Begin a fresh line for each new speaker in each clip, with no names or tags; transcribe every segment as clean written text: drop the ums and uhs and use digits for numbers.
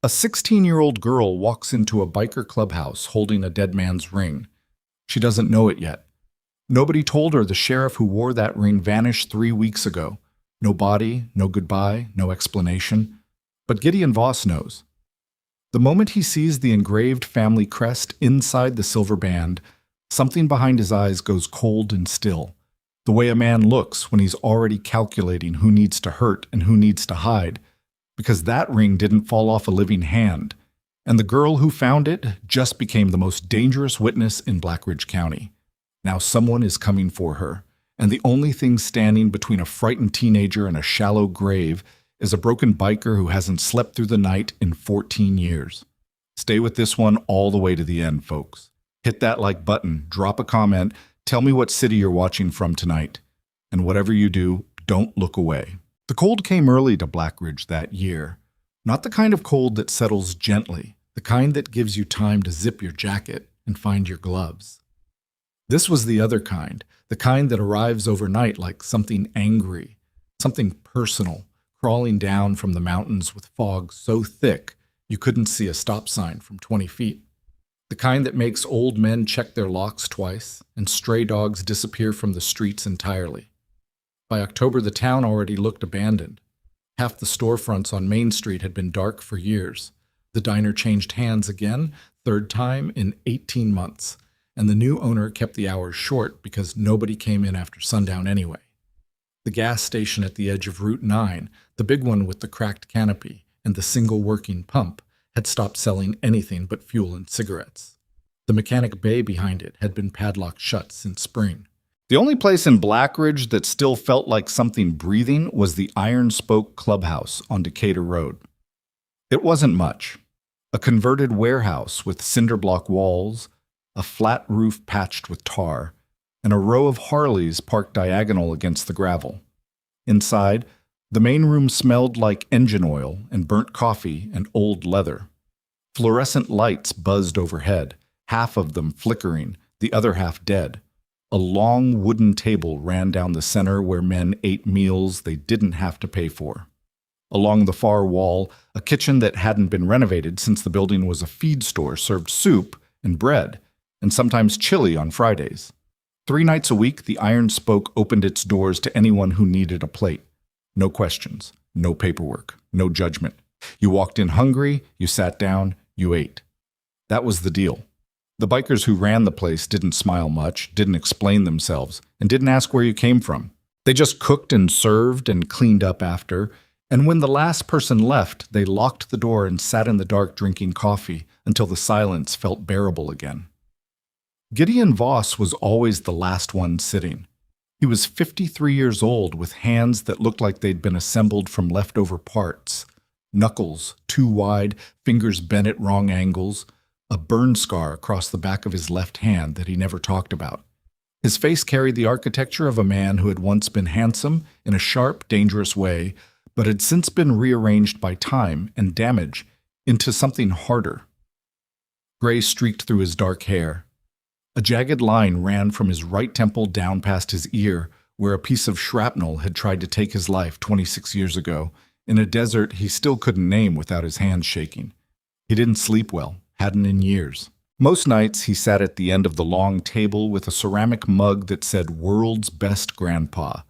A 16-year-old girl walks into a biker clubhouse holding a dead man's ring. She doesn't know it yet. Nobody told her the sheriff who wore that ring vanished 3 weeks ago. No body, no goodbye, no explanation. But Gideon Voss knows. The moment he sees the engraved family crest inside the silver band, something behind his eyes goes cold and still. The way a man looks when he's already calculating who needs to hurt and who needs to hide. Because that ring didn't fall off a living hand, and the girl who found it just became the most dangerous witness in Blackridge County. Now someone is coming for her, and the only thing standing between a frightened teenager and a shallow grave is a broken biker who hasn't slept through the night in 14 years. Stay with this one all the way to the end, folks. Hit that like button, drop a comment, tell me what city you're watching from tonight. And whatever you do, don't look away. The cold came early to Blackridge that year. Not the kind of cold that settles gently, the kind that gives you time to zip your jacket and find your gloves. This was the other kind, the kind that arrives overnight like something angry, something personal, crawling down from the mountains with fog so thick you couldn't see a stop sign from 20 feet. The kind that makes old men check their locks twice and stray dogs disappear from the streets entirely. By October, the town already looked abandoned. Half the storefronts on Main Street had been dark for years. The diner changed hands again, third time in 18 months, and the new owner kept the hours short because nobody came in after sundown anyway. The gas station at the edge of Route 9, the big one with the cracked canopy and the single working pump, had stopped selling anything but fuel and cigarettes. The mechanic bay behind it had been padlocked shut since spring. The only place in Blackridge that still felt like something breathing was the Iron Spoke Clubhouse on Decatur Road. It wasn't much. A converted warehouse with cinder block walls, a flat roof patched with tar, and a row of Harleys parked diagonal against the gravel. Inside, the main room smelled like engine oil and burnt coffee and old leather. Fluorescent lights buzzed overhead, half of them flickering, the other half dead. A long wooden table ran down the center where men ate meals they didn't have to pay for. Along the far wall, a kitchen that hadn't been renovated since the building was a feed store served soup and bread, and sometimes chili on Fridays. 3 nights a week, the Iron Spoke opened its doors to anyone who needed a plate. No questions, no paperwork, no judgment. You walked in hungry, you sat down, you ate. That was the deal. The bikers who ran the place didn't smile much, didn't explain themselves, and didn't ask where you came from. They just cooked and served and cleaned up after, and when the last person left, they locked the door and sat in the dark drinking coffee until the silence felt bearable again. Gideon Voss was always the last one sitting. He was 53 years old with hands that looked like they'd been assembled from leftover parts. Knuckles too wide, fingers bent at wrong angles, a burn scar across the back of his left hand that he never talked about. His face carried the architecture of a man who had once been handsome in a sharp, dangerous way, but had since been rearranged by time and damage into something harder. Gray streaked through his dark hair. A jagged line ran from his right temple down past his ear, where a piece of shrapnel had tried to take his life 26 years ago, in a desert he still couldn't name without his hands shaking. He didn't sleep well. Hadn't in years. Most nights he sat at the end of the long table with a ceramic mug that said "World's Best Grandpa."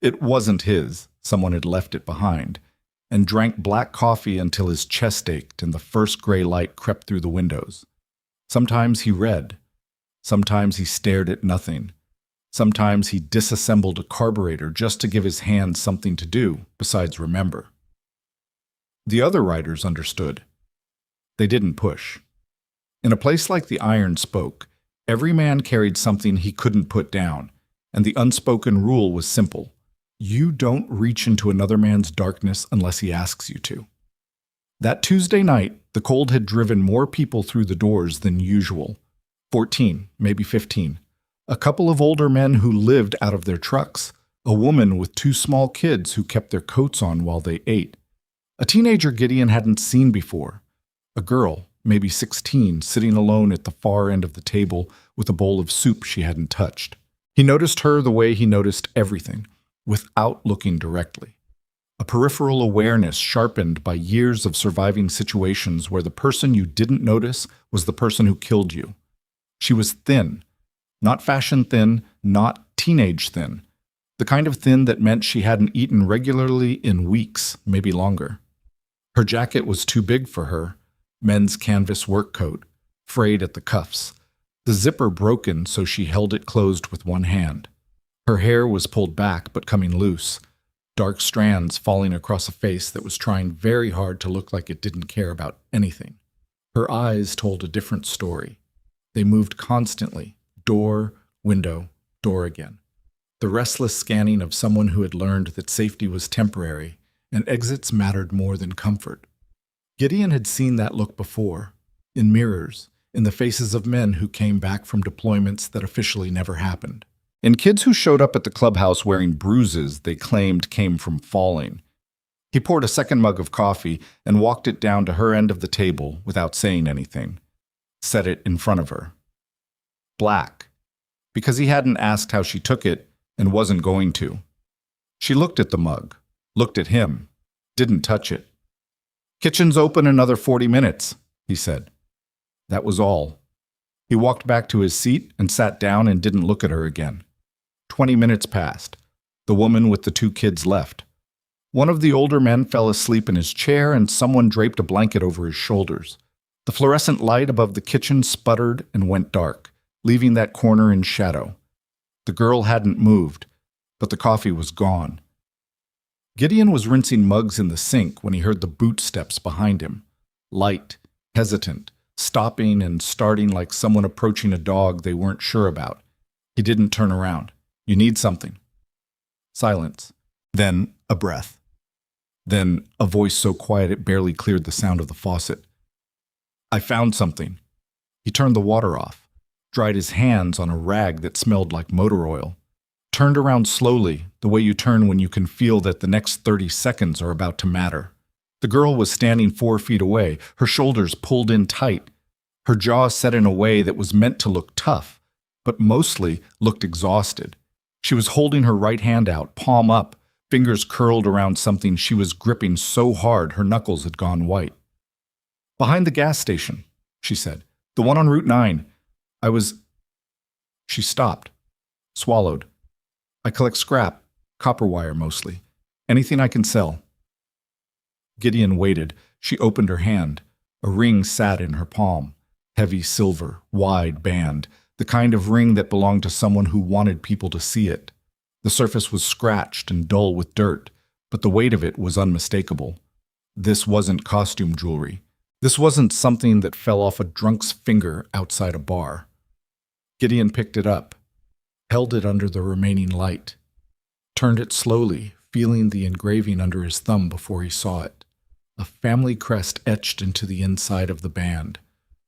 It wasn't his, someone had left it behind, and drank black coffee until his chest ached and the first gray light crept through the windows. Sometimes he read. Sometimes he stared at nothing. Sometimes he disassembled a carburetor just to give his hands something to do besides remember. The other writers understood. They didn't push. In a place like the Iron Spoke, every man carried something he couldn't put down, and the unspoken rule was simple. You don't reach into another man's darkness unless he asks you to. That Tuesday night, the cold had driven more people through the doors than usual. 14, maybe 15. A couple of older men who lived out of their trucks. A woman with 2 small kids who kept their coats on while they ate. A teenager Gideon hadn't seen before. A girl, maybe 16, sitting alone at the far end of the table with a bowl of soup she hadn't touched. He noticed her the way he noticed everything, without looking directly. a peripheral awareness sharpened by years of surviving situations where the person you didn't notice was the person who killed you. She was thin, not fashion thin, not teenage thin, the kind of thin that meant she hadn't eaten regularly in weeks, maybe longer. Her jacket was too big for her, men's canvas work coat, frayed at the cuffs, the zipper broken so she held it closed with one hand. Her hair was pulled back but coming loose, dark strands falling across a face that was trying very hard to look like it didn't care about anything. Her eyes told a different story. They moved constantly, door, window, door again. The restless scanning of someone who had learned that safety was temporary and exits mattered more than comfort. Gideon had seen that look before, in mirrors, in the faces of men who came back from deployments that officially never happened. In kids who showed up at the clubhouse wearing bruises they claimed came from falling. He poured a second mug of coffee and walked it down to her end of the table without saying anything. Set it in front of her. Black, because he hadn't asked how she took it and wasn't going to. She looked at the mug, looked at him, didn't touch it. "Kitchen's open another 40 minutes, he said. That was all. He walked back to his seat and sat down and didn't look at her again. 20 minutes passed. The woman with the 2 kids left. One of the older men fell asleep in his chair and someone draped a blanket over his shoulders. The fluorescent light above the kitchen sputtered and went dark, leaving that corner in shadow. The girl hadn't moved, but the coffee was gone. Gideon was rinsing mugs in the sink when he heard the boot steps behind him. Light, hesitant, stopping and starting like someone approaching a dog they weren't sure about. He didn't turn around. "You need something." Silence. Then a breath. Then a voice so quiet it barely cleared the sound of the faucet. "I found something." He turned the water off, dried his hands on a rag that smelled like motor oil, turned around slowly, the way you turn when you can feel that the next 30 seconds are about to matter. The girl was standing 4 feet away, her shoulders pulled in tight, her jaw set in a way that was meant to look tough, but mostly looked exhausted. She was holding her right hand out, palm up, fingers curled around something she was gripping so hard her knuckles had gone white. "Behind the gas station," she said. "The one on Route 9. I was—" She stopped, swallowed. "I collect scrap, copper wire mostly. Anything I can sell." Gideon waited. She opened her hand. A ring sat in her palm. Heavy silver, wide band. The kind of ring that belonged to someone who wanted people to see it. The surface was scratched and dull with dirt, but the weight of it was unmistakable. This wasn't costume jewelry. This wasn't something that fell off a drunk's finger outside a bar. Gideon picked it up, held it under the remaining light, turned it slowly, feeling the engraving under his thumb before he saw it. A family crest etched into the inside of the band,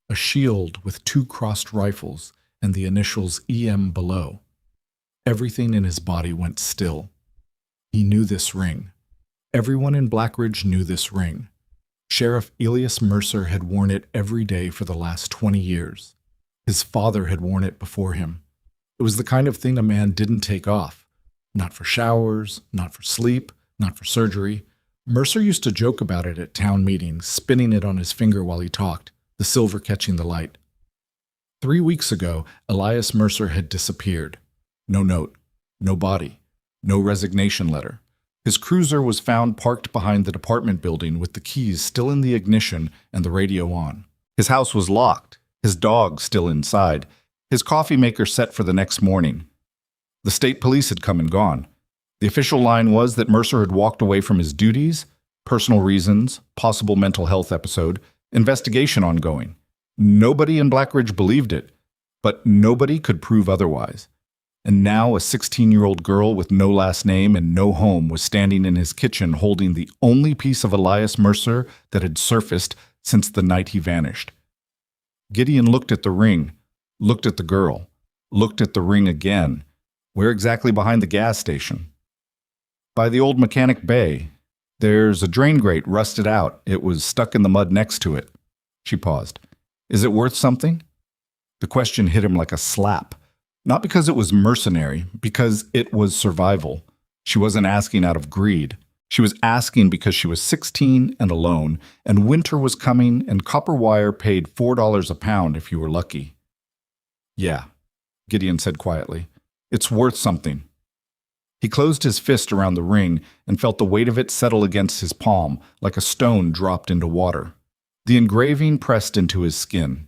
a shield with 2 crossed rifles and the initials EM below. Everything in his body went still. He knew this ring. Everyone in Blackridge knew this ring. Sheriff Elias Mercer had worn it every day for the last 20 years. His father had worn it before him. It was the kind of thing a man didn't take off. Not for showers, not for sleep, not for surgery. Mercer used to joke about it at town meetings, spinning it on his finger while he talked, the silver catching the light. 3 weeks ago, Elias Mercer had disappeared. No note, no body, no resignation letter. His cruiser was found parked behind the department building with the keys still in the ignition and the radio on. His house was locked, his dog still inside, his coffee maker set for the next morning. The state police had come and gone. The official line was that Mercer had walked away from his duties, personal reasons, possible mental health episode, investigation ongoing. Nobody in Blackridge believed it, but nobody could prove otherwise. And now a 16-year-old girl with no last name and no home was standing in his kitchen holding the only piece of Elias Mercer that had surfaced since the night he vanished. Gideon looked at the ring, looked at the girl, looked at the ring again. Where exactly behind the gas station? By the old mechanic bay. There's a drain grate rusted out. It was stuck in the mud next to it. She paused. Is it worth something? The question hit him like a slap. Not because it was mercenary, because it was survival. She wasn't asking out of greed. She was asking because she was 16 and alone, and winter was coming, and copper wire paid $4 a pound if you were lucky. Yeah, Gideon said quietly. It's worth something. He closed his fist around the ring and felt the weight of it settle against his palm like a stone dropped into water. The engraving pressed into his skin.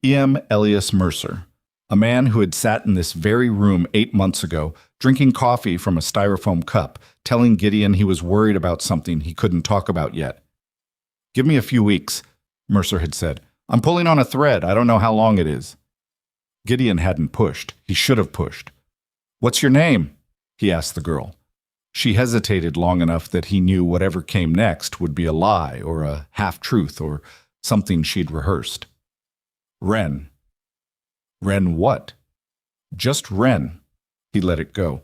E.M. Elias Mercer, a man who had sat in this very room 8 months ago, drinking coffee from a styrofoam cup, telling Gideon he was worried about something he couldn't talk about yet. Give me a few weeks, Mercer had said. I'm pulling on a thread. I don't know how long it is. Gideon hadn't pushed. He should have pushed. What's your name? He asked the girl. She hesitated long enough that he knew whatever came next would be a lie or a half-truth or something she'd rehearsed. Wren. Wren what? Just Wren. He let it go.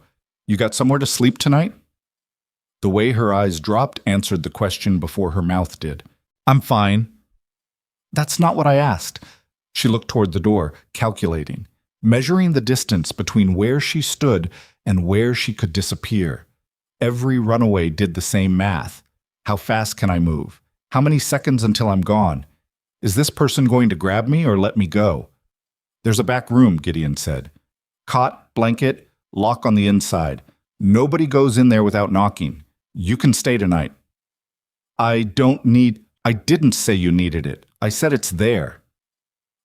You got somewhere to sleep tonight? The way her eyes dropped answered the question before her mouth did. I'm fine. That's not what I asked. She looked toward the door, calculating, measuring the distance between where she stood and where she could disappear. Every runaway did the same math. How fast can I move? How many seconds until I'm gone? Is this person going to grab me or let me go? There's a back room, Gideon said. Cot, blanket, lock on the inside. Nobody goes in there without knocking. You can stay tonight. I didn't say you needed it. I said it's there.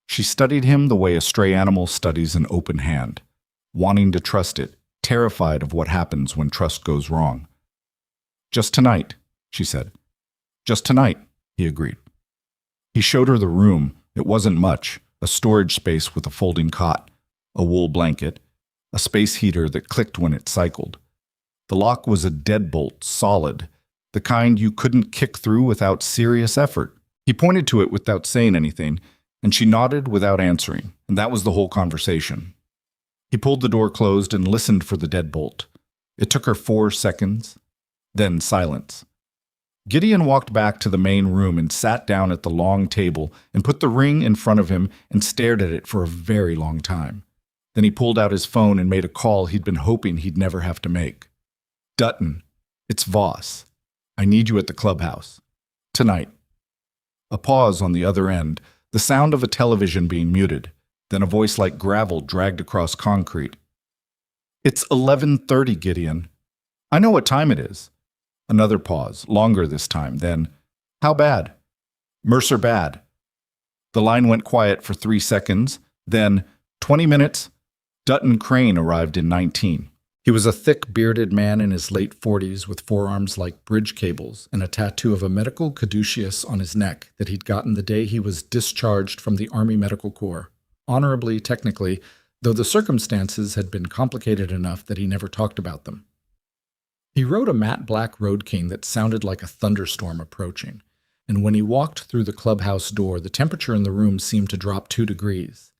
She studied him the way a stray animal studies an open hand, wanting to trust it, terrified of what happens when trust goes wrong. Just tonight, she said. Just tonight, he agreed. He showed her the room. It wasn't much, a storage space with a folding cot, a wool blanket, a space heater that clicked when it cycled. The lock was a deadbolt, solid, the kind you couldn't kick through without serious effort. He pointed to it without saying anything, and she nodded without answering, and that was the whole conversation. He pulled the door closed and listened for the deadbolt. It took her 4 seconds, then silence. Gideon walked back to the main room and sat down at the long table and put the ring in front of him and stared at it for a very long time. Then he pulled out his phone and made a call he'd been hoping he'd never have to make. Dutton, it's Voss. I need you at the clubhouse. Tonight. A pause on the other end, the sound of a television being muted, then a voice like gravel dragged across concrete. It's 11:30, Gideon. I know what time it is. Another pause, longer this time, then, how bad? Mercer bad. The line went quiet for 3 seconds, then, 20 minutes. Dutton Crane arrived in 19. He was a thick, bearded man in his late 40s with forearms like bridge cables and a tattoo of a medical caduceus on his neck that he'd gotten the day he was discharged from the Army Medical Corps. Honorably, technically, though the circumstances had been complicated enough that he never talked about them. He rode a matte black Road King that sounded like a thunderstorm approaching, and when he walked through the clubhouse door, the temperature in the room seemed to drop 2 degrees.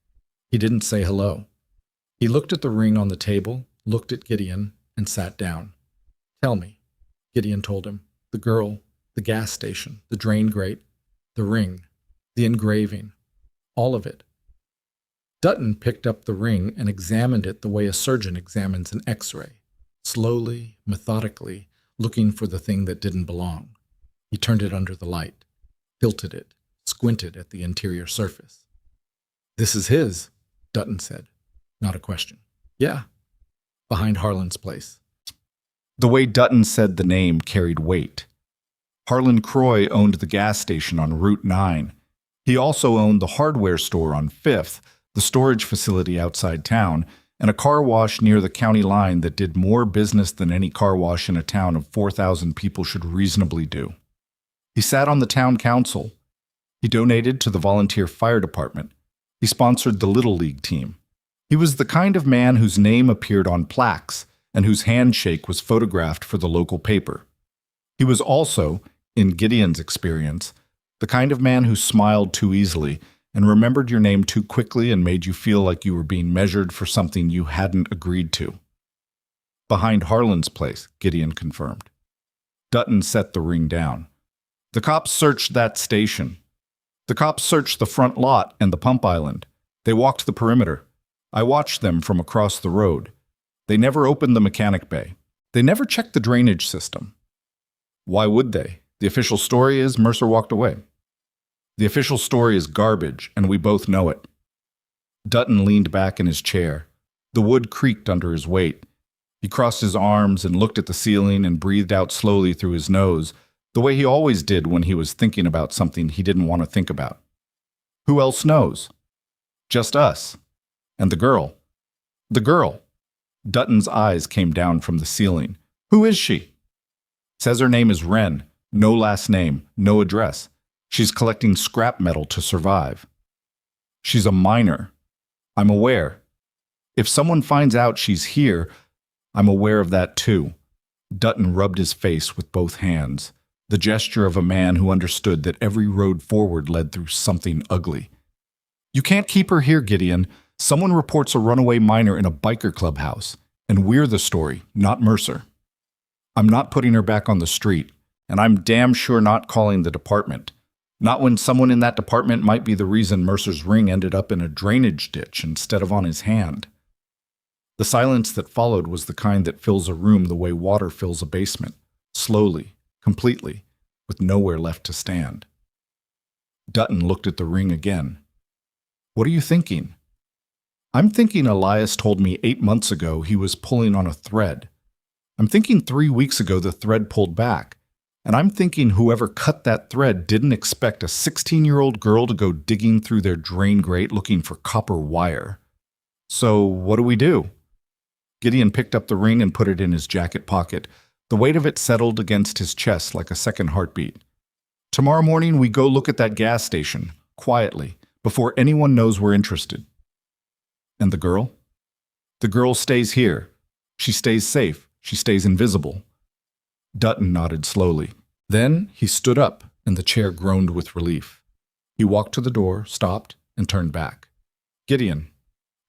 He didn't say hello. He looked at the ring on the table, looked at Gideon, and sat down. Tell me, Gideon told him. The girl, the gas station, the drain grate, the ring, the engraving, all of it. Dutton picked up the ring and examined it the way a surgeon examines an X-ray. Slowly, methodically, looking for the thing that didn't belong. He turned it under the light, tilted it, squinted at the interior surface. This is his, Dutton said. Not a question. Yeah, behind Harlan's place. The way Dutton said the name carried weight. Harlan Croy owned the gas station on Route 9. He also owned the hardware store on 5th, the storage facility outside town, and a car wash near the county line that did more business than any car wash in a town of 4,000 people should reasonably do. He sat on the town council. He donated to the volunteer fire department. He sponsored the Little League team. He was the kind of man whose name appeared on plaques and whose handshake was photographed for the local paper. He was also, in Gideon's experience, the kind of man who smiled too easily and remembered your name too quickly and made you feel like you were being measured for something you hadn't agreed to. Behind Harlan's place, Gideon confirmed. Dutton set the ring down. The cops searched that station. The cops searched the front lot and the pump island. They walked the perimeter. I watched them from across the road. They never opened the mechanic bay. They never checked the drainage system. Why would they? The official story is Mercer walked away. The official story is garbage, and we both know it. Dutton leaned back in his chair. The wood creaked under his weight. He crossed his arms and looked at the ceiling and breathed out slowly through his nose, the way he always did when he was thinking about something he didn't want to think about. Who else knows? Just us. And the girl. The girl. Dutton's eyes came down from the ceiling. Who is she? Says her name is Wren. No last name, no address. She's collecting scrap metal to survive. She's a minor. I'm aware. If someone finds out she's here, I'm aware of that too. Dutton rubbed his face with both hands, the gesture of a man who understood that every road forward led through something ugly. You can't keep her here, Gideon. Someone reports a runaway minor in a biker clubhouse, and we're the story, not Mercer. I'm not putting her back on the street, and I'm damn sure not calling the department. Not when someone in that department might be the reason Mercer's ring ended up in a drainage ditch instead of on his hand. The silence that followed was the kind that fills a room the way water fills a basement, slowly, completely, with nowhere left to stand. Dutton looked at the ring again. What are you thinking? I'm thinking Elias told me 8 months ago he was pulling on a thread. I'm thinking 3 weeks ago the thread pulled back. And I'm thinking whoever cut that thread didn't expect a 16-year-old girl to go digging through their drain grate looking for copper wire. So what do we do? Gideon picked up the ring and put it in his jacket pocket. The weight of it settled against his chest like a second heartbeat. Tomorrow morning we go look at that gas station, quietly, before anyone knows we're interested. And the girl? The girl stays here. She stays safe. She stays invisible. Dutton nodded slowly. Then he stood up, and the chair groaned with relief. He walked to the door, stopped, and turned back. Gideon.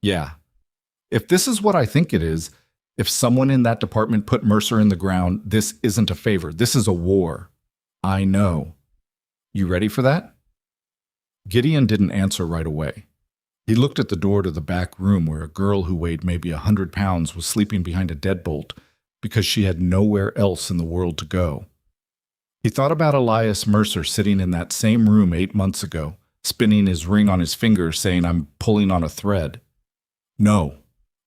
Yeah. If this is what I think it is, if someone in that department put Mercer in the ground, this isn't a favor. This is a war. I know. You ready for that? Gideon didn't answer right away. He looked at the door to the back room where a girl who weighed maybe 100 pounds was sleeping behind a deadbolt because she had nowhere else in the world to go. He thought about Elias Mercer sitting in that same room 8 months ago, spinning his ring on his finger, saying, I'm pulling on a thread. No,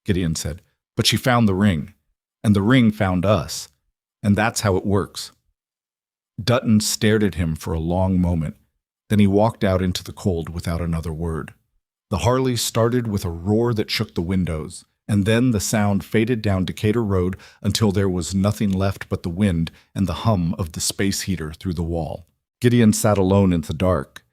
Gideon said, but she found the ring, and the ring found us, and that's how it works. Dutton stared at him for a long moment. Then he walked out into the cold without another word. The Harley started with a roar that shook the windows, and then the sound faded down Decatur Road until there was nothing left but the wind and the hum of the space heater through the wall. Gideon sat alone in the dark.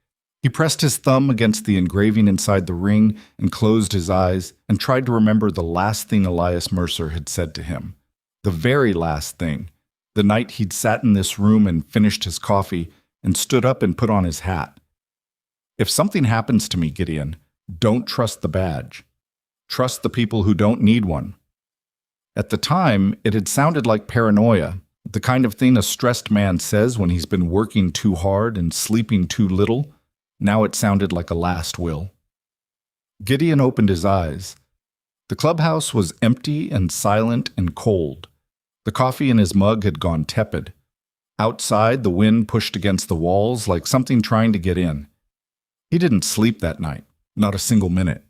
He pressed his thumb against the engraving inside the ring and closed his eyes and tried to remember the last thing Elias Mercer had said to him. The very last thing. The night he'd sat in this room and finished his coffee and stood up and put on his hat. If something happens to me, Gideon, don't trust the badge. Trust the people who don't need one. At the time, it had sounded like paranoia, the kind of thing a stressed man says when he's been working too hard and sleeping too little. Now it sounded like a last will. Gideon opened his eyes. The clubhouse was empty and silent and cold. The coffee in his mug had gone tepid. Outside, the wind pushed against the walls like something trying to get in. He didn't sleep that night, not a single minute.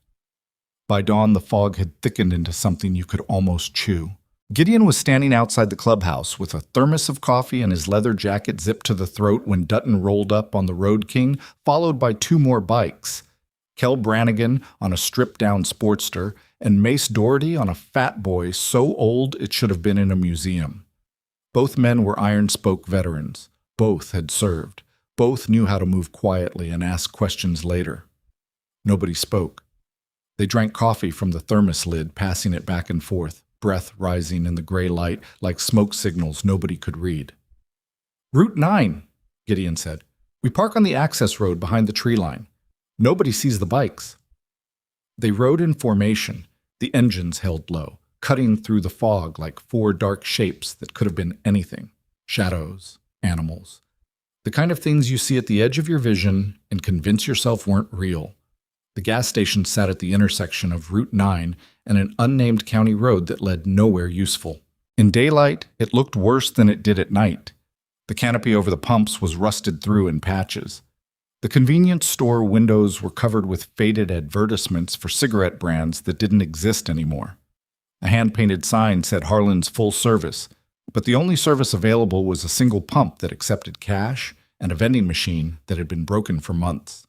By dawn, the fog had thickened into something you could almost chew. Gideon was standing outside the clubhouse with a thermos of coffee and his leather jacket zipped to the throat when Dutton rolled up on the Road King, followed by 2 more bikes. Kel Brannigan on a stripped-down Sportster, and Mace Doherty on a fat boy so old it should have been in a museum. Both men were iron-spoke veterans. Both had served. Both knew how to move quietly and ask questions later. Nobody spoke. They drank coffee from the thermos lid, passing it back and forth, breath rising in the gray light like smoke signals nobody could read. Route 9, Gideon said. We park on the access road behind the tree line. Nobody sees the bikes. They rode in formation, the engines held low, cutting through the fog like 4 dark shapes that could have been anything. Shadows, animals. The kind of things you see at the edge of your vision and convince yourself weren't real. The gas station sat at the intersection of Route 9 and an unnamed county road that led nowhere useful. In daylight, it looked worse than it did at night. The canopy over the pumps was rusted through in patches. The convenience store windows were covered with faded advertisements for cigarette brands that didn't exist anymore. A hand-painted sign said Harlan's full service, but the only service available was a single pump that accepted cash and a vending machine that had been broken for months.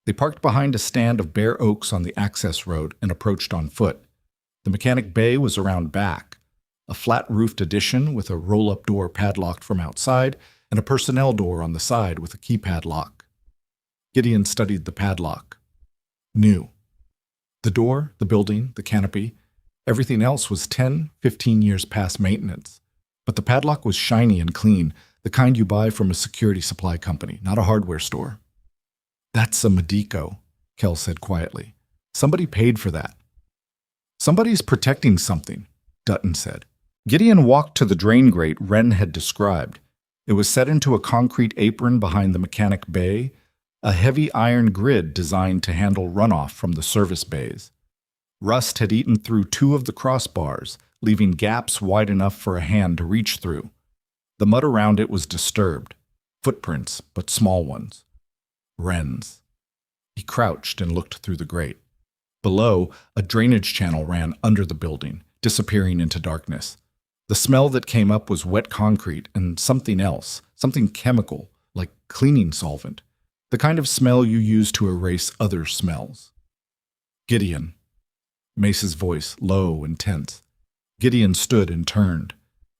They parked behind a stand of bare oaks on the access road and approached on foot. The mechanic bay was around back, a flat-roofed addition with a roll-up door padlocked from outside and a personnel door on the side with a keypad lock. Gideon studied the padlock. New. The door, the building, the canopy, everything else was 10, 15 years past maintenance. But the padlock was shiny and clean, the kind you buy from a security supply company, not a hardware store. "That's a Medico," Kel said quietly. "Somebody paid for that." "Somebody's protecting something," Dutton said. Gideon walked to the drain grate Wren had described. It was set into a concrete apron behind the mechanic bay, a heavy iron grid designed to handle runoff from the service bays. Rust had eaten through 2 of the crossbars, leaving gaps wide enough for a hand to reach through. The mud around it was disturbed. Footprints, but small ones. Wren's. He crouched and looked through the grate. Below, a drainage channel ran under the building, disappearing into darkness. The smell that came up was wet concrete and something else, something chemical, like cleaning solvent, the kind of smell you use to erase other smells. "Gideon." Mace's voice, low and tense. Gideon stood and turned.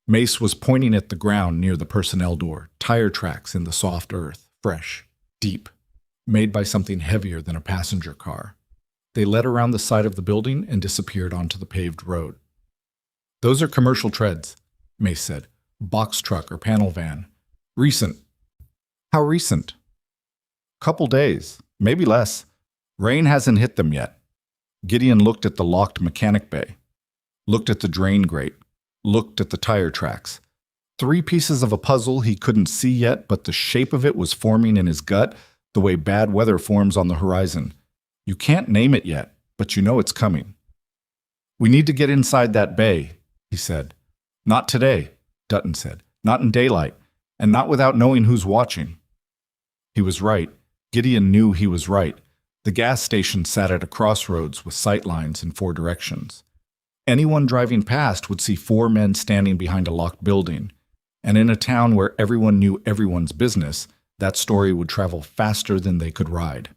Mace was pointing at the ground near the personnel door, tire tracks in the soft earth, fresh, deep, made by something heavier than a passenger car. They led around the side of the building and disappeared onto the paved road. "Those are commercial treads," Mace said. "Box truck or panel van. Recent." "How recent?" "Couple days, maybe less. Rain hasn't hit them yet." Gideon looked at the locked mechanic bay, looked at the drain grate, looked at the tire tracks. 3 pieces of a puzzle he couldn't see yet, but the shape of it was forming in his gut the way bad weather forms on the horizon. You can't name it yet, but you know it's coming. "We need to get inside that bay," he said. "Not today," Dutton said. "Not in daylight, and not without knowing who's watching." He was right. Gideon knew he was right. The gas station sat at a crossroads with sight lines in 4 directions. Anyone driving past would see 4 men standing behind a locked building, and in a town where everyone knew everyone's business, that story would travel faster than they could ride.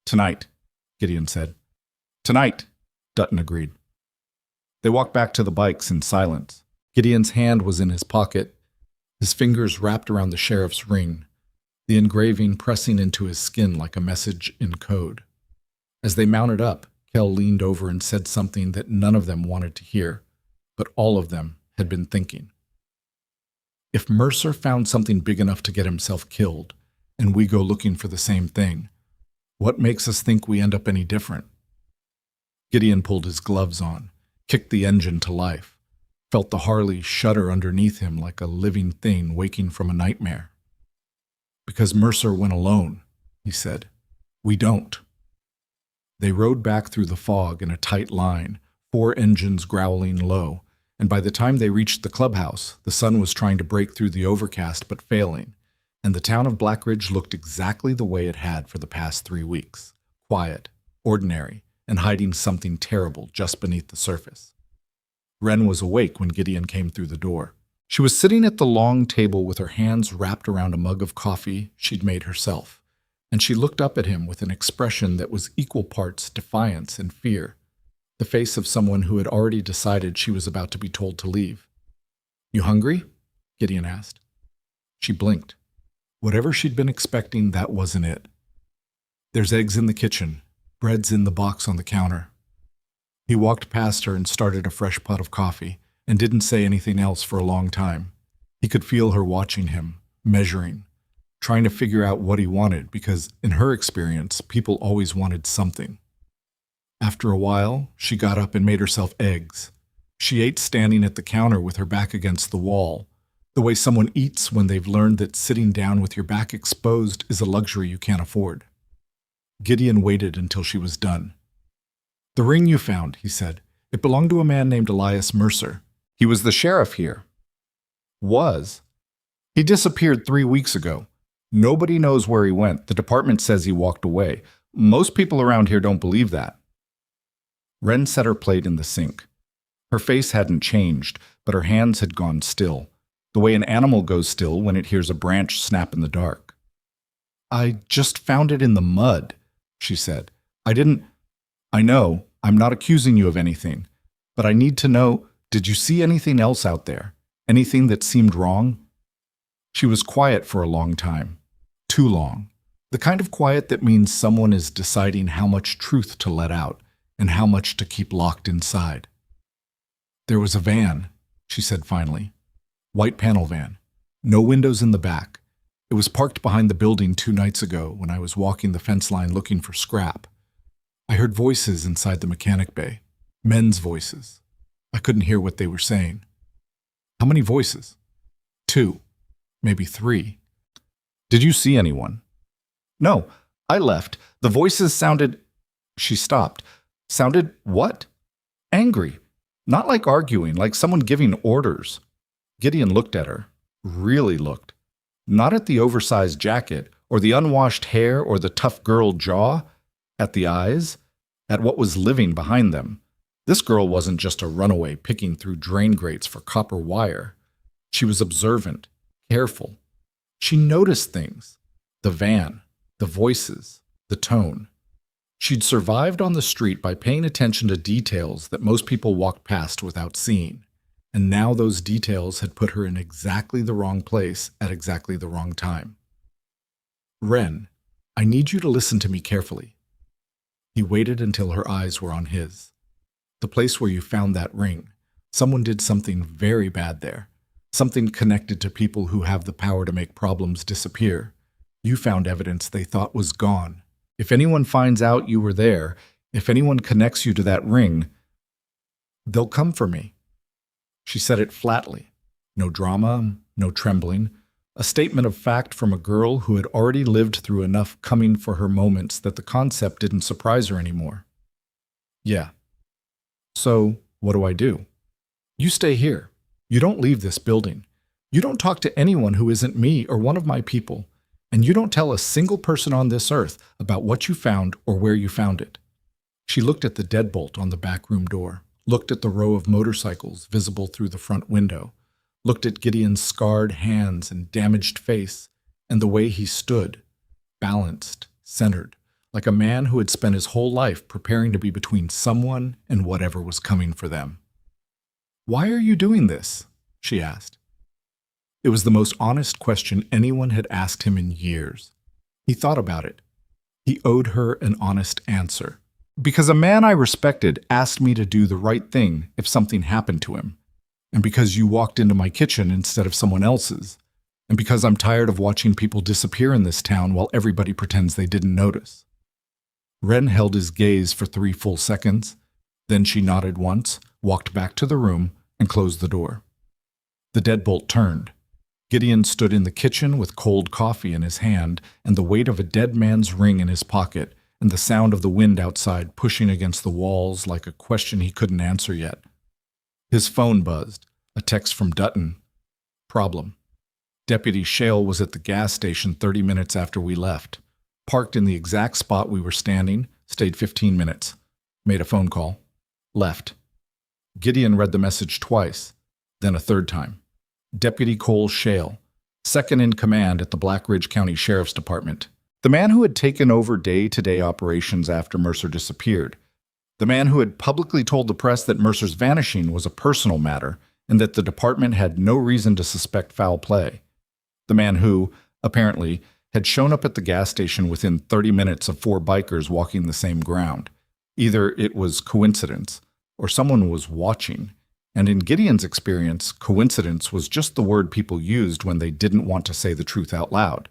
"Tonight," Gideon said. "Tonight," Dutton agreed. They walked back to the bikes in silence. Gideon's hand was in his pocket, his fingers wrapped around the sheriff's ring, the engraving pressing into his skin like a message in code. As they mounted up, Kel leaned over and said something that none of them wanted to hear, but all of them had been thinking. "If Mercer found something big enough to get himself killed, and we go looking for the same thing, what makes us think we end up any different?" Gideon pulled his gloves on, kicked the engine to life, felt the Harley shudder underneath him like a living thing waking from a nightmare. "Because Mercer went alone," he said. "We don't." They rode back through the fog in a tight line, 4 engines growling low, and by the time they reached the clubhouse, the sun was trying to break through the overcast but failing, and the town of Blackridge looked exactly the way it had for the past 3 weeks, quiet, ordinary, and hiding something terrible just beneath the surface. Wren was awake when Gideon came through the door. She was sitting at the long table with her hands wrapped around a mug of coffee she'd made herself, and she looked up at him with an expression that was equal parts defiance and fear, the face of someone who had already decided she was about to be told to leave. "You hungry?" Gideon asked. She blinked. Whatever she'd been expecting, that wasn't it. "There's eggs in the kitchen. Bread's in the box on the counter." He walked past her and started a fresh pot of coffee, and didn't say anything else for a long time. He could feel her watching him, measuring, trying to figure out what he wanted, because in her experience, people always wanted something. After a while, she got up and made herself eggs. She ate standing at the counter with her back against the wall, the way someone eats when they've learned that sitting down with your back exposed is a luxury you can't afford. Gideon waited until she was done. "The ring you found," he said. "It belonged to a man named Elias Mercer. He was the sheriff here." "Was?" He disappeared 3 weeks ago. Nobody knows where he went. The department says he walked away. Most people around here don't believe that. Wren set her plate in the sink. Her face hadn't changed, but her hands had gone still, the way an animal goes still when it hears a branch snap in the dark. I just found it in the mud, she said. I know, I'm not accusing you of anything, but I need to know, did you see anything else out there? Anything that seemed wrong? She was quiet for a long time. Too long. The kind of quiet that means someone is deciding how much truth to let out and how much to keep locked inside. There was a van, she said finally. White panel van. No windows in the back. It was parked behind the building 2 nights ago when I was walking the fence line looking for scrap. I heard voices inside the mechanic bay. Men's voices. I couldn't hear what they were saying. How many voices? 2. Maybe 3. Did you see anyone? No, I left. The voices sounded... She stopped. Sounded what? Angry. Not like arguing, like someone giving orders. Gideon looked at her. Really looked. Not at the oversized jacket, or the unwashed hair, or the tough girl jaw. At the eyes. At what was living behind them. This girl wasn't just a runaway picking through drain grates for copper wire. She was observant, careful. She noticed things. The van, the voices, the tone. She'd survived on the street by paying attention to details that most people walked past without seeing. And now those details had put her in exactly the wrong place at exactly the wrong time. Wren, I need you to listen to me carefully. He waited until her eyes were on his. The place where you found that ring. Someone did something very bad there. Something connected to people who have the power to make problems disappear. You found evidence they thought was gone. If anyone finds out you were there, if anyone connects you to that ring, they'll come for me. She said it flatly. No drama, no trembling. A statement of fact from a girl who had already lived through enough coming for her moments that the concept didn't surprise her anymore. Yeah. So, what do I do? You stay here. You don't leave this building. You don't talk to anyone who isn't me or one of my people. And you don't tell a single person on this earth about what you found or where you found it. She looked at the deadbolt on the back room door, looked at the row of motorcycles visible through the front window, looked at Gideon's scarred hands and damaged face, and the way he stood, balanced, centered, like a man who had spent his whole life preparing to be between someone and whatever was coming for them. Why are you doing this? She asked. It was the most honest question anyone had asked him in years. He thought about it. He owed her an honest answer. Because a man I respected asked me to do the right thing if something happened to him. And because you walked into my kitchen instead of someone else's. And because I'm tired of watching people disappear in this town while everybody pretends they didn't notice. Wren held his gaze for 3 full seconds. Then she nodded once, walked back to the room, and closed the door. The deadbolt turned. Gideon stood in the kitchen with cold coffee in his hand and the weight of a dead man's ring in his pocket and the sound of the wind outside pushing against the walls like a question he couldn't answer yet. His phone buzzed. A text from Dutton. Problem. Deputy Shale was at the gas station 30 minutes after we left. Parked in the exact spot we were standing, stayed 15 minutes. Made a phone call. Left. Gideon read the message twice, then a third time. Deputy Cole Shale, second in command at the Blackridge County Sheriff's Department. The man who had taken over day-to-day operations after Mercer disappeared. The man who had publicly told the press that Mercer's vanishing was a personal matter and that the department had no reason to suspect foul play. The man who, apparently, had shown up at the gas station within 30 minutes of 4 bikers walking the same ground. Either it was coincidence, or someone was watching. And in Gideon's experience, coincidence was just the word people used when they didn't want to say the truth out loud.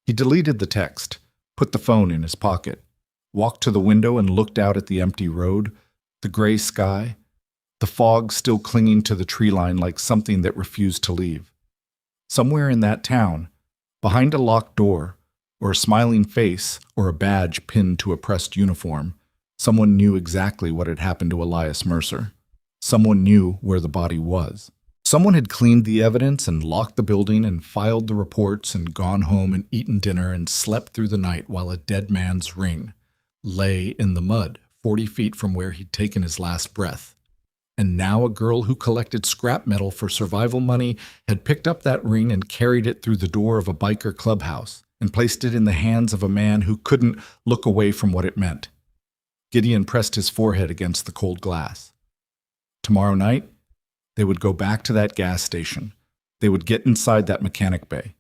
He deleted the text, put the phone in his pocket, walked to the window and looked out at the empty road, the gray sky, the fog still clinging to the tree line like something that refused to leave. Somewhere in that town, behind a locked door, or a smiling face, or a badge pinned to a pressed uniform, someone knew exactly what had happened to Elias Mercer. Someone knew where the body was. Someone had cleaned the evidence and locked the building and filed the reports and gone home and eaten dinner and slept through the night while a dead man's ring lay in the mud 40 feet from where he'd taken his last breath. And now a girl who collected scrap metal for survival money had picked up that ring and carried it through the door of a biker clubhouse and placed it in the hands of a man who couldn't look away from what it meant. Gideon pressed his forehead against the cold glass. Tomorrow night, they would go back to that gas station. They would get inside that mechanic bay.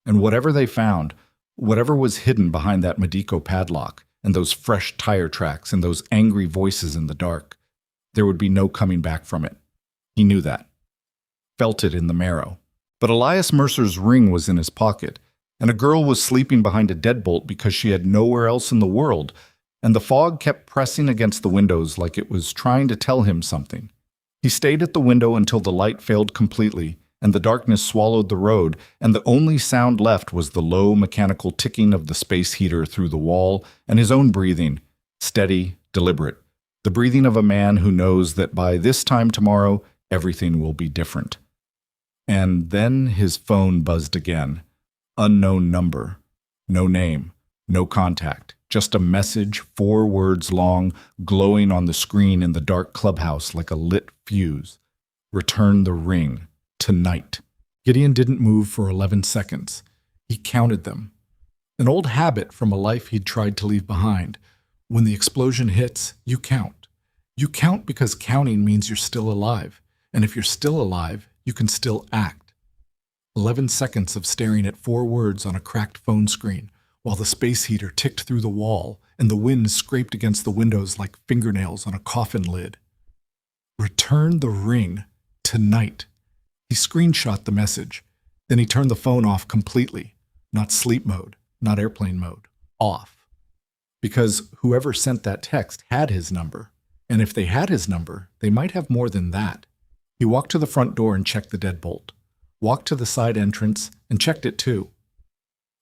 And whatever they found, whatever was hidden behind that Medico padlock and those fresh tire tracks and those angry voices in the dark, there would be no coming back from it. He knew that. Felt it in the marrow. But Elias Mercer's ring was in his pocket, and a girl was sleeping behind a deadbolt because she had nowhere else in the world, and the fog kept pressing against the windows like it was trying to tell him something. He stayed at the window until the light failed completely, and the darkness swallowed the road, and the only sound left was the low mechanical ticking of the space heater through the wall and his own breathing, steady, deliberate, the breathing of a man who knows that by this time tomorrow everything will be different. And then his phone buzzed again. Unknown number. No name. No contact. Just a message, 4 words long, glowing on the screen in the dark clubhouse like a lit fuse. Return the ring. Tonight. Gideon didn't move for 11 seconds. He counted them. An old habit from a life he'd tried to leave behind. When the explosion hits, you count. You count because counting means you're still alive. And if you're still alive, you can still act. 11 seconds of staring at 4 words on a cracked phone screen, while the space heater ticked through the wall and the wind scraped against the windows like fingernails on a coffin lid. Return the ring. Tonight. He screenshot the message. Then he turned the phone off completely. Not sleep mode, not airplane mode. Off. Because whoever sent that text had his number. And if they had his number, they might have more than that. He walked to the front door and checked the deadbolt. Walked to the side entrance and checked it too.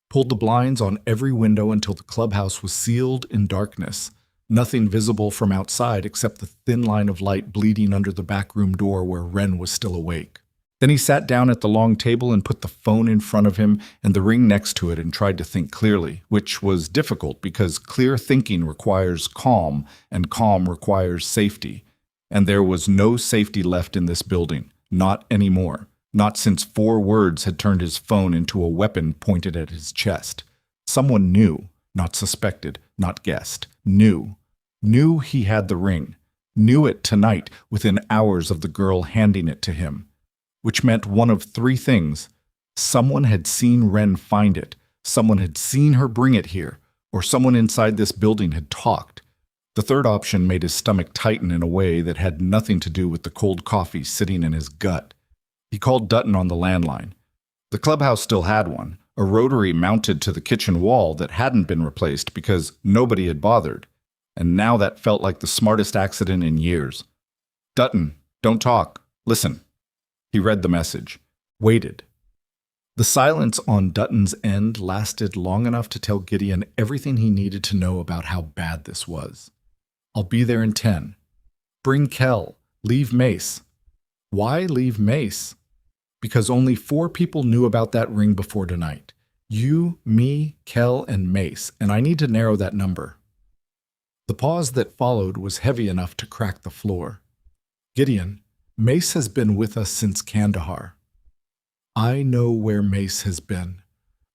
Pulled the blinds on every window until the clubhouse was sealed in darkness. Nothing visible from outside except the thin line of light bleeding under the back room door where Wren was still awake. Then he sat down at the long table and put the phone in front of him and the ring next to it and tried to think clearly, which was difficult because clear thinking requires calm, and calm requires safety. And there was no safety left in this building, not anymore. Not since 4 words had turned his phone into a weapon pointed at his chest. Someone knew, not suspected, not guessed, knew he had the ring, knew it tonight within hours of the girl handing it to him. Which meant one of 3 things. Someone had seen Wren find it, someone had seen her bring it here, or someone inside this building had talked. The third option made his stomach tighten in a way that had nothing to do with the cold coffee sitting in his gut. He called Dutton on the landline. The clubhouse still had one, a rotary mounted to the kitchen wall that hadn't been replaced because nobody had bothered, and now that felt like the smartest accident in years. Dutton, don't talk. Listen. He read the message. Waited. The silence on Dutton's end lasted long enough to tell Gideon everything he needed to know about how bad this was. I'll be there in 10. Bring Kel. Leave Mace. Why leave Mace? Because only 4 people knew about that ring before tonight. You, me, Kel, and Mace, and I need to narrow that number. The pause that followed was heavy enough to crack the floor. Gideon, Mace has been with us since Kandahar. I know where Mace has been.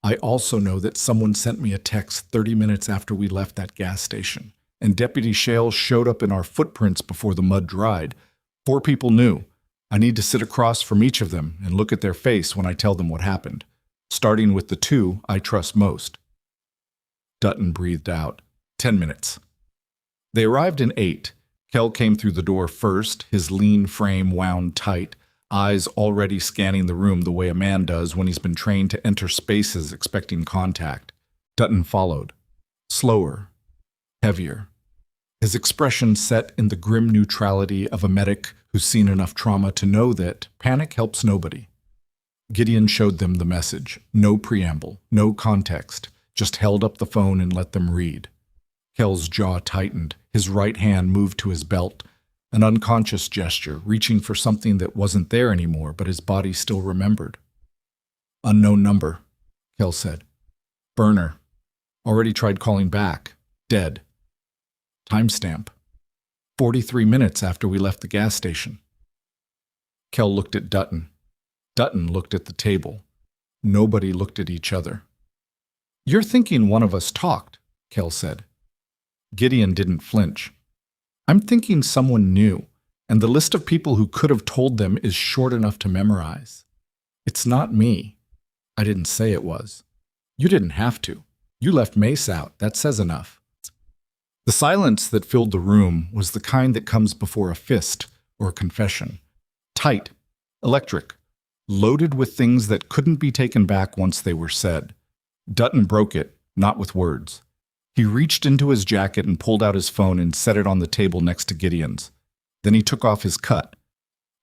I also know that someone sent me a text 30 minutes after we left that gas station, and Deputy Shale showed up in our footprints before the mud dried. 4 people knew. I need to sit across from each of them and look at their face when I tell them what happened, starting with the 2 I trust most. Dutton breathed out. 10 minutes. They arrived in 8. Kel came through the door first, his lean frame wound tight, eyes already scanning the room the way a man does when he's been trained to enter spaces expecting contact. Dutton followed. Slower. Heavier. His expression set in the grim neutrality of a medic who's seen enough trauma to know that panic helps nobody. Gideon showed them the message. No preamble, no context, just held up the phone and let them read. Kel's jaw tightened. His right hand moved to his belt. An unconscious gesture, reaching for something that wasn't there anymore, but his body still remembered. Unknown number, Kel said. Burner. Already tried calling back. Dead. Timestamp. 43 minutes after we left the gas station. Kel looked at Dutton. Dutton looked at the table. Nobody looked at each other. You're thinking one of us talked, Kel said. Gideon didn't flinch. I'm thinking someone knew, and the list of people who could have told them is short enough to memorize. It's not me. I didn't say it was. You didn't have to. You left Mace out. That says enough. The silence that filled the room was the kind that comes before a fist or a confession. Tight, electric, loaded with things that couldn't be taken back once they were said. Dutton broke it, not with words. He reached into his jacket and pulled out his phone and set it on the table next to Gideon's. Then he took off his cut,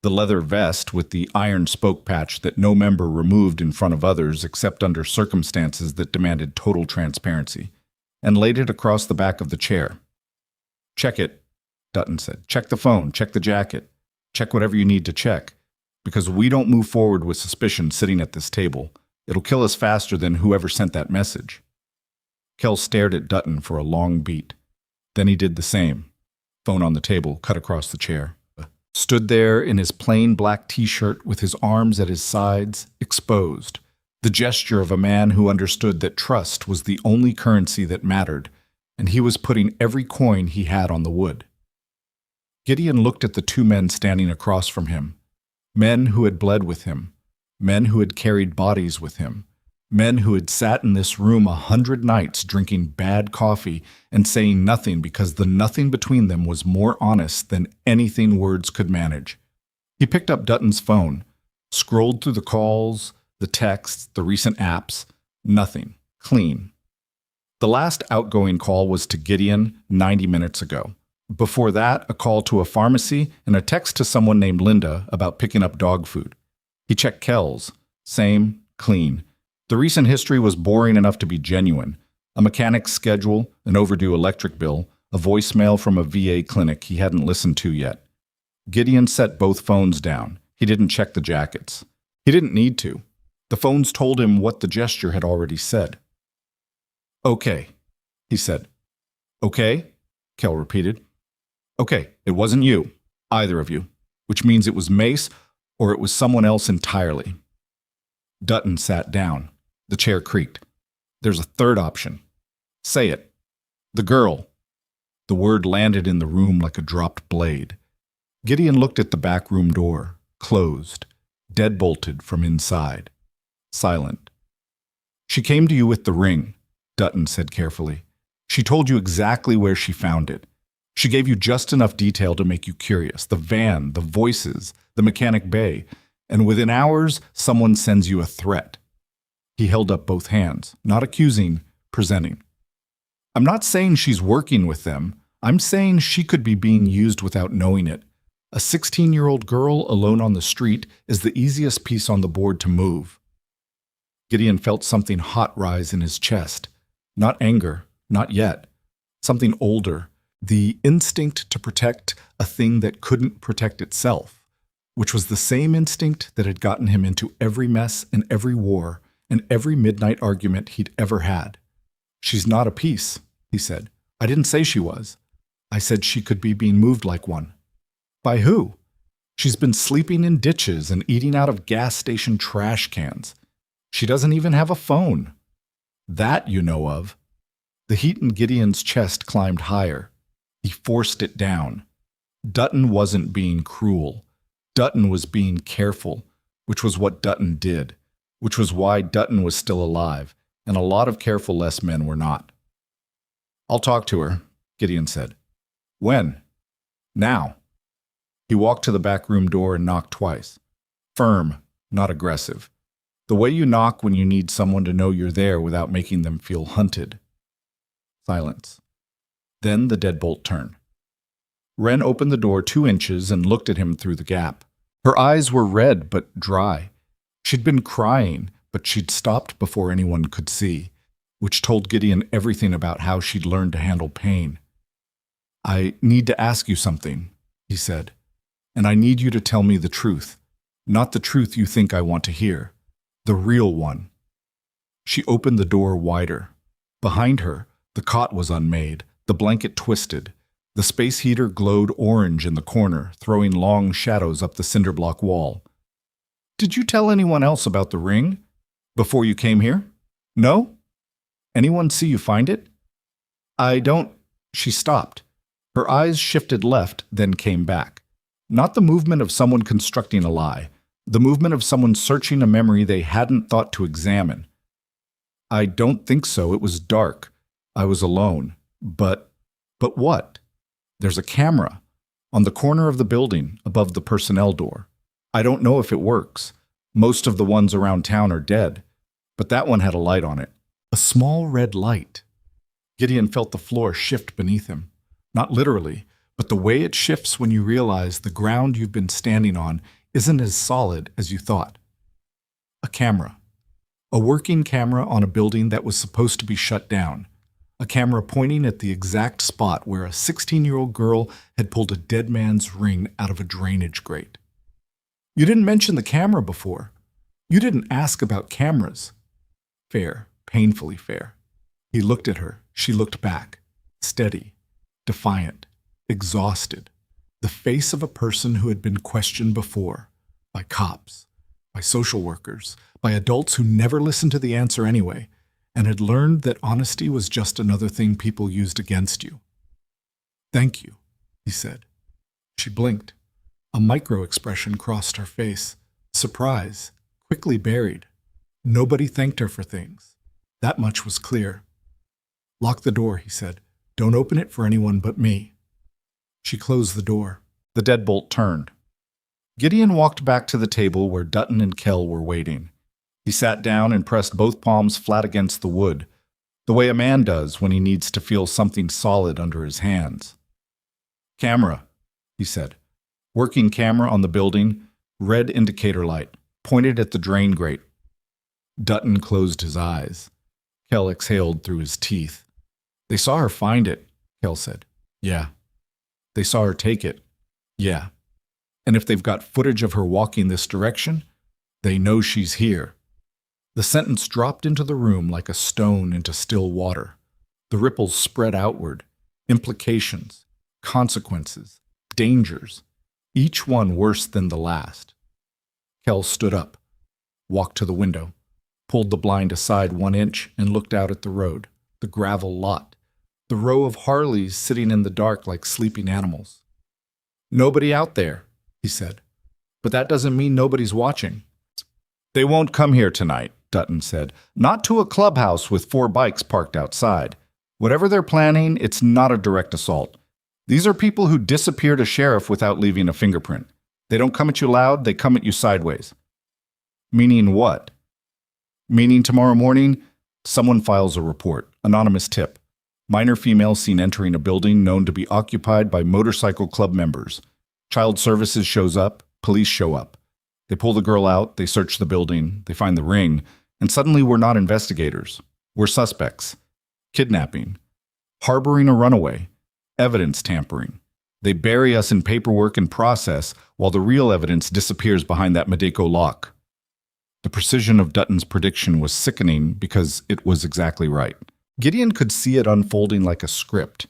the leather vest with the iron spoke patch that no member removed in front of others except under circumstances that demanded total transparency, and laid it across the back of the chair. Check it, Dutton said. Check the phone, check the jacket, check whatever you need to check, because we don't move forward with suspicion sitting at this table. It'll kill us faster than whoever sent that message. Kel stared at Dutton for a long beat. Then he did the same. Phone on the table, cut across the chair. Stood there in his plain black t-shirt with his arms at his sides, exposed. The gesture of a man who understood that trust was the only currency that mattered, and he was putting every coin he had on the wood. Gideon looked at the two men standing across from him. Men who had bled with him. Men who had carried bodies with him. Men who had sat in this room 100 nights drinking bad coffee and saying nothing because the nothing between them was more honest than anything words could manage. He picked up Dutton's phone, scrolled through the calls, the texts, the recent apps. Nothing. Clean. The last outgoing call was to Gideon 90 minutes ago. Before that, a call to a pharmacy and a text to someone named Linda about picking up dog food. He checked Kel's. Same. Clean. The recent history was boring enough to be genuine. A mechanic's schedule, an overdue electric bill, a voicemail from a VA clinic he hadn't listened to yet. Gideon set both phones down. He didn't check the jackets. He didn't need to. The phones told him what the gesture had already said. Okay, he said. Okay, Kel repeated. Okay, it wasn't you, either of you, which means it was Mace or it was someone else entirely. Dutton sat down. The chair creaked. There's a third option. Say it. The girl. The word landed in the room like a dropped blade. Gideon looked at the back room door, closed, deadbolted from inside. Silent. She came to you with the ring, Dutton said carefully. She told you exactly where she found it. She gave you just enough detail to make you curious. The van, the voices, the mechanic bay. And within hours, someone sends you a threat. He held up both hands, not accusing, presenting. I'm not saying she's working with them. I'm saying she could be being used without knowing it. A 16-year-old girl alone on the street is the easiest piece on the board to move. Gideon felt something hot rise in his chest. Not anger, not yet. Something older. The instinct to protect a thing that couldn't protect itself, which was the same instinct that had gotten him into every mess and every war and every midnight argument he'd ever had. She's not a piece, he said. I didn't say she was. I said she could be being moved like one. By who? She's been sleeping in ditches and eating out of gas station trash cans. She doesn't even have a phone. That you know of. The heat in Gideon's chest climbed higher. He forced it down. Dutton wasn't being cruel. Dutton was being careful, which was what Dutton did, which was why Dutton was still alive, and a lot of careful less men were not. I'll talk to her, Gideon said. When? Now. He walked to the back room door and knocked twice. Firm, not aggressive. The way you knock when you need someone to know you're there without making them feel hunted. Silence. Then the deadbolt turned. Wren opened the door 2 inches and looked at him through the gap. Her eyes were red but dry. She'd been crying, but she'd stopped before anyone could see, which told Gideon everything about how she'd learned to handle pain. I need to ask you something, he said. "And I need you to tell me the truth. Not the truth you think I want to hear. The real one." She opened the door wider. Behind her, the cot was unmade, the blanket twisted. The space heater glowed orange in the corner, throwing long shadows up the cinderblock wall. "Did you tell anyone else about the ring? Before you came here? No? Anyone see you find it?" "I don't—" She stopped. Her eyes shifted left, then came back. Not the movement of someone constructing a lie, the movement of someone searching a memory they hadn't thought to examine. "I don't think so. It was dark. I was alone. But what? There's a camera on the corner of the building above the personnel door. I don't know if it works. Most of the ones around town are dead. But that one had a light on it. A small red light." Gideon felt the floor shift beneath him. Not literally, but the way it shifts when you realize the ground you've been standing on isn't as solid as you thought. A camera. A working camera on a building that was supposed to be shut down. A camera pointing at the exact spot where a 16-year-old girl had pulled a dead man's ring out of a drainage grate. "You didn't mention the camera before. You didn't ask about cameras." Fair, painfully fair. He looked at her. She looked back. Steady, defiant, exhausted. The face of a person who had been questioned before, by cops, by social workers, by adults who never listened to the answer anyway, and had learned that honesty was just another thing people used against you. "Thank you," he said. She blinked. A micro-expression crossed her face. Surprise, quickly buried. Nobody thanked her for things. That much was clear. "Lock the door," he said. "Don't open it for anyone but me." She closed the door. The deadbolt turned. Gideon walked back to the table where Dutton and Kell were waiting. He sat down and pressed both palms flat against the wood, the way a man does when he needs to feel something solid under his hands. "Camera," he said. "Working camera on the building, red indicator light, pointed at the drain grate." Dutton closed his eyes. Kell exhaled through his teeth. "They saw her find it," Kell said. "Yeah." "They saw her take it." "Yeah. And if they've got footage of her walking this direction, they know she's here." The sentence dropped into the room like a stone into still water. The ripples spread outward. Implications, consequences, dangers, each one worse than the last. Kell stood up, walked to the window, pulled the blind aside 1 inch and looked out at the road, the gravel lot, the row of Harleys sitting in the dark like sleeping animals. "Nobody out there," he said. "But that doesn't mean nobody's watching." "They won't come here tonight," Dutton said. "Not to a clubhouse with 4 bikes parked outside. Whatever they're planning, it's not a direct assault. These are people who disappeared a sheriff without leaving a fingerprint. They don't come at you loud, they come at you sideways." "Meaning what?" "Meaning tomorrow morning, someone files a report, anonymous tip. Minor female seen entering a building known to be occupied by motorcycle club members. Child services shows up, police show up. They pull the girl out, they search the building, they find the ring, and suddenly we're not investigators. We're suspects. Kidnapping. Harboring a runaway. Evidence tampering. They bury us in paperwork and process while the real evidence disappears behind that Madeko lock." The precision of Dutton's prediction was sickening because it was exactly right. Gideon could see it unfolding like a script,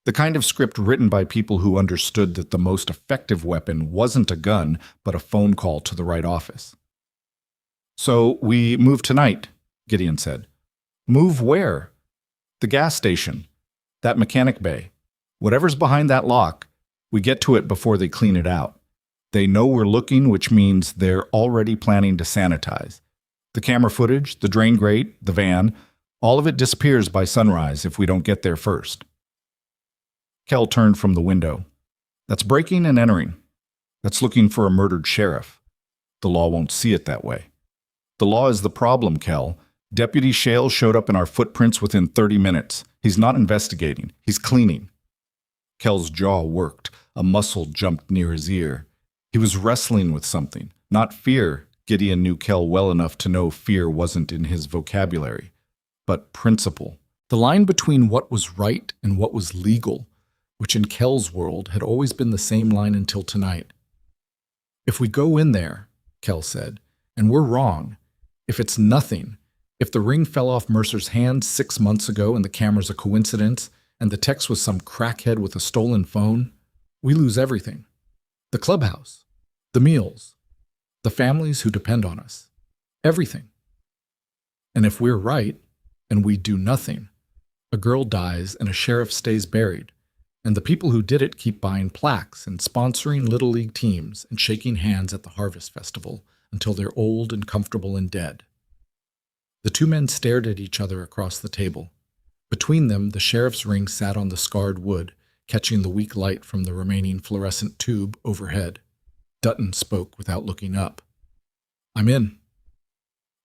the kind of script written by people who understood that the most effective weapon wasn't a gun, but a phone call to the right office. "So we move tonight," Gideon said. "Move where?" "The gas station. That mechanic bay. Whatever's behind that lock, we get to it before they clean it out. They know we're looking, which means they're already planning to sanitize. The camera footage, the drain grate, the van, all of it disappears by sunrise if we don't get there first." Kell turned from the window. "That's breaking and entering. That's looking for a murdered sheriff. The law won't see it that way. The law is the problem, Kell. Deputy Shale showed up in our footprints within 30 minutes. He's not investigating. He's cleaning." Kell's jaw worked. A muscle jumped near his ear. He was wrestling with something. Not fear. Gideon knew Kell well enough to know fear wasn't in his vocabulary. But principle. The line between what was right and what was legal. which in Kel's world had always been the same line until tonight. If we go in there, Kel said, and we're wrong, if it's nothing, if the ring fell off Mercer's hand 6 months ago and the camera's a coincidence, and the text was some crackhead with a stolen phone, we lose everything. The clubhouse, the meals, the families who depend on us, everything. And if we're right, and we do nothing, a girl dies and a sheriff stays buried, and the people who did it keep buying plaques and sponsoring Little League teams and shaking hands at the Harvest Festival until they're old and comfortable and dead. The two men stared at each other across the table. Between them, the sheriff's ring sat on the scarred wood, catching the weak light from the remaining fluorescent tube overhead. Dutton spoke without looking up. "I'm in."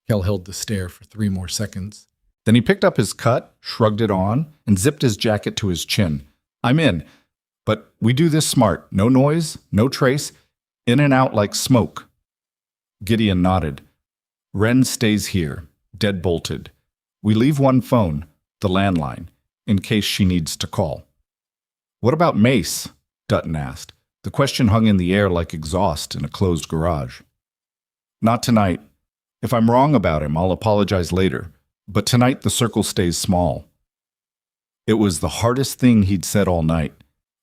Kel held the stare for 3 more seconds. Then he picked up his cut, shrugged it on, and zipped his jacket to his chin. "I'm in. But we do this smart. No noise, no trace, in and out like smoke." Gideon nodded. "Wren stays here, dead-bolted. We leave one phone, the landline, in case she needs to call." "What about Mace?" Dutton asked. The question hung in the air like exhaust in a closed garage. "Not tonight. If I'm wrong about him, I'll apologize later. But tonight the circle stays small." It was the hardest thing he'd said all night.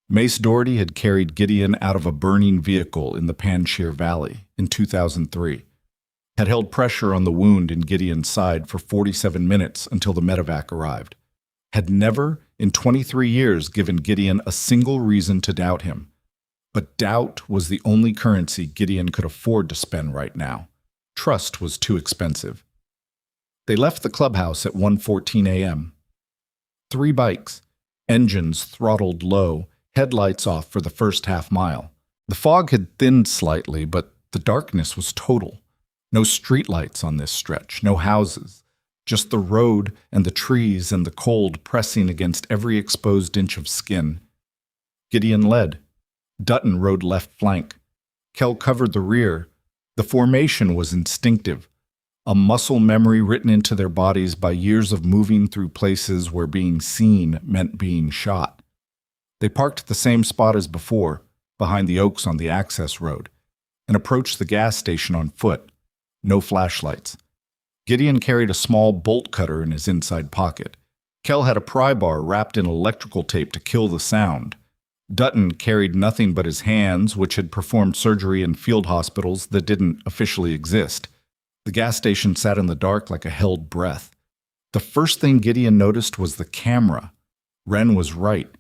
Mace Doherty had carried Gideon out of a burning vehicle in the Panjshir Valley in 2003, had held pressure on the wound in Gideon's side for 47 minutes until the medevac arrived, had never, in 23 years, given Gideon a single reason to doubt him. But doubt was the only currency Gideon could afford to spend right now. Trust was too expensive. They left the clubhouse at 1:14 a.m. 3 bikes, engines throttled low, headlights off for the first half-mile. The fog had thinned slightly, but the darkness was total. No streetlights on this stretch, no houses, just the road and the trees and the cold pressing against every exposed inch of skin. Gideon led. Dutton rode left flank. Kel covered the rear. The formation was instinctive, a muscle memory written into their bodies by years of moving through places where being seen meant being shot. They parked at the same spot as before, behind the oaks on the access road, and approached the gas station on foot. No flashlights. Gideon carried a small bolt cutter in his inside pocket. Kel had a pry bar wrapped in electrical tape to kill the sound. Dutton carried nothing but his hands, which had performed surgery in field hospitals that didn't officially exist. The gas station sat in the dark like a held breath. The first thing Gideon noticed was the camera. Wren was right.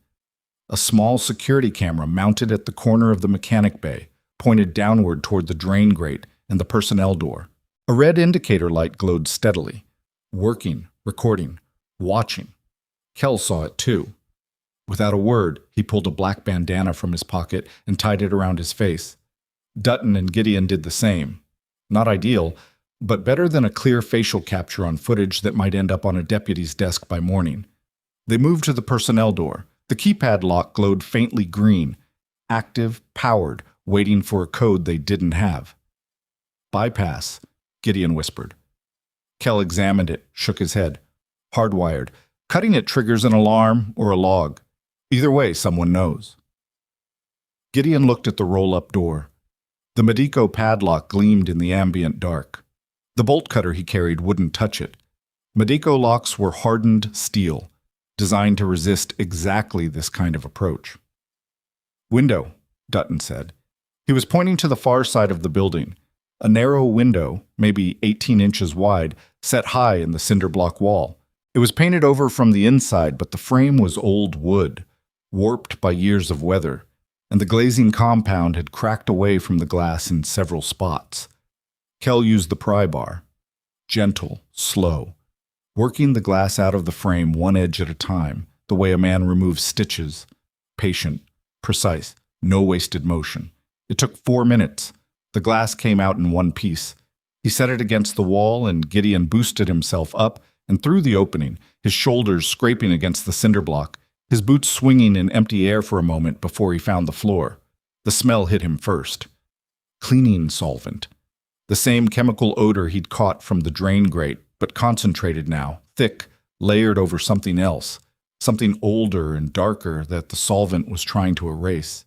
A small security camera mounted at the corner of the mechanic bay, pointed downward toward the drain grate and the personnel door. A red indicator light glowed steadily. Working, recording, watching. Kel saw it too. Without a word, he pulled a black bandana from his pocket and tied it around his face. Dutton and Gideon did the same. Not ideal, but better than a clear facial capture on footage that might end up on a deputy's desk by morning. They moved to the personnel door. The keypad lock glowed faintly green, active, powered, waiting for a code they didn't have. "Bypass," Gideon whispered. Kel examined it, shook his head. "Hardwired. Cutting it triggers an alarm or a log. Either way, someone knows." Gideon looked at the roll-up door. The Medico padlock gleamed in the ambient dark. The bolt cutter he carried wouldn't touch it. Medico locks were hardened steel, designed to resist exactly this kind of approach. "Window," Dutton said. He was pointing to the far side of the building. A narrow window, maybe 18 inches wide, set high in the cinder block wall. It was painted over from the inside, but the frame was old wood, warped by years of weather, and the glazing compound had cracked away from the glass in several spots. Kel used the pry bar. Gentle, slow, working the glass out of the frame one edge at a time, the way a man removes stitches. Patient, precise, no wasted motion. It took 4 minutes. The glass came out in one piece. He set it against the wall, and Gideon boosted himself up and through the opening, his shoulders scraping against the cinder block, his boots swinging in empty air for a moment before he found the floor. The smell hit him first. Cleaning solvent. The same chemical odor he'd caught from the drain grate, but concentrated now, thick, layered over something else. something older and darker that the solvent was trying to erase.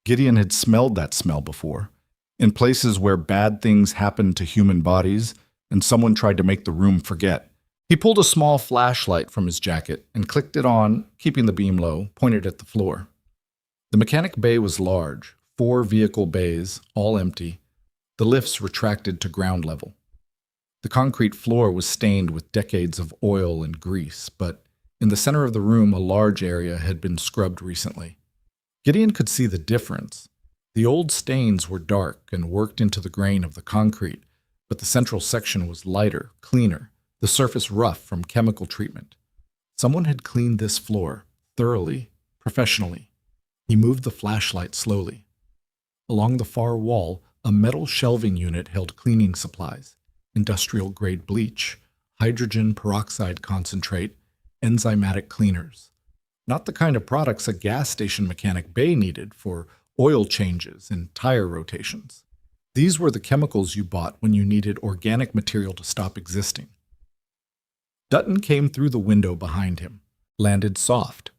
Gideon had smelled that smell before, in places where bad things happened to human bodies and someone tried to make the room forget. He pulled a small flashlight from his jacket and clicked it on, keeping the beam low, pointed at the floor. The mechanic bay was large, 4 vehicle bays, all empty. The lifts retracted to ground level. The concrete floor was stained with decades of oil and grease, but in the center of the room a large area had been scrubbed recently. Gideon could see the difference. The old stains were dark and worked into the grain of the concrete, but the central section was lighter, cleaner, the surface rough from chemical treatment. Someone had cleaned this floor, thoroughly, professionally. He moved the flashlight slowly. Along the far wall, a metal shelving unit held cleaning supplies, industrial-grade bleach, hydrogen peroxide concentrate, enzymatic cleaners. Not the kind of products a gas station mechanic bay needed for oil changes and tire rotations. These were the chemicals you bought when you needed organic material to stop existing. Dutton came through the window behind him, landed soft,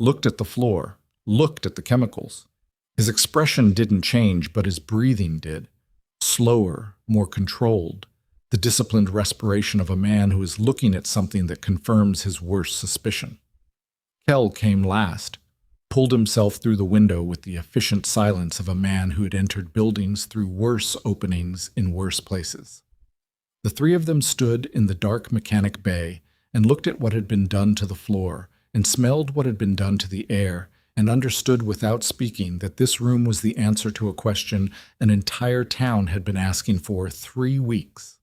looked at the floor, looked at the chemicals. His expression didn't change, but his breathing did. Slower, more controlled, the disciplined respiration of a man who is looking at something that confirms his worst suspicion. Kell came last, pulled himself through the window with the efficient silence of a man who had entered buildings through worse openings in worse places. The 3 of them stood in the dark mechanic bay and looked at what had been done to the floor and smelled what had been done to the air and understood without speaking that this room was the answer to a question an entire town had been asking for 3 weeks.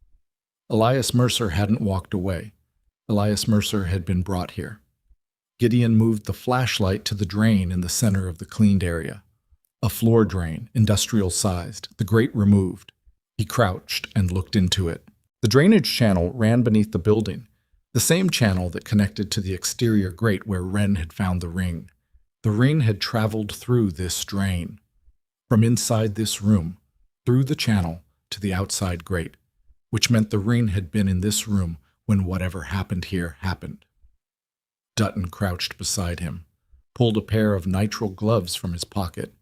Elias Mercer hadn't walked away. Elias Mercer had been brought here. Gideon moved the flashlight to the drain in the center of the cleaned area. A floor drain, industrial-sized, the grate removed. He crouched and looked into it. The drainage channel ran beneath the building, the same channel that connected to the exterior grate where Wren had found the ring. The ring had traveled through this drain, from inside this room, through the channel to the outside grate, which meant the ring had been in this room when whatever happened here happened. Dutton crouched beside him, pulled a pair of nitrile gloves from his pocket.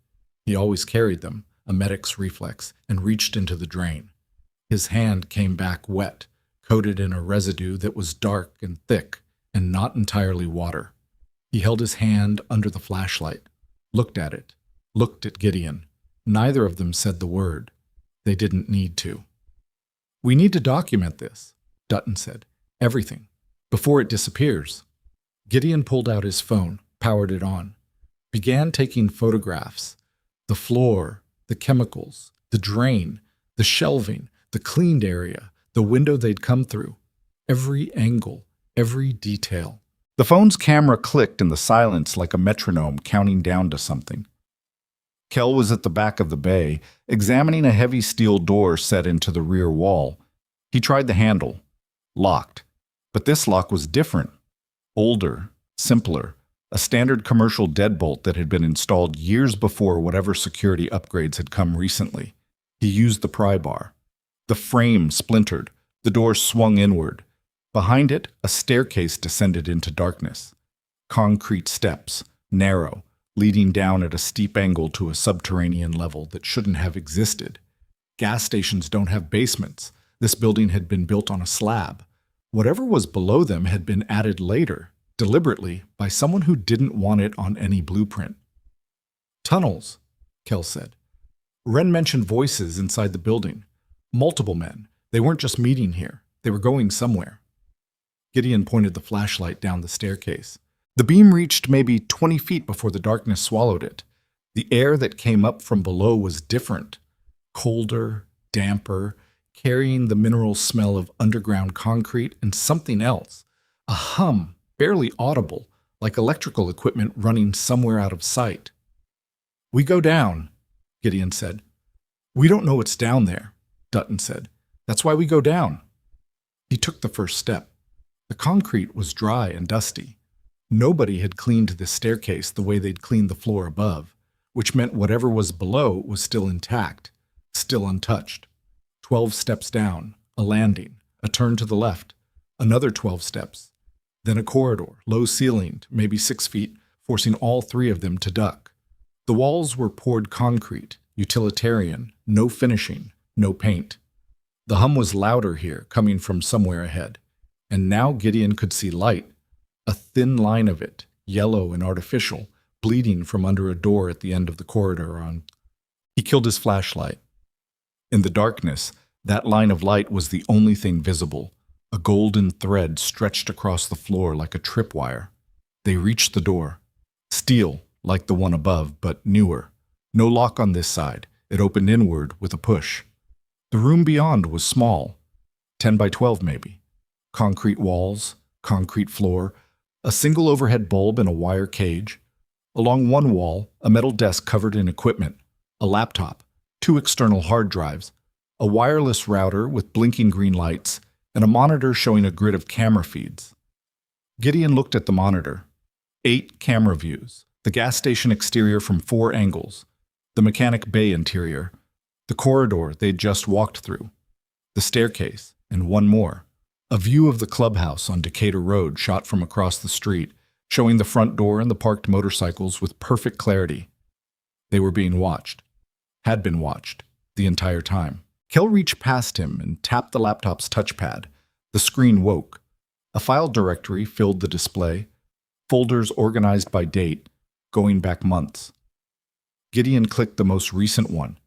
He always carried them, a medic's reflex, and reached into the drain. His hand came back wet, coated in a residue that was dark and thick and not entirely water. He held his hand under the flashlight, looked at it, looked at Gideon. Neither of them said the word. They didn't need to. "We need to document this," Dutton said. "Everything. Before it disappears." Gideon pulled out his phone, powered it on, began taking photographs. The floor, the chemicals, the drain, the shelving, the cleaned area, the window they'd come through. Every angle, every detail. The phone's camera clicked in the silence like a metronome counting down to something. Kell was at the back of the bay, examining a heavy steel door set into the rear wall. He tried the handle. Locked. But this lock was different. Older, simpler, a standard commercial deadbolt that had been installed years before whatever security upgrades had come recently. He used the pry bar. The frame splintered. The door swung inward. Behind it, a staircase descended into darkness. Concrete steps, narrow, leading down at a steep angle to a subterranean level that shouldn't have existed. Gas stations don't have basements. This building had been built on a slab. Whatever was below them had been added later, deliberately, by someone who didn't want it on any blueprint. "Tunnels," Kell said. Wren mentioned voices inside the building. Multiple men. They weren't just meeting here. They were going somewhere. Gideon pointed the flashlight down the staircase. The beam reached maybe 20 feet before the darkness swallowed it. The air that came up from below was different. Colder, damper, carrying the mineral smell of underground concrete and something else. A hum, barely audible, like electrical equipment running somewhere out of sight. "We go down," Gideon said. "We don't know what's down there," Dutton said. "That's why we go down." He took the first step. The concrete was dry and dusty. Nobody had cleaned this staircase the way they'd cleaned the floor above, which meant whatever was below was still intact, still untouched. 12 steps down, a landing, a turn to the left, another 12 steps. Then a corridor, low-ceilinged, maybe 6 feet, forcing all three of them to duck. The walls were poured concrete, utilitarian, no finishing, no paint. The hum was louder here, coming from somewhere ahead. And now Gideon could see light, a thin line of it, yellow and artificial, bleeding from under a door at the end of the corridor. He killed his flashlight. In the darkness, that line of light was the only thing visible, a golden thread stretched across the floor like a tripwire. They reached the door. Steel, like the one above, but newer. No lock on this side. It opened inward with a push. The room beyond was small, 10 by 12 maybe. Concrete walls, concrete floor, a single overhead bulb in a wire cage. Along one wall, a metal desk covered in equipment, a laptop, 2 external hard drives, a wireless router with blinking green lights, and a monitor showing a grid of camera feeds. Gideon looked at the monitor. 8 camera views, the gas station exterior from 4 angles, the mechanic bay interior, the corridor they'd just walked through, the staircase, and one more. A view of the clubhouse on Decatur Road shot from across the street, showing the front door and the parked motorcycles with perfect clarity. They were being watched. Had been watched. The entire time. Kel reached past him and tapped the laptop's touchpad. The screen woke. A file directory filled the display, folders organized by date, going back months. Gideon clicked the most recent one.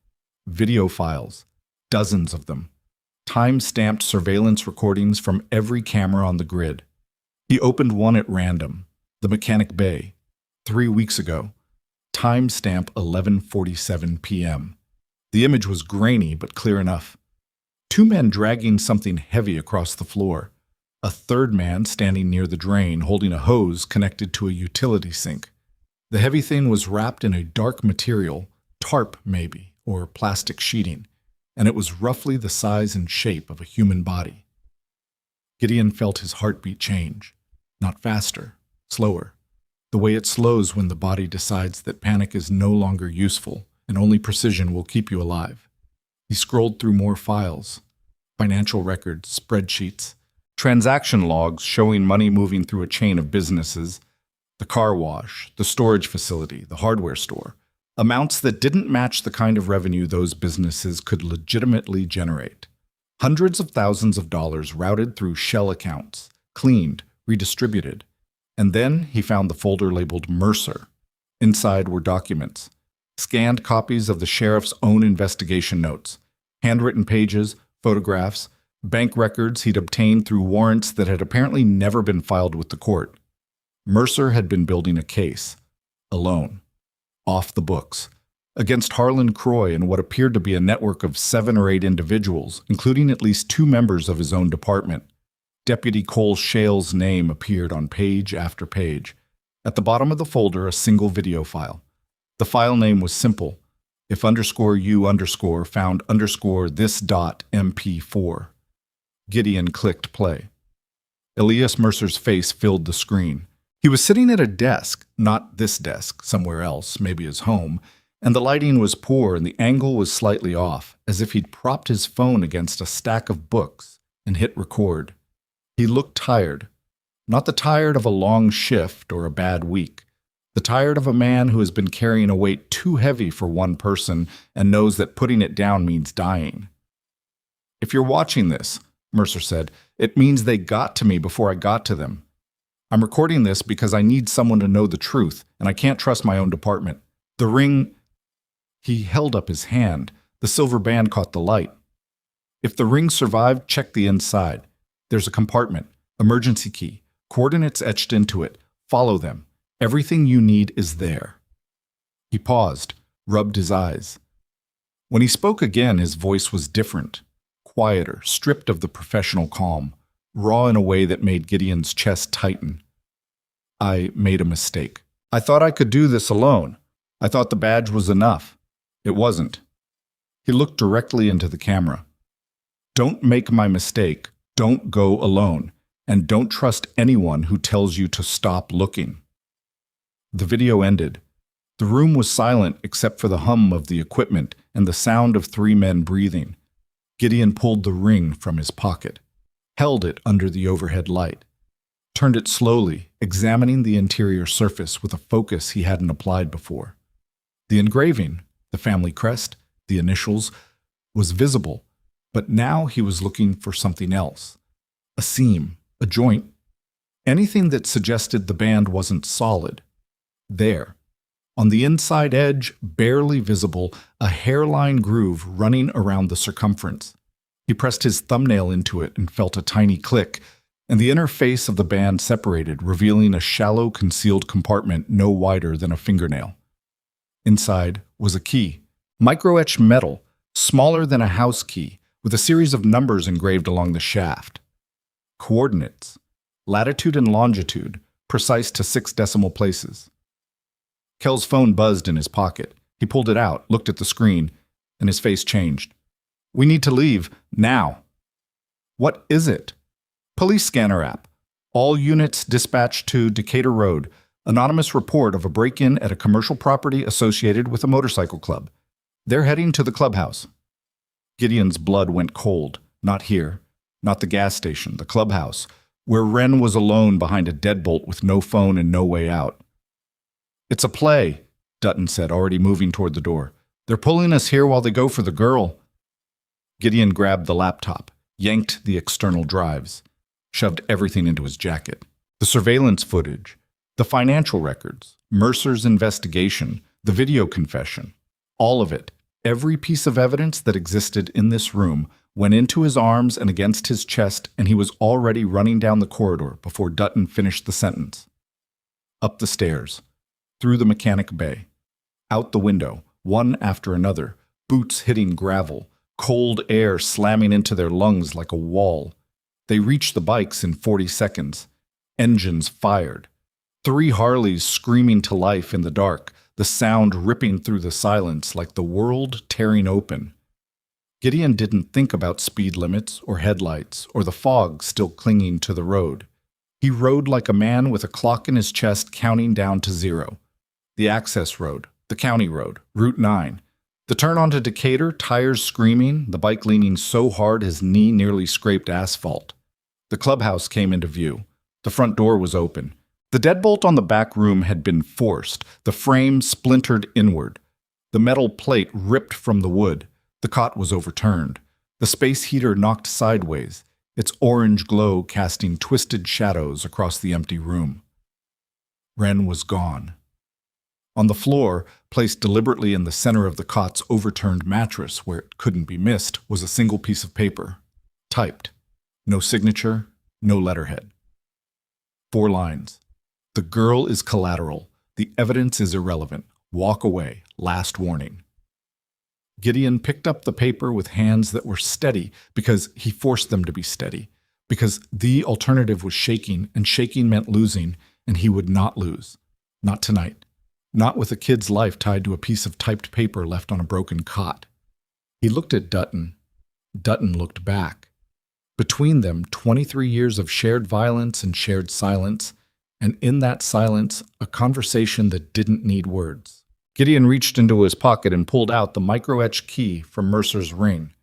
Video files. Dozens of them. Time-stamped surveillance recordings from every camera on the grid. He opened one at random. The mechanic bay. 3 weeks ago. Timestamp 11:47 p.m. The image was grainy but clear enough. 2 men dragging something heavy across the floor. A third man standing near the drain holding a hose connected to a utility sink. The heavy thing was wrapped in a dark material, tarp maybe, or plastic sheeting, and it was roughly the size and shape of a human body. Gideon felt his heartbeat change. Not faster, slower. The way it slows when the body decides that panic is no longer useful and only precision will keep you alive. He scrolled through more files. Financial records, spreadsheets, transaction logs showing money moving through a chain of businesses, the car wash, the storage facility, the hardware store. Amounts that didn't match the kind of revenue those businesses could legitimately generate. Hundreds of thousands of dollars routed through shell accounts, cleaned, redistributed. And then he found the folder labeled Mercer. Inside were documents, scanned copies of the sheriff's own investigation notes, handwritten pages, photographs, bank records he'd obtained through warrants that had apparently never been filed with the court. Mercer had been building a case, alone, off the books, against Harlan Croy and what appeared to be a network of 7 or 8 individuals, including at least 2 members of his own department. Deputy Cole Shale's name appeared on page after page. At the bottom of the folder, a single video file. The file name was simple. If _u_ found _this dot MP4. Gideon clicked play. Elias Mercer's face filled the screen. He was sitting at a desk, not this desk, somewhere else, maybe his home, and the lighting was poor and the angle was slightly off, as if he'd propped his phone against a stack of books and hit record. He looked tired. Not the tired of a long shift or a bad week. The tired of a man who has been carrying a weight too heavy for one person and knows that putting it down means dying. If you're watching this, Mercer said, it means they got to me before I got to them. I'm recording this because I need someone to know the truth, and I can't trust my own department. The ring... He held up his hand. The silver band caught the light. If the ring survived, check the inside. There's a compartment, emergency key, coordinates etched into it. Follow them. Everything you need is there. He paused, rubbed his eyes. When he spoke again, his voice was different, quieter, stripped of the professional calm, raw in a way that made Gideon's chest tighten. I made a mistake. I thought I could do this alone. I thought the badge was enough. It wasn't. He looked directly into the camera. Don't make my mistake. Don't go alone. And don't trust anyone who tells you to stop looking. The video ended. The room was silent except for the hum of the equipment and the sound of 3 men breathing. Gideon pulled the ring from his pocket, held it under the overhead light, turned it slowly, examining the interior surface with a focus he hadn't applied before. The engraving, the family crest, the initials, was visible, but now he was looking for something else. A seam, a joint, anything that suggested the band wasn't solid. There, on the inside edge, barely visible, a hairline groove running around the circumference. He pressed his thumbnail into it and felt a tiny click, and the inner face of the band separated, revealing a shallow, concealed compartment no wider than a fingernail. Inside was a key, micro-etched metal, smaller than a house key, with a series of numbers engraved along the shaft. Coordinates, latitude and longitude, precise to 6 decimal places. Kel's phone buzzed in his pocket. He pulled it out, looked at the screen, and his face changed. "We need to leave, now." "What is it?" "Police scanner app. All units dispatched to Decatur Road. Anonymous report of a break-in at a commercial property associated with a motorcycle club. They're heading to the clubhouse." Gideon's blood went cold. Not here. Not the gas station, the clubhouse, where Wren was alone behind a deadbolt with no phone and no way out. "It's a play," Dutton said, already moving toward the door. "They're pulling us here while they go for the girl." Gideon grabbed the laptop, yanked the external drives, shoved everything into his jacket. The surveillance footage, the financial records, Mercer's investigation, the video confession, all of it, every piece of evidence that existed in this room, went into his arms and against his chest, and he was already running down the corridor before Dutton finished the sentence. Up the stairs, through the mechanic bay, out the window, one after another, boots hitting gravel, cold air slamming into their lungs like a wall. They reached the bikes in 40 seconds. Engines fired. 3 Harleys screaming to life in the dark, the sound ripping through the silence like the world tearing open. Gideon didn't think about speed limits or headlights or the fog still clinging to the road. He rode like a man with a clock in his chest counting down to 0. The access road, the county road, Route 9. The turn onto Decatur, tires screaming, the bike leaning so hard his knee nearly scraped asphalt. The clubhouse came into view. The front door was open. The deadbolt on the back room had been forced, the frame splintered inward. The metal plate ripped from the wood. The cot was overturned. The space heater knocked sideways, its orange glow casting twisted shadows across the empty room. Wren was gone. On the floor, placed deliberately in the center of the cot's overturned mattress where it couldn't be missed, was a single piece of paper. Typed. No signature, no letterhead. 4 lines. "The girl is collateral. The evidence is irrelevant. Walk away. Last warning." Gideon picked up the paper with hands that were steady because he forced them to be steady, because the alternative was shaking, and shaking meant losing, and he would not lose. Not tonight. Not with a kid's life tied to a piece of typed paper left on a broken cot. He looked at Dutton. Dutton looked back. Between them, 23 years of shared violence and shared silence, and in that silence, a conversation that didn't need words. Gideon reached into his pocket and pulled out the micro-etched key from Mercer's ring,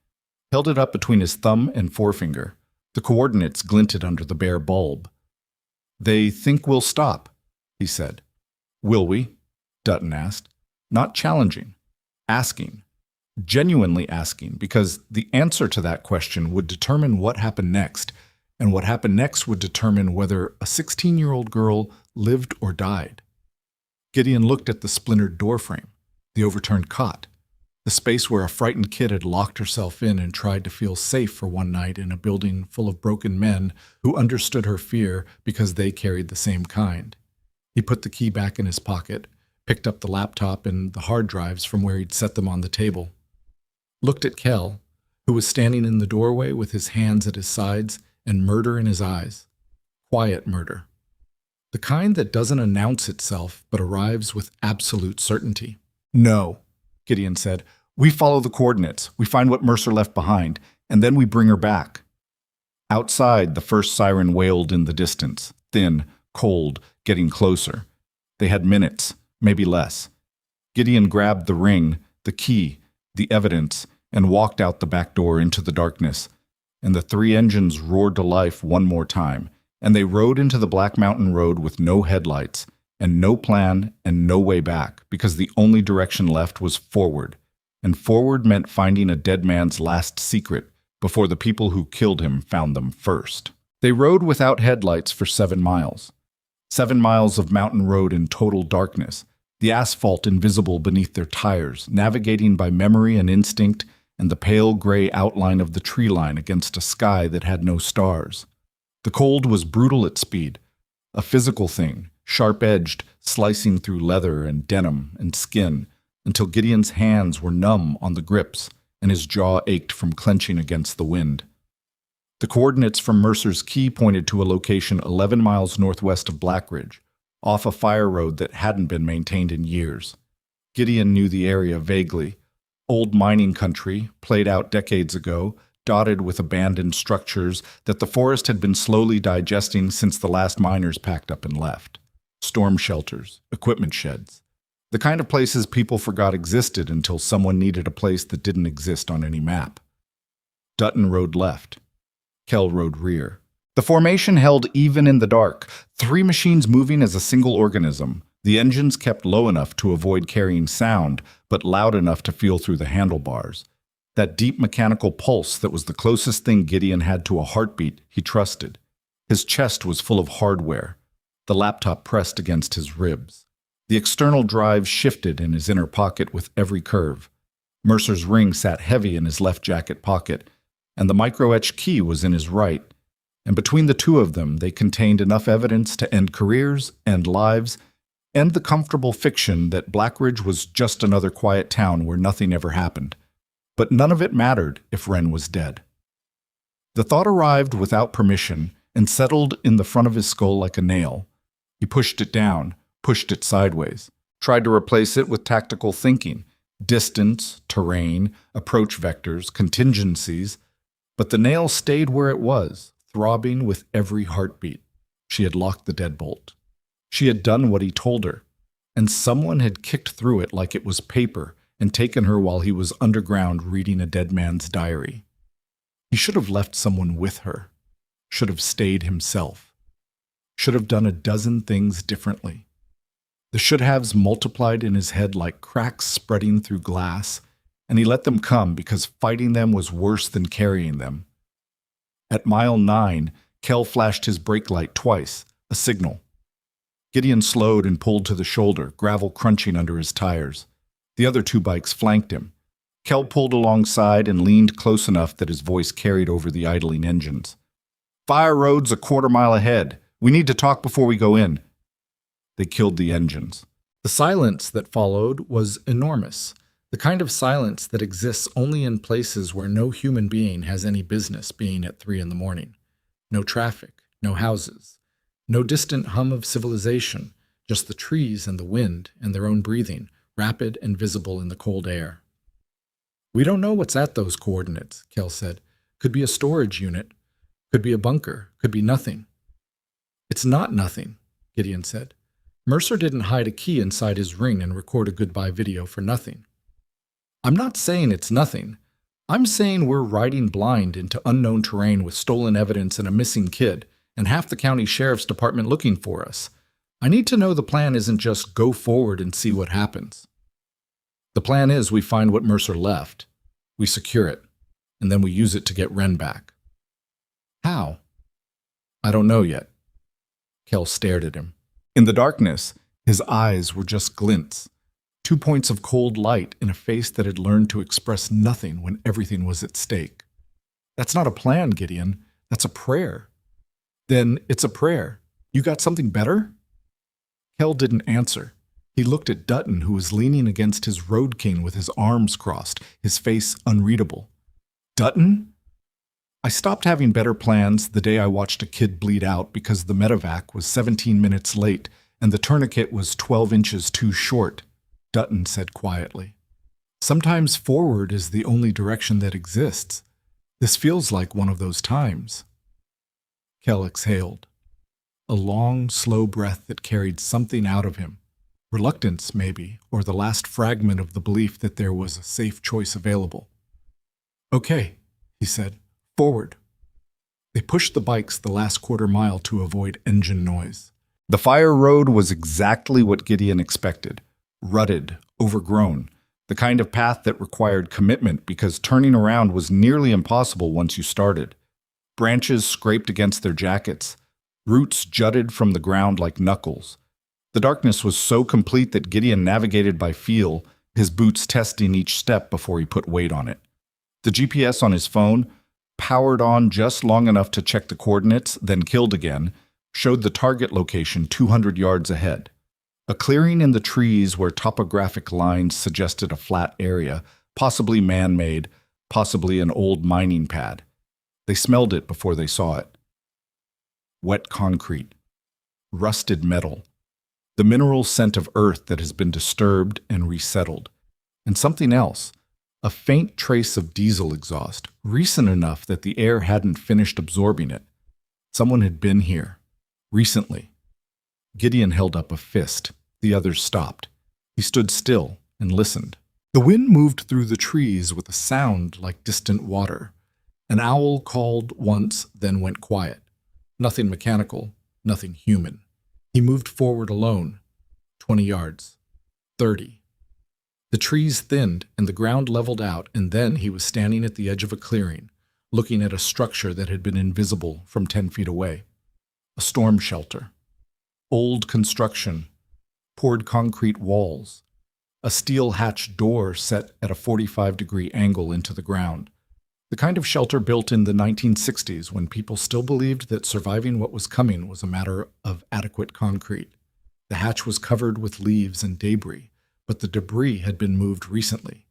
held it up between his thumb and forefinger. The coordinates glinted under the bare bulb. "They think we'll stop," he said. "Will we?" Dutton asked. Not challenging. Asking. Genuinely asking, because the answer to that question would determine what happened next, and what happened next would determine whether a 16-year-old girl lived or died. Gideon looked at the splintered doorframe, the overturned cot, the space where a frightened kid had locked herself in and tried to feel safe for one night in a building full of broken men who understood her fear because they carried the same kind. He put the key back in his pocket, picked up the laptop and the hard drives from where he'd set them on the table. Looked at Kel, who was standing in the doorway with his hands at his sides and murder in his eyes. Quiet murder. The kind that doesn't announce itself but arrives with absolute certainty. "No," Gideon said. "We follow the coordinates. We find what Mercer left behind, and then we bring her back." Outside, the first siren wailed in the distance, thin, cold, getting closer. They had minutes, maybe less. Gideon grabbed the ring, the key, the evidence, and walked out the back door into the darkness, and the 3 engines roared to life one more time, and they rode into the Black Mountain Road with no headlights, and no plan and no way back, because the only direction left was forward, and forward meant finding a dead man's last secret before the people who killed him found them first. They rode without headlights for 7 miles. 7 miles of mountain road in total darkness, the asphalt invisible beneath their tires, navigating by memory and instinct and the pale gray outline of the tree line against a sky that had no stars. The cold was brutal at speed, a physical thing, sharp-edged, slicing through leather and denim and skin, until Gideon's hands were numb on the grips and his jaw ached from clenching against the wind. The coordinates from Mercer's Key pointed to a location 11 miles northwest of Blackridge, off a fire road that hadn't been maintained in years. Gideon knew the area vaguely. Old mining country, played out decades ago, dotted with abandoned structures that the forest had been slowly digesting since the last miners packed up and left. Storm shelters, equipment sheds. The kind of places people forgot existed until someone needed a place that didn't exist on any map. Dutton rode left. Kell rode rear. The formation held even in the dark, 3 machines moving as a single organism. The engines kept low enough to avoid carrying sound, but loud enough to feel through the handlebars. That deep mechanical pulse that was the closest thing Gideon had to a heartbeat he trusted. His chest was full of hardware, the laptop pressed against his ribs. The external drive shifted in his inner pocket with every curve. Mercer's ring sat heavy in his left jacket pocket, and the micro-etched key was in his right. And between the two of them, they contained enough evidence to end careers, end lives, and the comfortable fiction that Blackridge was just another quiet town where nothing ever happened. But none of it mattered if Wren was dead. The thought arrived without permission and settled in the front of his skull like a nail. He pushed it down, pushed it sideways, tried to replace it with tactical thinking, distance, terrain, approach vectors, contingencies, but the nail stayed where it was, throbbing with every heartbeat. She had locked the deadbolt. She had done what he told her, and someone had kicked through it like it was paper and taken her while he was underground reading a dead man's diary. He should have left someone with her, should have stayed himself, should have done a dozen things differently. The should-haves multiplied in his head like cracks spreading through glass, and he let them come because fighting them was worse than carrying them. At mile 9, Kell flashed his brake light twice, a signal. Gideon slowed and pulled to the shoulder, gravel crunching under his tires. The other 2 bikes flanked him. Kell pulled alongside and leaned close enough that his voice carried over the idling engines. "Fire road's a 1/4 mile ahead. We need to talk before we go in." They killed the engines. The silence that followed was enormous, the kind of silence that exists only in places where no human being has any business being at 3 a.m. No traffic, no houses, no distant hum of civilization, just the trees and the wind and their own breathing, rapid and visible in the cold air. "We don't know what's at those coordinates," Kell said. "Could be a storage unit, could be a bunker, could be nothing." "It's not nothing," Gideon said. "Mercer didn't hide a key inside his ring and record a goodbye video for nothing." "I'm not saying it's nothing. I'm saying we're riding blind into unknown terrain with stolen evidence and a missing kid, and half the county sheriff's department looking for us. I need to know the plan isn't just go forward and see what happens. The plan is we find what Mercer left, we secure it, and then we use it to get Wren back." "How?" "I don't know yet." Kell stared at him. In the darkness, his eyes were just glints, 2 points of cold light in a face that had learned to express nothing when everything was at stake. "That's not a plan, Gideon. That's a prayer." "Then it's a prayer. You got something better?" Kell didn't answer. He looked at Dutton, who was leaning against his road king with his arms crossed, his face unreadable. "Dutton? I stopped having better plans the day I watched a kid bleed out because the medevac was 17 minutes late and the tourniquet was 12 inches too short," Dutton said quietly. "Sometimes forward is the only direction that exists. This feels like one of those times." Kell exhaled. A long, slow breath that carried something out of him. Reluctance, maybe, or the last fragment of the belief that there was a safe choice available. "Okay," he said. "Forward." They pushed the bikes the last quarter mile to avoid engine noise. The fire road was exactly what Gideon expected. Rutted, overgrown, the kind of path that required commitment because turning around was nearly impossible once you started. Branches scraped against their jackets. Roots jutted from the ground like knuckles. The darkness was so complete that Gideon navigated by feel, his boots testing each step before he put weight on it. The GPS on his phone, powered on just long enough to check the coordinates, then killed again, showed the target location 200 yards ahead. A clearing in the trees where topographic lines suggested a flat area, possibly man-made, possibly an old mining pad. They smelled it before they saw it. Wet concrete, rusted metal, the mineral scent of earth that has been disturbed and resettled, and something else, a faint trace of diesel exhaust, recent enough that the air hadn't finished absorbing it. Someone had been here, recently. Gideon held up a fist. The others stopped. He stood still and listened. The wind moved through the trees with a sound like distant water. An owl called once, then went quiet. Nothing mechanical, nothing human. He moved forward alone. 20 yards. 30. The trees thinned and the ground leveled out, and then he was standing at the edge of a clearing, looking at a structure that had been invisible from 10 feet away. A storm shelter. Old construction. Poured concrete walls. A steel hatch door set at a 45-degree angle into the ground. The kind of shelter built in the 1960s when people still believed that surviving what was coming was a matter of adequate concrete. The hatch was covered with leaves and debris, but the debris had been moved recently.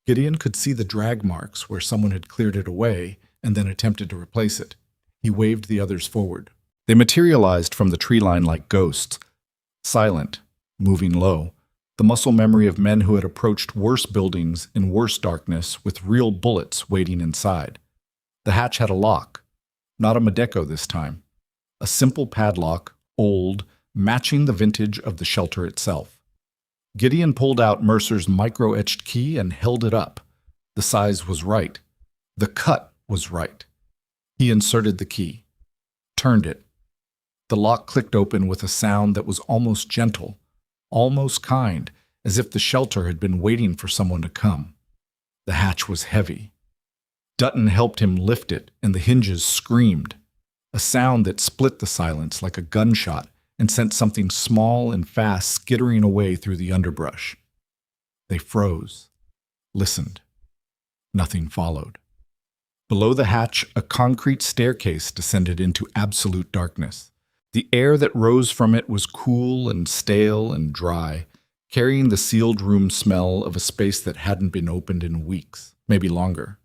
Gideon could see the drag marks where someone had cleared it away and then attempted to replace it. He waved the others forward. They materialized from the tree line like ghosts, silent, moving low, the muscle memory of men who had approached worse buildings in worse darkness with real bullets waiting inside. The hatch had a lock, not a Medeco this time. A simple padlock, old, matching the vintage of the shelter itself. Gideon pulled out Mercer's micro-etched key and held it up. The size was right. The cut was right. He inserted the key, turned it. The lock clicked open with a sound that was almost gentle, almost kind, as if the shelter had been waiting for someone to come. The hatch was heavy. Dutton helped him lift it, and the hinges screamed, a sound that split the silence like a gunshot and sent something small and fast skittering away through the underbrush. They froze, listened. Nothing followed. Below the hatch, a concrete staircase descended into absolute darkness. The air that rose from it was cool and stale and dry, carrying the sealed room smell of a space that hadn't been opened in weeks, maybe longer.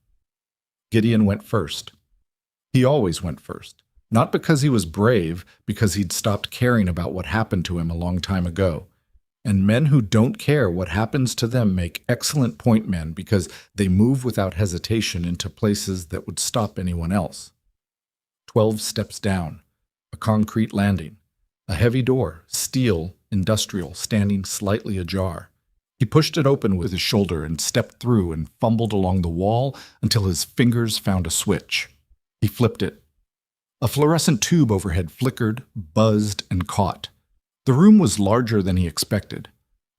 Gideon went first. He always went first. Not because he was brave, because he'd stopped caring about what happened to him a long time ago. And men who don't care what happens to them make excellent point men because they move without hesitation into places that would stop anyone else. 12 steps down. A concrete landing. A heavy door, steel, industrial, standing slightly ajar. He pushed it open with his shoulder and stepped through and fumbled along the wall until his fingers found a switch. He flipped it. A fluorescent tube overhead flickered, buzzed, and caught. The room was larger than he expected.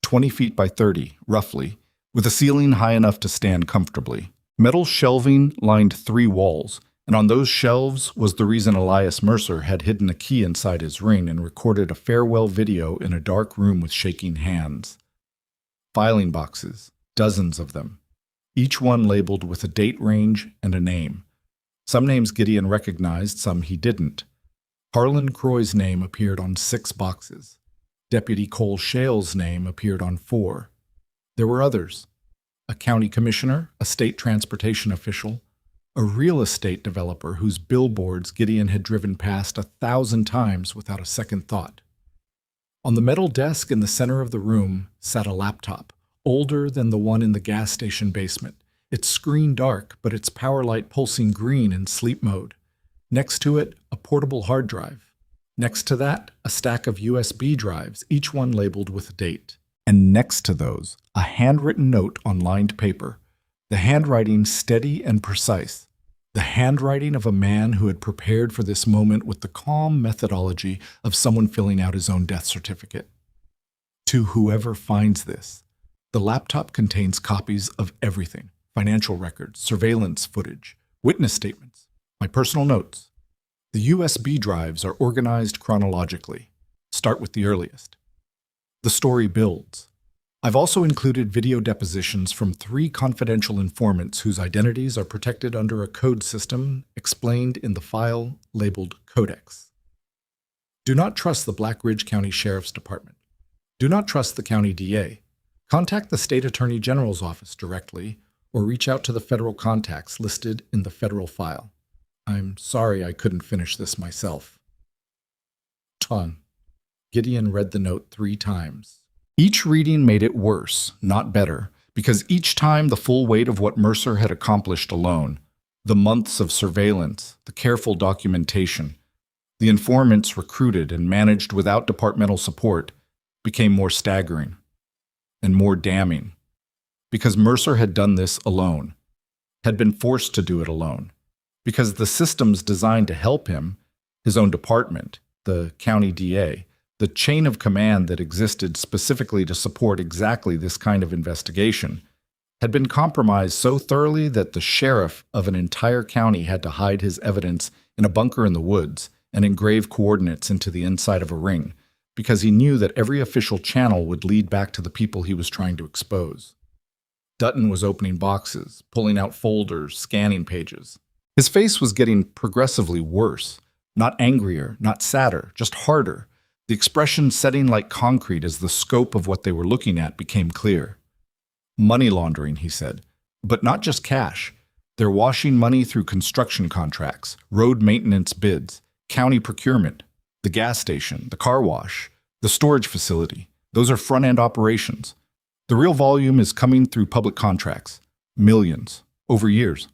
20 feet by 30, roughly, with a ceiling high enough to stand comfortably. Metal shelving lined 3 walls, and on those shelves was the reason Elias Mercer had hidden a key inside his ring and recorded a farewell video in a dark room with shaking hands. Filing boxes, dozens of them, each one labeled with a date range and a name. Some names Gideon recognized, some he didn't. Harlan Croy's name appeared on 6 boxes. Deputy Cole Shale's name appeared on 4. There were others. A county commissioner, a state transportation official, a real estate developer whose billboards Gideon had driven past 1,000 times without a second thought. On the metal desk in the center of the room sat a laptop, older than the one in the gas station basement, its screen dark, but its power light pulsing green in sleep mode. Next to it, a portable hard drive. Next to that, a stack of USB drives, each one labeled with a date. And next to those, a handwritten note on lined paper, the handwriting steady and precise. The handwriting of a man who had prepared for this moment with the calm methodology of someone filling out his own death certificate. To whoever finds this, the laptop contains copies of everything: financial records, surveillance footage, witness statements, my personal notes. The USB drives are organized chronologically. Start with the earliest. The story builds. I've also included video depositions from 3 confidential informants whose identities are protected under a code system explained in the file labeled Codex. Do not trust the Blackridge County Sheriff's Department. Do not trust the county DA. Contact the State Attorney General's office directly or reach out to the federal contacts listed in the federal file. I'm sorry I couldn't finish this myself. Ton. Gideon read the note 3 times. Each reading made it worse, not better, because each time the full weight of what Mercer had accomplished alone, the months of surveillance, the careful documentation, the informants recruited and managed without departmental support, became more staggering and more damning. Because Mercer had done this alone, had been forced to do it alone, because the systems designed to help him, his own department, the county DA, the chain of command that existed specifically to support exactly this kind of investigation, had been compromised so thoroughly that the sheriff of an entire county had to hide his evidence in a bunker in the woods and engrave coordinates into the inside of a ring, because he knew that every official channel would lead back to the people he was trying to expose. Dutton was opening boxes, pulling out folders, scanning pages. His face was getting progressively worse, not angrier, not sadder, just harder. The expression setting like concrete as the scope of what they were looking at became clear. Money laundering, he said, but not just cash. They're washing money through construction contracts, road maintenance bids, county procurement, the gas station, the car wash, the storage facility. Those are front-end operations. The real volume is coming through public contracts. Millions. Over years.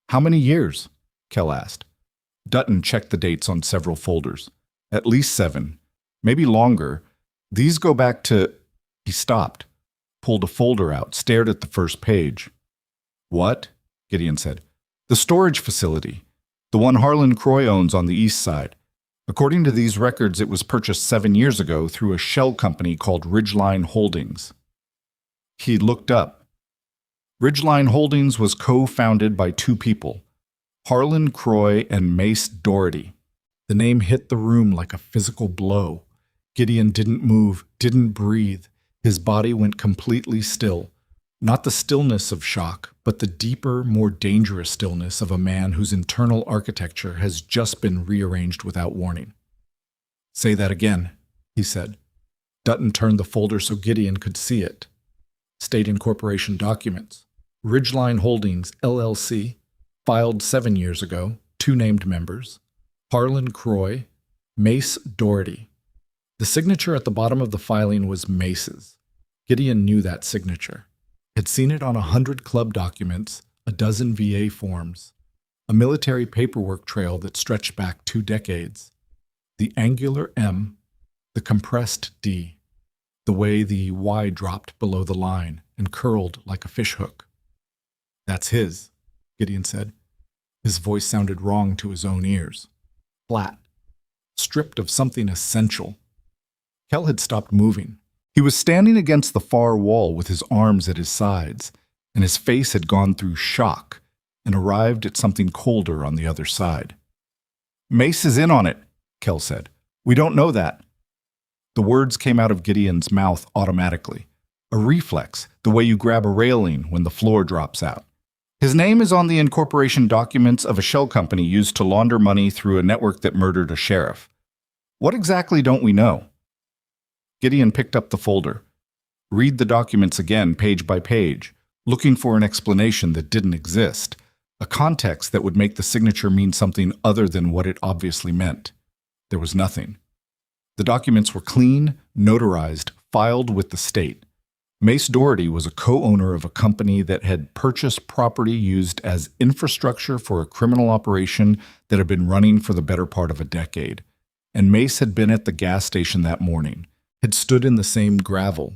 How many years? Kell asked. Dutton checked the dates on several folders. At least 7. Maybe longer. These go back to... He stopped, pulled a folder out, stared at the first page. What? Gideon said. The storage facility. The one Harlan Croy owns on the east side. According to these records, it was purchased 7 years ago through a shell company called Ridgeline Holdings. He looked up. Ridgeline Holdings was co-founded by 2 people, Harlan Croy and Mace Doherty. The name hit the room like a physical blow. Gideon didn't move, didn't breathe. His body went completely still. Not the stillness of shock, but the deeper, more dangerous stillness of a man whose internal architecture has just been rearranged without warning. Say that again, he said. Dutton turned the folder so Gideon could see it. State Incorporation documents. Ridgeline Holdings, LLC, filed 7 years ago, 2 named members. Harlan Croy, Mace Doherty. The signature at the bottom of the filing was Mace's. Gideon knew that signature. Had seen it on 100 club documents, a dozen VA forms, a military paperwork trail that stretched back 2 decades. The angular M, the compressed D, the way the Y dropped below the line and curled like a fishhook. That's his, Gideon said. His voice sounded wrong to his own ears. Flat, stripped of something essential. Kell had stopped moving. He was standing against the far wall with his arms at his sides, and his face had gone through shock and arrived at something colder on the other side. Mace is in on it, Kell said. We don't know that. The words came out of Gideon's mouth automatically. A reflex, the way you grab a railing when the floor drops out. His name is on the incorporation documents of a shell company used to launder money through a network that murdered a sheriff. What exactly don't we know? Gideon picked up the folder. Read the documents again, page by page, looking for an explanation that didn't exist, a context that would make the signature mean something other than what it obviously meant. There was nothing. The documents were clean, notarized, filed with the state. Mace Doherty was a co-owner of a company that had purchased property used as infrastructure for a criminal operation that had been running for the better part of a decade. And Mace had been at the gas station that morning, had stood in the same gravel,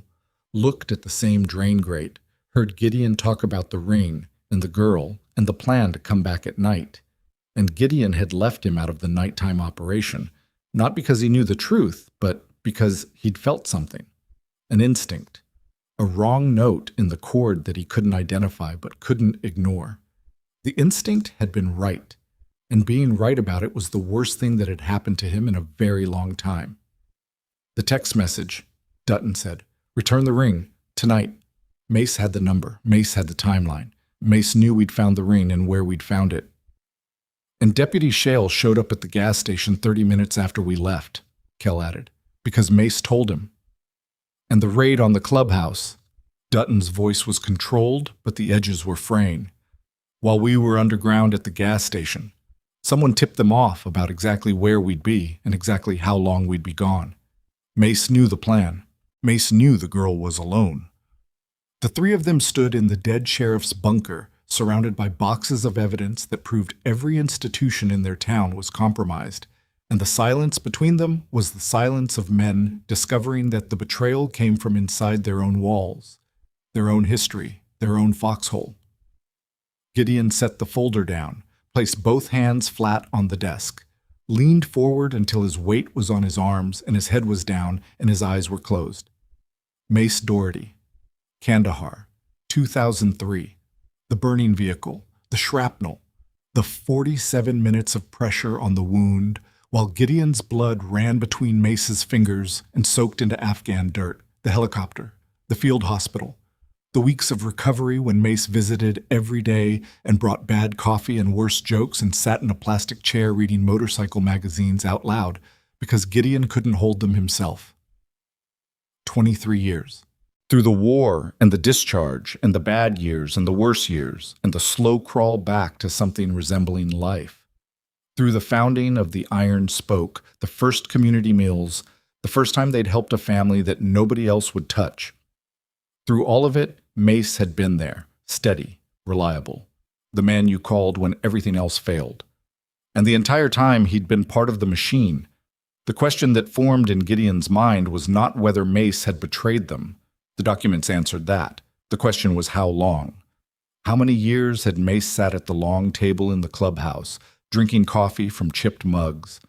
looked at the same drain grate, heard Gideon talk about the ring and the girl, and the plan to come back at night. And Gideon had left him out of the nighttime operation, not because he knew the truth, but because he'd felt something. An instinct. A wrong note in the chord that he couldn't identify but couldn't ignore. The instinct had been right, and being right about it was the worst thing that had happened to him in a very long time. The text message, Dutton said, "Return the ring, tonight." Mace had the number. Mace had the timeline. Mace knew we'd found the ring and where we'd found it. And Deputy Shale showed up at the gas station 30 minutes after we left, Kell added, because Mace told him. And the raid on the clubhouse. Dutton's voice was controlled, but the edges were fraying. While we were underground at the gas station, someone tipped them off about exactly where we'd be and exactly how long we'd be gone. Mace knew the plan. Mace knew the girl was alone. The three of them stood in the dead sheriff's bunker, surrounded by boxes of evidence that proved every institution in their town was compromised, and the silence between them was the silence of men discovering that the betrayal came from inside their own walls, their own history, their own foxhole. Gideon set the folder down, placed both hands flat on the desk, leaned forward until his weight was on his arms and his head was down and his eyes were closed. Mace Doherty, Kandahar, 2003. The burning vehicle, the shrapnel, the 47 minutes of pressure on the wound, while Gideon's blood ran between Mace's fingers and soaked into Afghan dirt, the helicopter, the field hospital, the weeks of recovery when Mace visited every day and brought bad coffee and worse jokes and sat in a plastic chair reading motorcycle magazines out loud because Gideon couldn't hold them himself. 23 years. Through the war and the discharge and the bad years and the worse years and the slow crawl back to something resembling life. Through the founding of the Iron Spoke, the first community meals, the first time they'd helped a family that nobody else would touch. Through all of it, Mace had been there, steady, reliable, the man you called when everything else failed. And the entire time he'd been part of the machine. The question that formed in Gideon's mind was not whether Mace had betrayed them. The documents answered that. The question was how long. How many years had Mace sat at the long table in the clubhouse, drinking coffee from chipped mugs,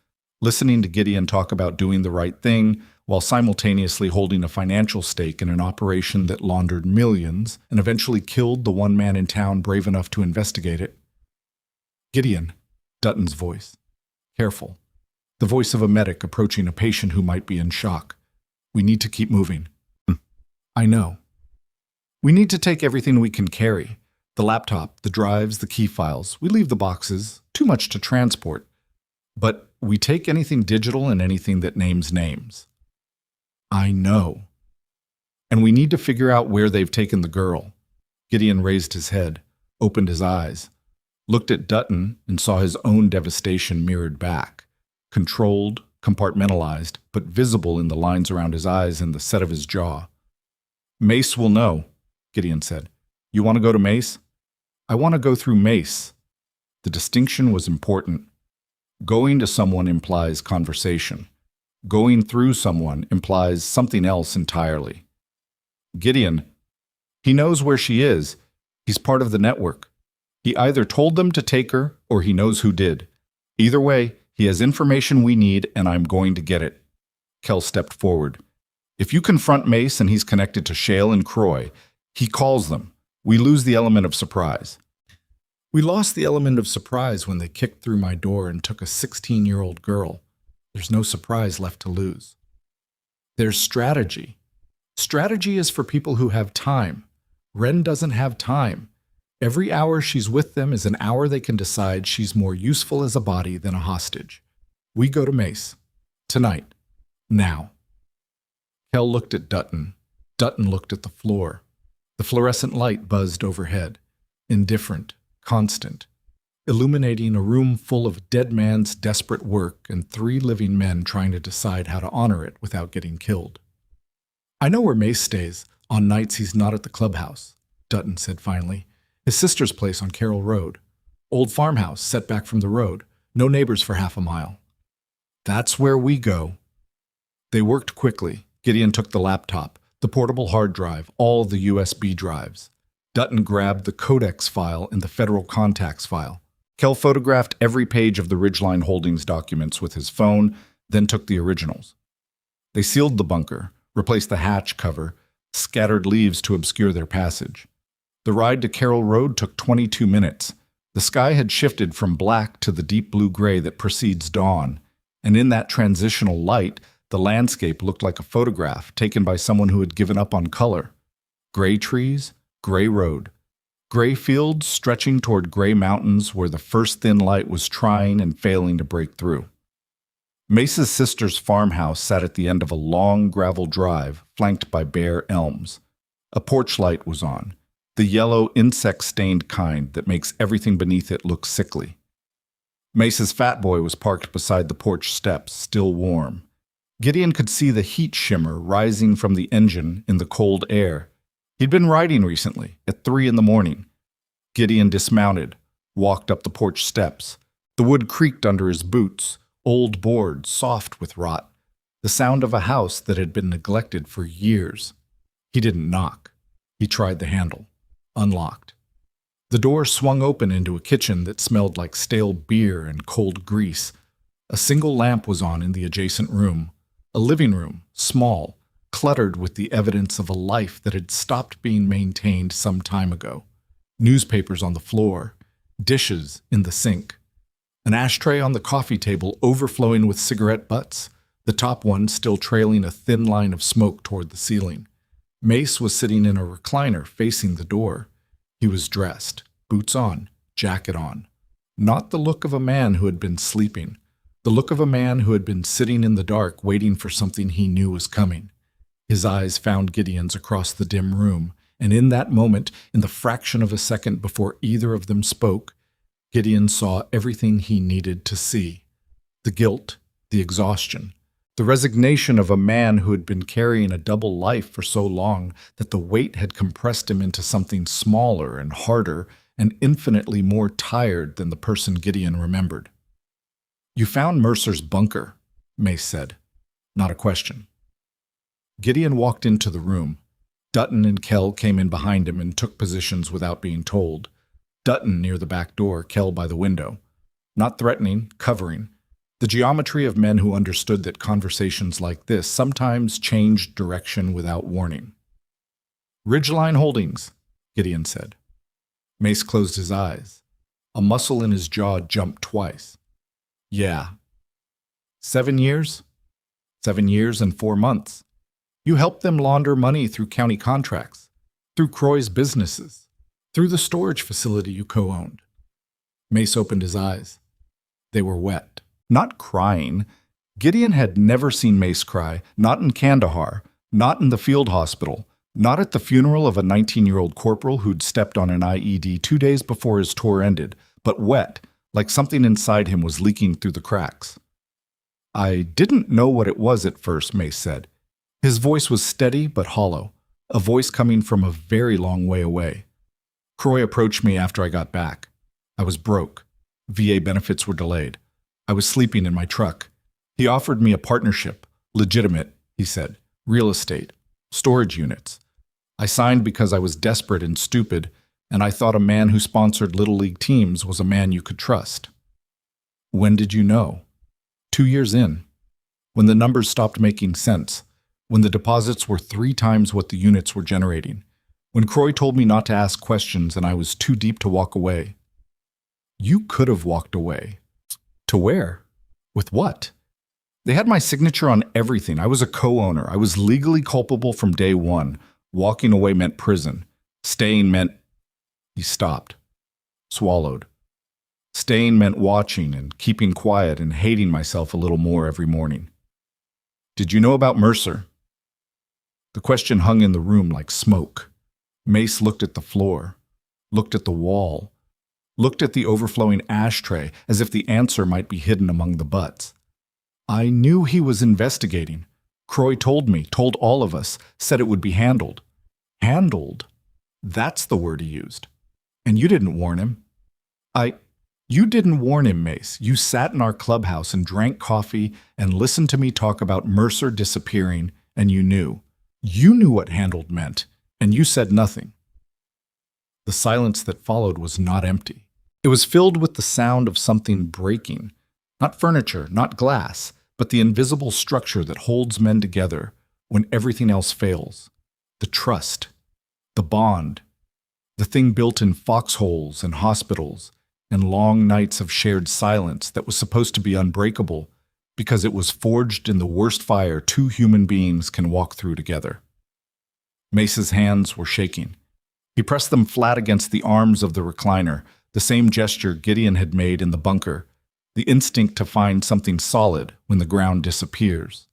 listening to Gideon talk about doing the right thing, while simultaneously holding a financial stake in an operation that laundered millions and eventually killed the one man in town brave enough to investigate it? Gideon, Dutton's voice. Careful. The voice of a medic approaching a patient who might be in shock. We need to keep moving. I know. We need to take everything we can carry. The laptop, the drives, the key files. We leave the boxes. Too much to transport. But we take anything digital and anything that names names. I know. And we need to figure out where they've taken the girl. Gideon raised his head, opened his eyes, looked at Dutton and saw his own devastation mirrored back. Controlled, compartmentalized, but visible in the lines around his eyes and the set of his jaw. Mace will know, Gideon said. You want to go to Mace? I want to go through Mace. The distinction was important. Going to someone implies conversation. Going through someone implies something else entirely. Gideon, he knows where she is. He's part of the network. He either told them to take her or he knows who did. Either way, he has information we need and I'm going to get it. Kell stepped forward. If you confront Mace and he's connected to Shale and Croy, he calls them. We lose the element of surprise. We lost the element of surprise when they kicked through my door and took a 16-year-old girl. There's no surprise left to lose. There's strategy. Strategy is for people who have time. Wren doesn't have time. Every hour she's with them is an hour they can decide she's more useful as a body than a hostage. We go to Mace. Tonight. Now. Kell looked at Dutton. Dutton looked at the floor. The fluorescent light buzzed overhead. Indifferent. Constant. Illuminating a room full of dead man's desperate work and 3 living men trying to decide how to honor it without getting killed. I know where Mace stays, on nights he's not at the clubhouse, Dutton said finally. His sister's place on Carroll Road. Old farmhouse set back from the road. No neighbors for half a mile. That's where we go. They worked quickly. Gideon took the laptop, the portable hard drive, all the USB drives. Dutton grabbed the codex file and the federal contacts file. Kell photographed every page of the Ridgeline Holdings documents with his phone, then took the originals. They sealed the bunker, replaced the hatch cover, scattered leaves to obscure their passage. The ride to Carroll Road took 22 minutes. The sky had shifted from black to the deep blue gray that precedes dawn, and in that transitional light, the landscape looked like a photograph taken by someone who had given up on color. Gray trees, gray road. Gray fields stretching toward gray mountains where the first thin light was trying and failing to break through. Mace's sister's farmhouse sat at the end of a long gravel drive flanked by bare elms. A porch light was on, the yellow insect-stained kind that makes everything beneath it look sickly. Mace's fat boy was parked beside the porch steps, still warm. Gideon could see the heat shimmer rising from the engine in the cold air. He'd been riding recently, at 3 in the morning. Gideon dismounted, walked up the porch steps. The wood creaked under his boots, old boards, soft with rot. The sound of a house that had been neglected for years. He didn't knock. He tried the handle. Unlocked. The door swung open into a kitchen that smelled like stale beer and cold grease. A single lamp was on in the adjacent room. A living room, small, cluttered with the evidence of a life that had stopped being maintained some time ago. Newspapers on the floor, dishes in the sink. An ashtray on the coffee table overflowing with cigarette butts, the top one still trailing a thin line of smoke toward the ceiling. Mace was sitting in a recliner facing the door. He was dressed, boots on, jacket on. Not the look of a man who had been sleeping. The look of a man who had been sitting in the dark waiting for something he knew was coming. His eyes found Gideon's across the dim room, and in that moment, in the fraction of a second before either of them spoke, Gideon saw everything he needed to see. The guilt, the exhaustion, the resignation of a man who had been carrying a double life for so long that the weight had compressed him into something smaller and harder and infinitely more tired than the person Gideon remembered. "You found Mercer's bunker," Mace said. Not a question. Gideon walked into the room. Dutton and Kell came in behind him and took positions without being told. Dutton near the back door, Kell by the window. Not threatening, covering. The geometry of men who understood that conversations like this sometimes changed direction without warning. "Ridgeline Holdings," Gideon said. Mace closed his eyes. A muscle in his jaw jumped twice. "Yeah." 7 years? 7 years and 4 months. You helped them launder money through county contracts, through Croy's businesses, through the storage facility you co-owned. Mace opened his eyes. They were wet. Not crying. Gideon had never seen Mace cry, not in Kandahar, not in the field hospital, not at the funeral of a 19-year-old corporal who'd stepped on an IED 2 days before his tour ended, but wet, like something inside him was leaking through the cracks. "I didn't know what it was at first," Mace said. His voice was steady but hollow, a voice coming from a very long way away. "Croy approached me after I got back. I was broke. VA benefits were delayed. I was sleeping in my truck. He offered me a partnership, legitimate, he said, real estate, storage units. I signed because I was desperate and stupid, and I thought a man who sponsored Little League teams was a man you could trust." "When did you know?" 2 years in. When the numbers stopped making sense. When the deposits were 3 times what the units were generating. When Croy told me not to ask questions and I was too deep to walk away. "You could have walked away." "To where? With what?" "They had my signature on everything. I was a co-owner. I was legally culpable from day one. Walking away meant prison. Staying meant—" He stopped. Swallowed. Staying meant watching and keeping quiet and hating myself a little more every morning. "Did you know about Mercer?" The question hung in the room like smoke. Mace looked at the floor, looked at the wall, looked at the overflowing ashtray as if the answer might be hidden among the butts. "I knew he was investigating. Croy told me, told all of us, said it would be handled." "Handled?" That's the word he used. "And you didn't warn him." You didn't warn him, Mace. You sat in our clubhouse and drank coffee and listened to me talk about Mercer disappearing, and you knew. You knew what handled meant, and you said nothing. The silence that followed was not empty. It was filled with the sound of something breaking. Not furniture, not glass, but the invisible structure that holds men together when everything else fails. The trust, the bond, the thing built in foxholes and hospitals and long nights of shared silence that was supposed to be unbreakable because it was forged in the worst fire two human beings can walk through together. Mace's hands were shaking. He pressed them flat against the arms of the recliner, the same gesture Gideon had made in the bunker, the instinct to find something solid when the ground disappears.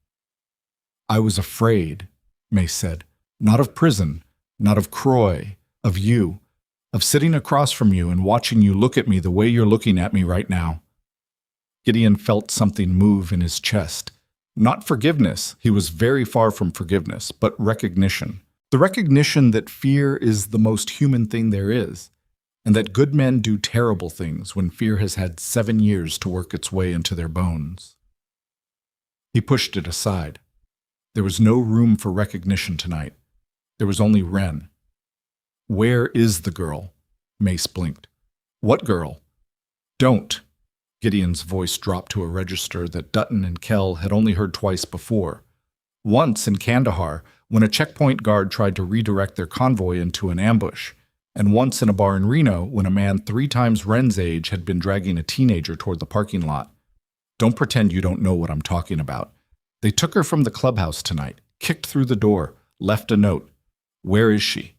"I was afraid," Mace said. "Not of prison, not of Croy, of you, of sitting across from you and watching you look at me the way you're looking at me right now." Gideon felt something move in his chest. Not forgiveness, he was very far from forgiveness, but recognition. The recognition that fear is the most human thing there is, and that good men do terrible things when fear has had 7 years to work its way into their bones. He pushed it aside. There was no room for recognition tonight. There was only Ren. "Where is the girl?" Mace blinked. "What girl?" "Don't." Gideon's voice dropped to a register that Dutton and Kell had only heard twice before. Once in Kandahar, when a checkpoint guard tried to redirect their convoy into an ambush, and once in a bar in Reno when a man 3 times Ren's age had been dragging a teenager toward the parking lot. Don't pretend you don't know what I'm talking about. They took her from the clubhouse tonight, kicked through the door, left a note. Where is she?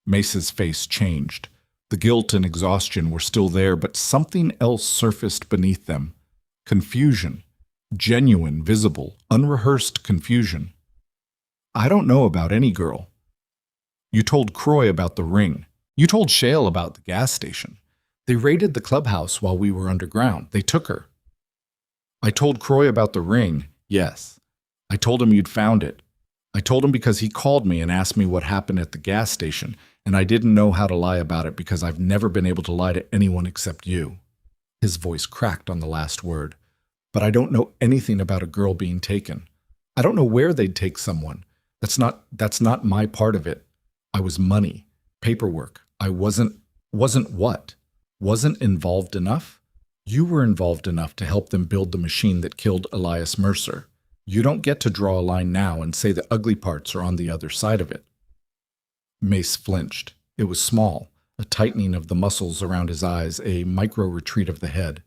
Mace's face changed. The guilt and exhaustion were still there, but something else surfaced beneath them. Confusion. Genuine, visible, unrehearsed confusion. I don't know about any girl. You told Croy about the ring. You told Shale about the gas station. They raided the clubhouse while we were underground. They took her. I told Croy about the ring, yes. I told him you'd found it. I told him because he called me and asked me what happened at the gas station, and I didn't know how to lie about it because I've never been able to lie to anyone except you. His voice cracked on the last word. But I don't know anything about a girl being taken. I don't know where they'd take someone. That's not my part of it. I was money, paperwork. I wasn't what? Wasn't involved enough? You were involved enough to help them build the machine that killed Elias Mercer. You don't get to draw a line now and say the ugly parts are on the other side of it. Mace flinched. It was small, a tightening of the muscles around his eyes, a micro-retreat of the head.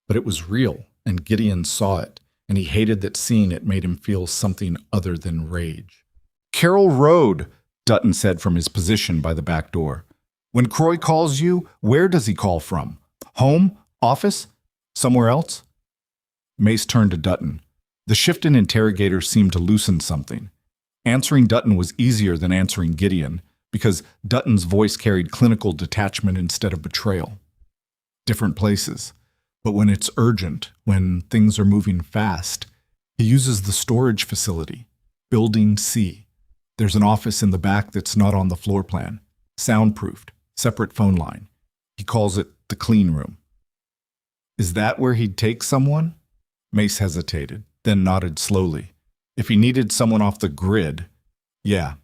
But it was real, and Gideon saw it, and he hated that seeing it made him feel something other than rage. Carroll Road, Dutton said from his position by the back door. When Croy calls you, where does he call from? Home? Office? Somewhere else? Mace turned to Dutton. The shift in interrogator seemed to loosen something. Answering Dutton was easier than answering Gideon, because Dutton's voice carried clinical detachment instead of betrayal. Different places. But when it's urgent, when things are moving fast, he uses the storage facility, Building C. There's an office in the back that's not on the floor plan, soundproofed, separate phone line. He calls it the clean room. Is that where he'd take someone? Mace hesitated, then nodded slowly. If he needed someone off the grid, yeah,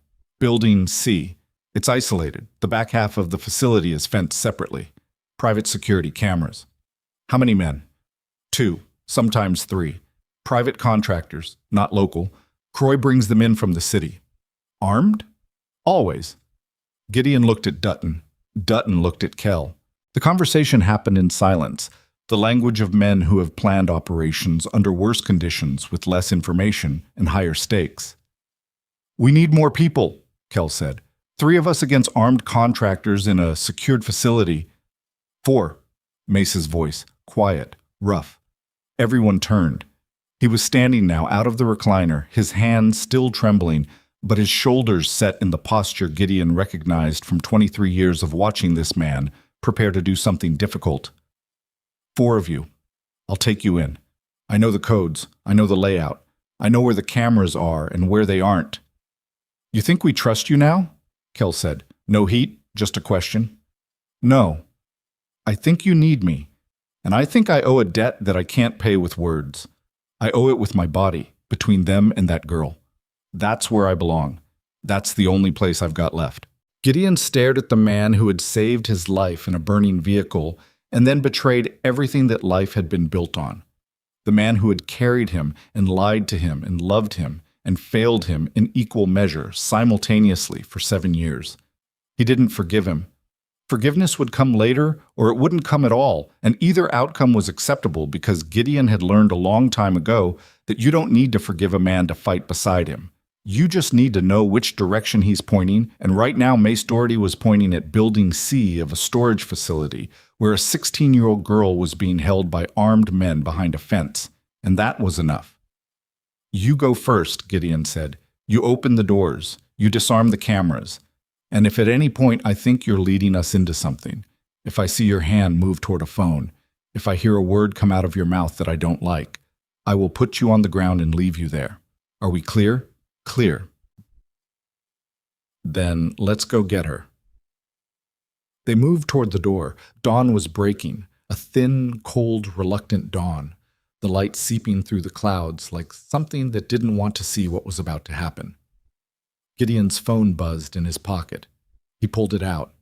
Building C. It's isolated. The back half of the facility is fenced separately. Private security cameras. How many men? 2, sometimes 3. Private contractors, not local. Croy brings them in from the city. Armed? Always. Gideon looked at Dutton. Dutton looked at Kell. The conversation happened in silence, the language of men who have planned operations under worse conditions with less information and higher stakes. We need more people, Kell said. 3 of us against armed contractors in a secured facility. 4. Mace's voice, quiet, rough. Everyone turned. He was standing now out of the recliner, his hands still trembling, but his shoulders set in the posture Gideon recognized from 23 years of watching this man prepare to do something difficult. 4 of you. I'll take you in. I know the codes. I know the layout. I know where the cameras are and where they aren't. You think we trust you now? Kell said. No heat, just a question. No. I think you need me. And I think I owe a debt that I can't pay with words. I owe it with my body, between them and that girl. That's where I belong. That's the only place I've got left. Gideon stared at the man who had saved his life in a burning vehicle and then betrayed everything that life had been built on. The man who had carried him and lied to him and loved him and failed him in equal measure simultaneously for 7 years. He didn't forgive him. Forgiveness would come later, or it wouldn't come at all, and either outcome was acceptable because Gideon had learned a long time ago that you don't need to forgive a man to fight beside him. You just need to know which direction he's pointing, and right now Mace Doherty was pointing at Building C of a storage facility where a 16-year-old girl was being held by armed men behind a fence, and that was enough. "You go first," Gideon said. "You open the doors. You disarm the cameras. And if at any point I think you're leading us into something, if I see your hand move toward a phone, if I hear a word come out of your mouth that I don't like, I will put you on the ground and leave you there. Are we clear?" "Clear." "Then let's go get her." They moved toward the door. Dawn was breaking, a thin, cold, reluctant dawn, the light seeping through the clouds like something that didn't want to see what was about to happen. Gideon's phone buzzed in his pocket. He pulled it out.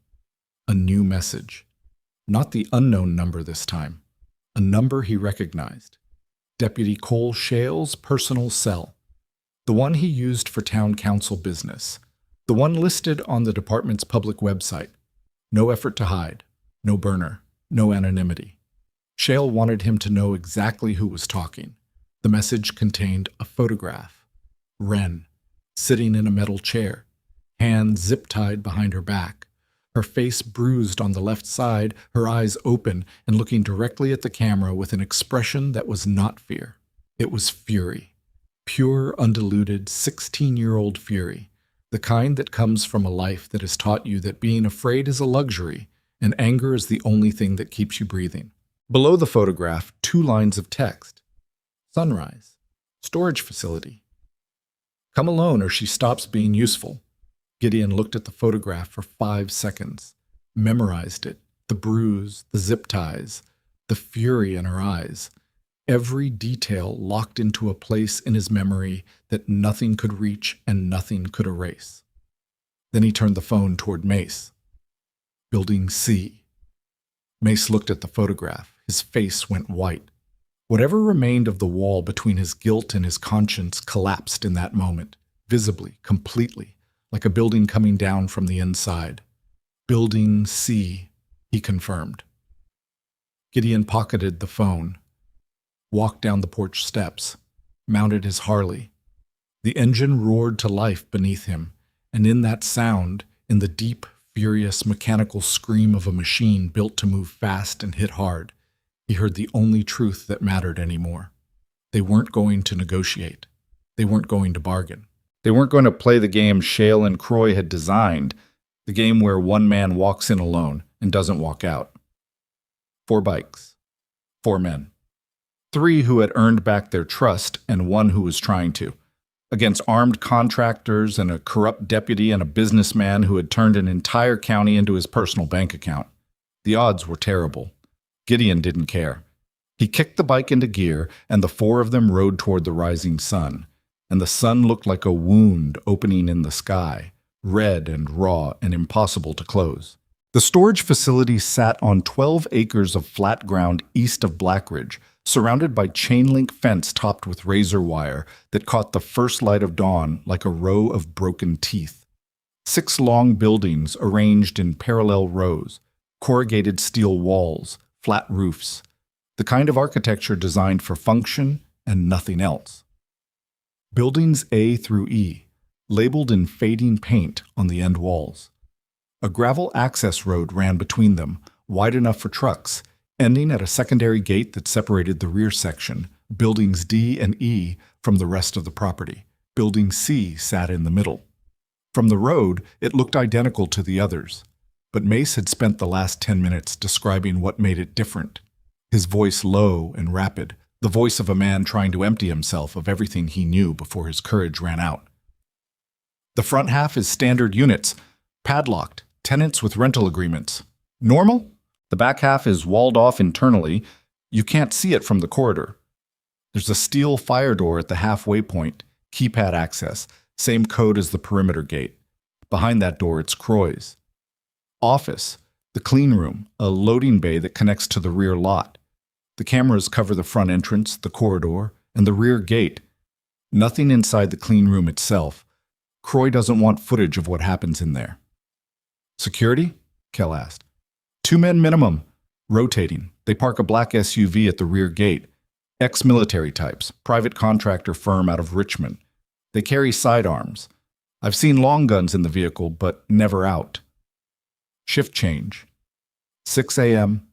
A new message. Not the unknown number this time. A number he recognized. Deputy Cole Shale's personal cell. The one he used for town council business. The one listed on the department's public website. No effort to hide. No burner. No anonymity. Shale wanted him to know exactly who was talking. The message contained a photograph. Wren, sitting in a metal chair, hands zip-tied behind her back, her face bruised on the left side, her eyes open and looking directly at the camera with an expression that was not fear. It was fury. Pure, undiluted, 16-year-old fury. The kind that comes from a life that has taught you that being afraid is a luxury and anger is the only thing that keeps you breathing. Below the photograph, 2 lines of text. Sunrise. Storage facility. Come alone or she stops being useful. Gideon looked at the photograph for 5 seconds, memorized it, the bruise, the zip ties, the fury in her eyes. Every detail locked into a place in his memory that nothing could reach and nothing could erase. Then he turned the phone toward Mace. Building C. Mace looked at the photograph. His face went white. Whatever remained of the wall between his guilt and his conscience collapsed in that moment, visibly, completely, like a building coming down from the inside. Building C, he confirmed. Gideon pocketed the phone, walked down the porch steps, mounted his Harley. The engine roared to life beneath him, and in that sound, in the deep, furious, mechanical scream of a machine built to move fast and hit hard, he heard the only truth that mattered anymore. They weren't going to negotiate. They weren't going to bargain. They weren't going to play the game Shale and Croy had designed, the game where one man walks in alone and doesn't walk out. 4 bikes. 4 men. 3 who had earned back their trust and 1 who was trying to. Against armed contractors and a corrupt deputy and a businessman who had turned an entire county into his personal bank account. The odds were terrible. Gideon didn't care. He kicked the bike into gear, and the 4 of them rode toward the rising sun. And the sun looked like a wound opening in the sky, red and raw and impossible to close. The storage facility sat on 12 acres of flat ground east of Blackridge, surrounded by chain-link fence topped with razor wire that caught the first light of dawn like a row of broken teeth. 6 long buildings arranged in parallel rows, corrugated steel walls, flat roofs, the kind of architecture designed for function and nothing else. Buildings A through E, labeled in fading paint on the end walls. A gravel access road ran between them, wide enough for trucks, ending at a secondary gate that separated the rear section, buildings D and E, from the rest of the property. Building C sat in the middle. From the road, it looked identical to the others, but Mace had spent the last 10 minutes describing what made it different. His voice low and rapid, the voice of a man trying to empty himself of everything he knew before his courage ran out. The front half is standard units, padlocked, tenants with rental agreements. Normal? The back half is walled off internally. You can't see it from the corridor. There's a steel fire door at the halfway point, keypad access, same code as the perimeter gate. Behind that door, it's Croy's. Office, the clean room, a loading bay that connects to the rear lot. The cameras cover the front entrance, the corridor, and the rear gate. Nothing inside the clean room itself. Croy doesn't want footage of what happens in there. Security? Kell asked. 2 men minimum. Rotating. They park a black SUV at the rear gate. Ex-military types, private contractor firm out of Richmond. They carry sidearms. I've seen long guns in the vehicle, but never out. Shift change. 6 a.m.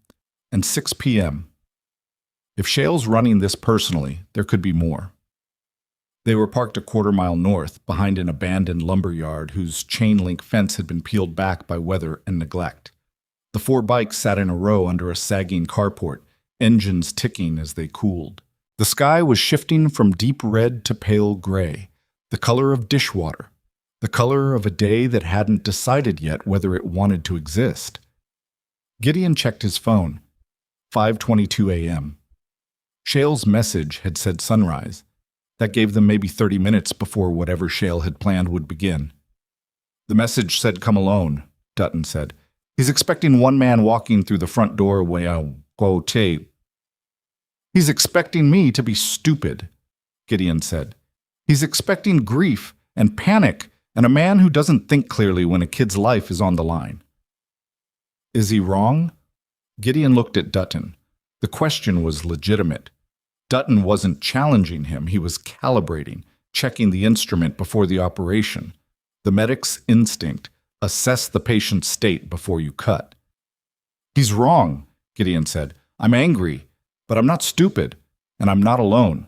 and 6 p.m. If Shale's running this personally, there could be more. They were parked a quarter-mile north, behind an abandoned lumber yard whose chain-link fence had been peeled back by weather and neglect. The 4 bikes sat in a row under a sagging carport, engines ticking as they cooled. The sky was shifting from deep red to pale gray, the color of dishwater, the color of a day that hadn't decided yet whether it wanted to exist. Gideon checked his phone. 5:22 a.m. Shale's message had said sunrise. That gave them maybe 30 minutes before whatever Shale had planned would begin. The message said, "Come alone," Dutton said. "He's expecting one man walking through the front door He's expecting me to be stupid," Gideon said. "He's expecting grief and panic and a man who doesn't think clearly when a kid's life is on the line." Is he wrong? Gideon looked at Dutton. The question was legitimate. Dutton wasn't challenging him, he was calibrating, checking the instrument before the operation. The medic's instinct: assess the patient's state before you cut. "He's wrong," Gideon said. "I'm angry, but I'm not stupid, and I'm not alone."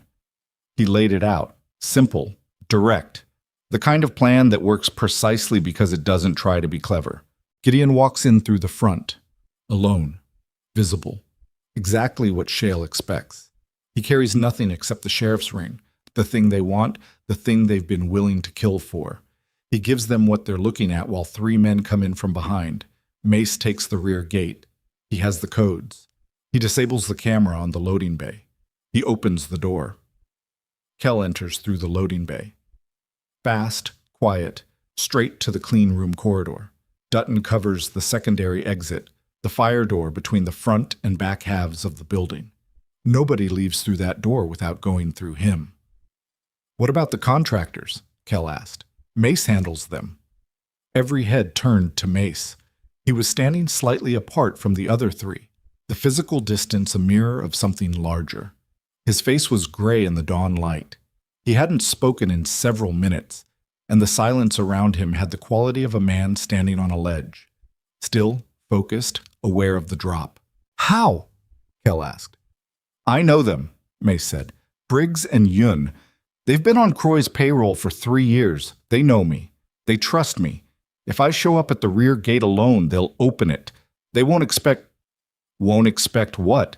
He laid it out, simple, direct, the kind of plan that works precisely because it doesn't try to be clever. Gideon walks in through the front, alone, visible, exactly what Shale expects. He carries nothing except the sheriff's ring, the thing they want, the thing they've been willing to kill for. He gives them what they're looking at while 3 men come in from behind. Mace takes the rear gate. He has the codes. He disables the camera on the loading bay. He opens the door. Kell enters through the loading bay. Fast, quiet, straight to the clean room corridor. Dutton covers the secondary exit, the fire door between the front and back halves of the building. Nobody leaves through that door without going through him. "What about the contractors?" Kell asked. "Mace handles them." Every head turned to Mace. He was standing slightly apart from the other 3, the physical distance a mirror of something larger. His face was gray in the dawn light. He hadn't spoken in several minutes, and the silence around him had the quality of a man standing on a ledge. Still, focused, aware of the drop. "How?" Kell asked. "I know them," Mace said. "Briggs and Yun. They've been on Croy's payroll for 3 years. They know me. They trust me. If I show up at the rear gate alone, they'll open it. They won't expect..." "Won't expect what?"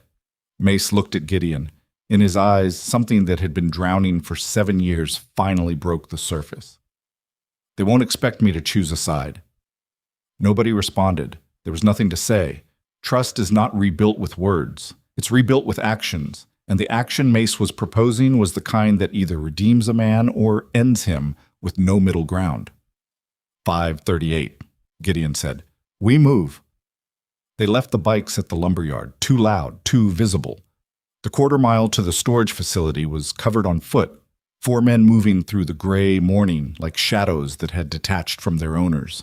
Mace looked at Gideon. In his eyes, something that had been drowning for 7 years finally broke the surface. "They won't expect me to choose a side." Nobody responded. There was nothing to say. Trust is not rebuilt with words. It's rebuilt with actions, and the action Mace was proposing was the kind that either redeems a man or ends him, with no middle ground. 5:38, Gideon said. "We move." They left the bikes at the lumberyard, too loud, too visible. The quarter-mile to the storage facility was covered on foot, 4 men moving through the gray morning like shadows that had detached from their owners.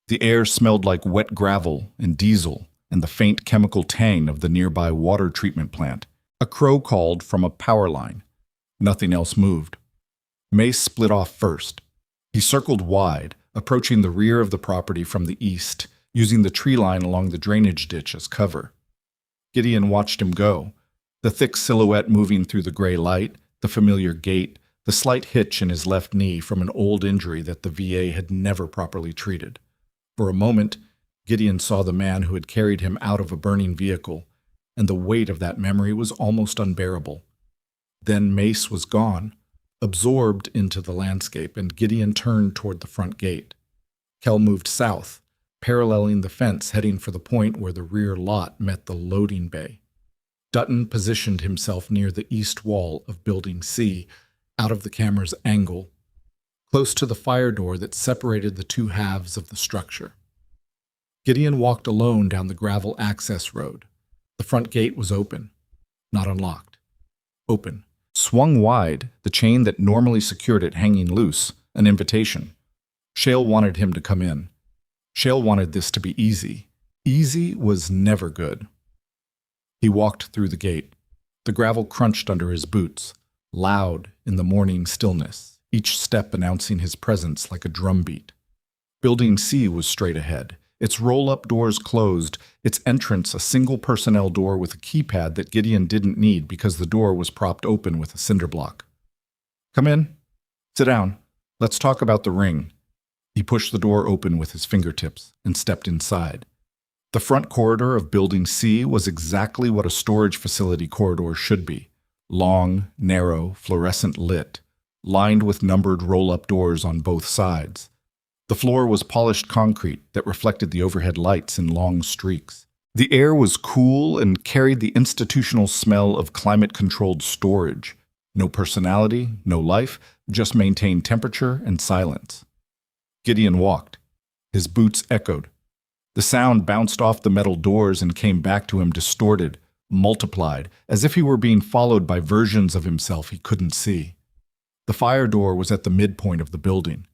The air smelled like wet gravel and diesel, and the faint chemical tang of the nearby water treatment plant. A crow called from a power line. Nothing else moved. Mace split off first. He circled wide, approaching the rear of the property from the east, using the tree line along the drainage ditch as cover. Gideon watched him go, the thick silhouette moving through the gray light, the familiar gait, the slight hitch in his left knee from an old injury that the VA had never properly treated. For a moment, Gideon saw the man who had carried him out of a burning vehicle, and the weight of that memory was almost unbearable. Then Mace was gone, absorbed into the landscape, and Gideon turned toward the front gate. Kell moved south, paralleling the fence, heading for the point where the rear lot met the loading bay. Dutton positioned himself near the east wall of Building C, out of the camera's angle. close to the fire door that separated the two halves of the structure. Gideon walked alone down the gravel access road. The front gate was open, not unlocked. Open. Swung wide, the chain that normally secured it hanging loose, an invitation. Shale wanted him to come in. Shale wanted this to be easy. Easy was never good. He walked through the gate. The gravel crunched under his boots, loud in the morning stillness, each step announcing his presence like a drumbeat. Building C was straight ahead, its roll-up doors closed, its entrance a single personnel door with a keypad that Gideon didn't need because the door was propped open with a cinder block. "Come in. Sit down. Let's talk about the ring." He pushed the door open with his fingertips and stepped inside. The front corridor of Building C was exactly what a storage facility corridor should be. Long, narrow, fluorescent lit, lined with numbered roll-up doors on both sides. The floor was polished concrete that reflected the overhead lights in long streaks. The air was cool and carried the institutional smell of climate-controlled storage. No personality, no life, just maintained temperature and silence. Gideon walked. His boots echoed. The sound bounced off the metal doors and came back to him distorted, multiplied, as if he were being followed by versions of himself he couldn't see. The fire door was at the midpoint of the building.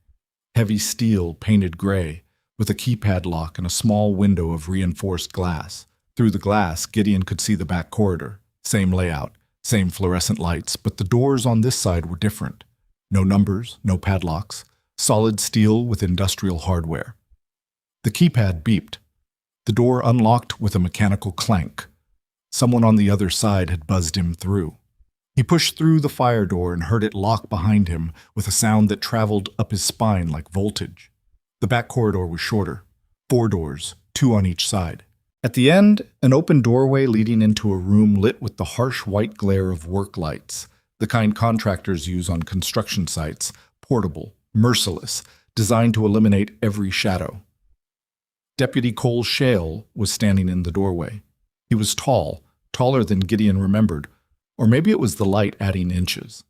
Heavy steel, painted gray, with a keypad lock and a small window of reinforced glass. Through the glass, Gideon could see the back corridor. Same layout, same fluorescent lights, but the doors on this side were different. No numbers, no padlocks, solid steel with industrial hardware. The keypad beeped. The door unlocked with a mechanical clank. Someone on the other side had buzzed him through. He pushed through the fire door and heard it lock behind him with a sound that traveled up his spine like voltage. The back corridor was shorter. 4 doors, 2 on each side. At the end, an open doorway leading into a room lit with the harsh white glare of work lights, the kind contractors use on construction sites, portable, merciless, designed to eliminate every shadow. Deputy Cole Shale was standing in the doorway. He was tall, taller than Gideon remembered, or maybe it was the light adding inches.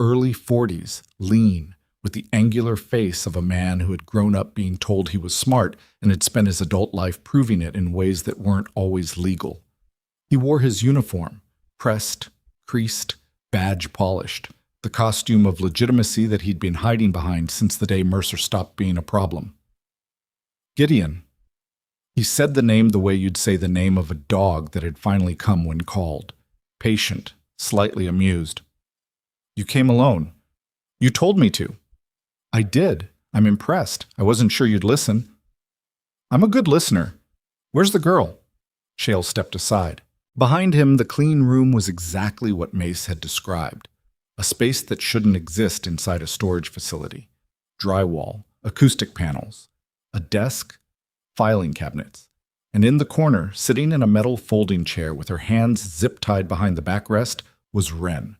Early 40s, lean, with the angular face of a man who had grown up being told he was smart and had spent his adult life proving it in ways that weren't always legal. He wore his uniform, pressed, creased, badge polished, the costume of legitimacy that he'd been hiding behind since the day Mercer stopped being a problem. Gideon. He said the name the way you'd say the name of a dog that had finally come when called. Patient, slightly amused. "You came alone. You told me to." "I did. I'm impressed. I wasn't sure you'd listen." "I'm a good listener. Where's the girl?" Shale stepped aside. Behind him, the clean room was exactly what Mace had described. A space that shouldn't exist inside a storage facility. Drywall, acoustic panels, a desk, filing cabinets. And in the corner, sitting in a metal folding chair with her hands zip-tied behind the backrest, was Wren.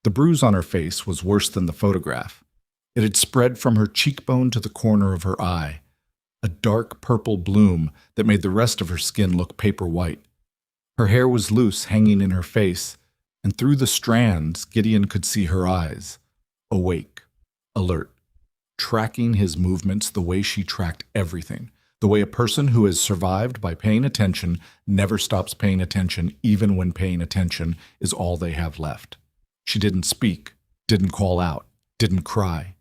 The bruise on her face was worse than the photograph. It had spread from her cheekbone to the corner of her eye, a dark purple bloom that made the rest of her skin look paper white. Her hair was loose, hanging in her face, and through the strands, Gideon could see her eyes, awake, alert, tracking his movements the way she tracked everything. The way a person who has survived by paying attention never stops paying attention even when paying attention is all they have left. She didn't speak, didn't call out, didn't cry.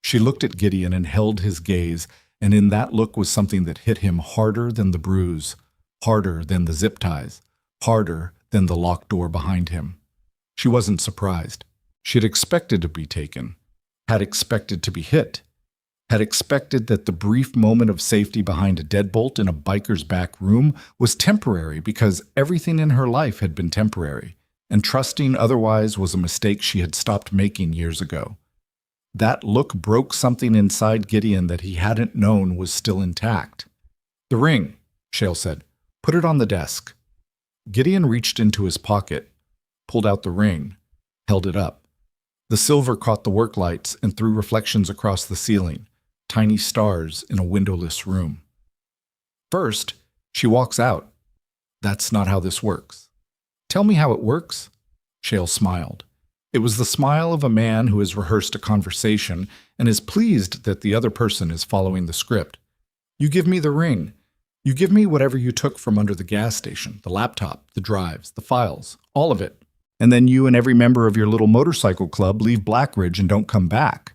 She looked at Gideon and held his gaze, and in that look was something that hit him harder than the bruise, harder than the zip ties, harder than the locked door behind him. She wasn't surprised. She had expected to be taken, had expected to be hit, had expected that the brief moment of safety behind a deadbolt in a biker's back room was temporary because everything in her life had been temporary, and trusting otherwise was a mistake she had stopped making years ago. That look broke something inside Gideon that he hadn't known was still intact. "The ring," Shale said. "Put it on the desk." Gideon reached into his pocket, pulled out the ring, held it up. The silver caught the work lights and threw reflections across the ceiling. Tiny stars in a windowless room. First, she walks out. "That's not how this works." "Tell me how it works." Shale smiled. It was the smile of a man who has rehearsed a conversation and is pleased that the other person is following the script. You give me the ring. You give me whatever you took from under the gas station, the laptop, the drives, the files, all of it. And then you and every member of your little motorcycle club leave Blackridge and don't come back.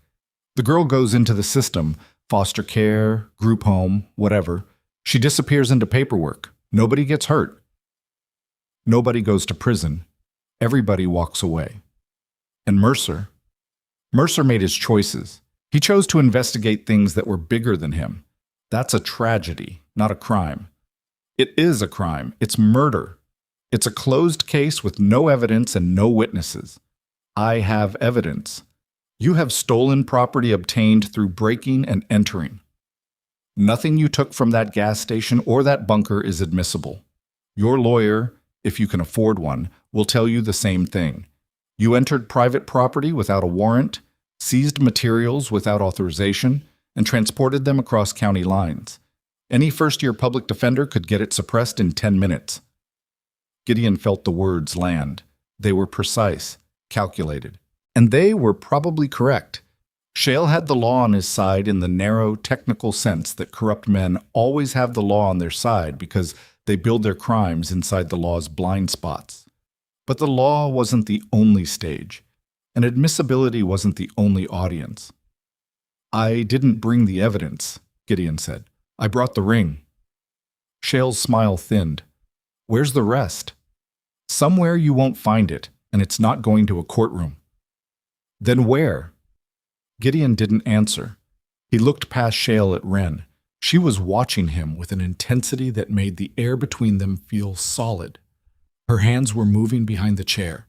The girl goes into the system, foster care, group home, whatever. She disappears into paperwork. Nobody gets hurt. Nobody goes to prison. Everybody walks away. And Mercer made his choices. He chose to investigate things that were bigger than him. That's a tragedy, not a crime. It is a crime. It's murder. It's a closed case with no evidence and no witnesses. I have evidence. You have stolen property obtained through breaking and entering. Nothing you took from that gas station or that bunker is admissible. Your lawyer, if you can afford one, will tell you the same thing. You entered private property without a warrant, seized materials without authorization, and transported them across county lines. Any first-year public defender could get it suppressed in 10 minutes. Gideon felt the words land. They were precise, calculated, and they were probably correct. Shale had the law on his side in the narrow, technical sense that corrupt men always have the law on their side because they build their crimes inside the law's blind spots. But the law wasn't the only stage, and admissibility wasn't the only audience. I didn't bring the evidence, Gideon said. I brought the ring. Shale's smile thinned. Where's the rest? Somewhere you won't find it, and it's not going to a courtroom. Then where? Gideon didn't answer. He looked past Shale at Wren. She was watching him with an intensity that made the air between them feel solid. Her hands were moving behind the chair.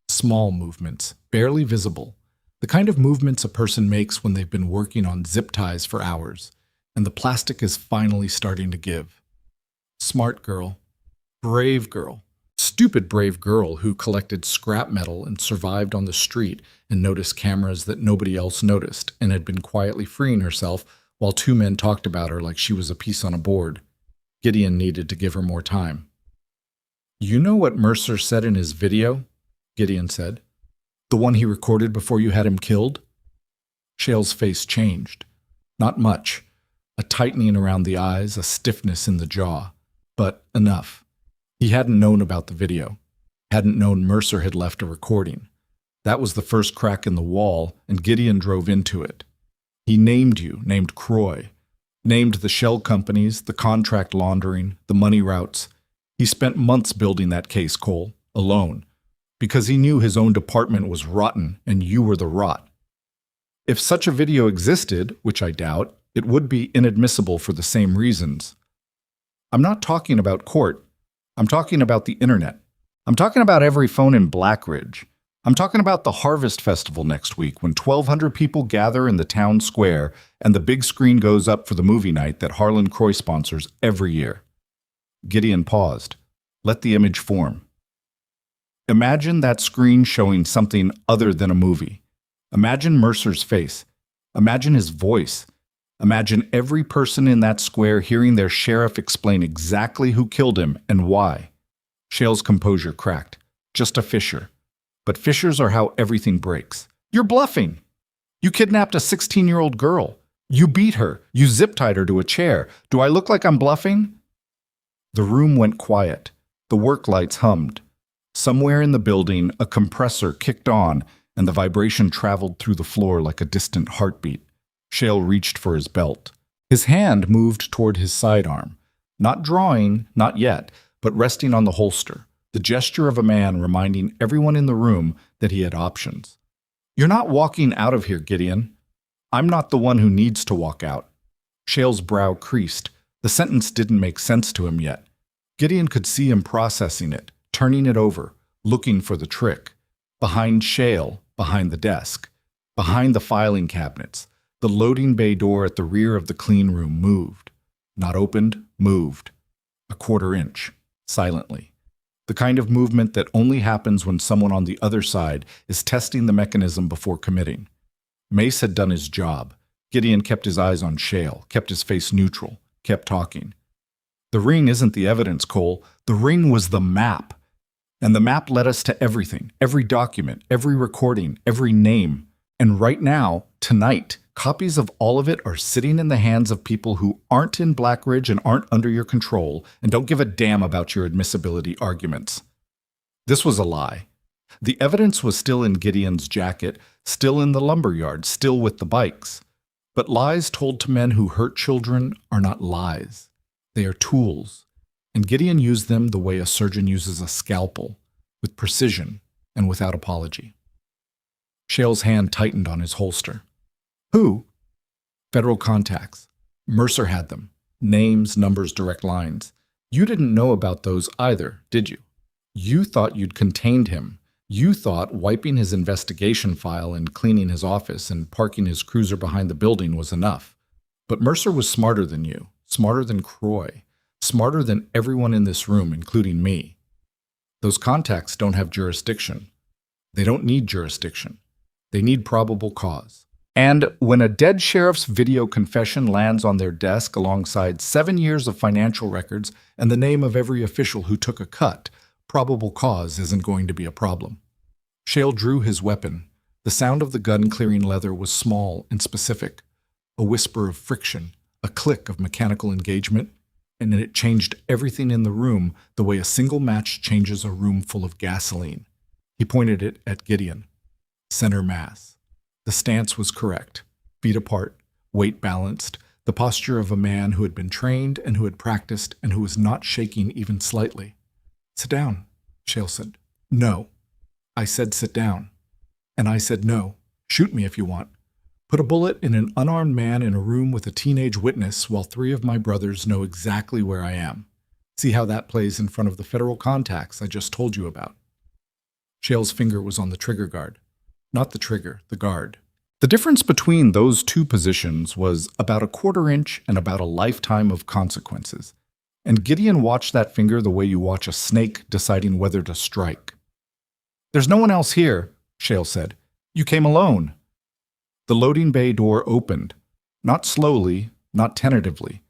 Small movements, barely visible. The kind of movements a person makes when they've been working on zip ties for hours, and the plastic is finally starting to give. Smart girl. Brave girl. Stupid brave girl who collected scrap metal and survived on the street and noticed cameras that nobody else noticed and had been quietly freeing herself while two men talked about her like she was a piece on a board. Gideon needed to give her more time. You know what Mercer said in his video? Gideon said. The one he recorded before you had him killed? Shale's face changed. Not much. A tightening around the eyes, a stiffness in the jaw. But enough. He hadn't known about the video. Hadn't known Mercer had left a recording. That was the first crack in the wall, and Gideon drove into it. He named you, named Croy. Named the shell companies, the contract laundering, the money routes. He spent months building that case, Cole, alone. Because he knew his own department was rotten and you were the rot. If such a video existed, which I doubt, it would be inadmissible for the same reasons. I'm not talking about court. I'm talking about the internet. I'm talking about every phone in Blackridge. I'm talking about the Harvest Festival next week when 1,200 people gather in the town square and the big screen goes up for the movie night that Harlan Croy sponsors every year. Gideon paused. Let the image form. Imagine that screen showing something other than a movie. Imagine Mercer's face. Imagine his voice. Imagine every person in that square hearing their sheriff explain exactly who killed him and why. Shale's composure cracked. Just a fissure. But fissures are how everything breaks. You're bluffing. You kidnapped a 16-year-old girl. You beat her. You zip-tied her to a chair. Do I look like I'm bluffing? The room went quiet. The work lights hummed. Somewhere in the building, a compressor kicked on, and the vibration traveled through the floor like a distant heartbeat. Shale reached for his belt. His hand moved toward his sidearm. Not drawing, not yet, but resting on the holster. The gesture of a man reminding everyone in the room that he had options. You're not walking out of here, Gideon. I'm not the one who needs to walk out. Shale's brow creased. The sentence didn't make sense to him yet. Gideon could see him processing it, turning it over, looking for the trick. Behind Shale, behind the desk, behind the filing cabinets, the loading bay door at the rear of the clean room moved. Not opened, moved. A quarter inch, silently. The kind of movement that only happens when someone on the other side is testing the mechanism before committing. Mace had done his job. Gideon kept his eyes on Shale, kept his face neutral, kept talking. The ring isn't the evidence, Cole. The ring was the map. And the map led us to everything, every document, every recording, every name. And right now, tonight, copies of all of it are sitting in the hands of people who aren't in Blackridge and aren't under your control and don't give a damn about your admissibility arguments. This was a lie. The evidence was still in Gideon's jacket, still in the lumberyard, still with the bikes. But lies told to men who hurt children are not lies. They are tools. And Gideon used them the way a surgeon uses a scalpel, with precision and without apology. Shale's hand tightened on his holster. Who? Federal contacts. Mercer had them. Names, numbers, direct lines. You didn't know about those either, did you? You thought you'd contained him. You thought wiping his investigation file and cleaning his office and parking his cruiser behind the building was enough. But Mercer was smarter than you, smarter than Croy, smarter than everyone in this room, including me. Those contacts don't have jurisdiction. They don't need jurisdiction. They need probable cause. And when a dead sheriff's video confession lands on their desk alongside 7 years of financial records and the name of every official who took a cut, probable cause isn't going to be a problem. Shale drew his weapon. The sound of the gun clearing leather was small and specific. A whisper of friction, a click of mechanical engagement, and it changed everything in the room the way a single match changes a room full of gasoline. He pointed it at Gideon. Center mass. The stance was correct. Feet apart, weight balanced, the posture of a man who had been trained and who had practiced and who was not shaking even slightly. Sit down, Shale said. No. I said sit down. And I said no. Shoot me if you want. Put a bullet in an unarmed man in a room with a teenage witness while 3 of my brothers know exactly where I am. See how that plays in front of the federal contacts I just told you about. Shale's finger was on the trigger guard. Not the trigger, the guard. The difference between those two positions was about a 1/4 inch and about a lifetime of consequences. And Gideon watched that finger the way you watch a snake deciding whether to strike. There's no one else here, Shale said. You came alone. The loading bay door opened. Not slowly, not tentatively.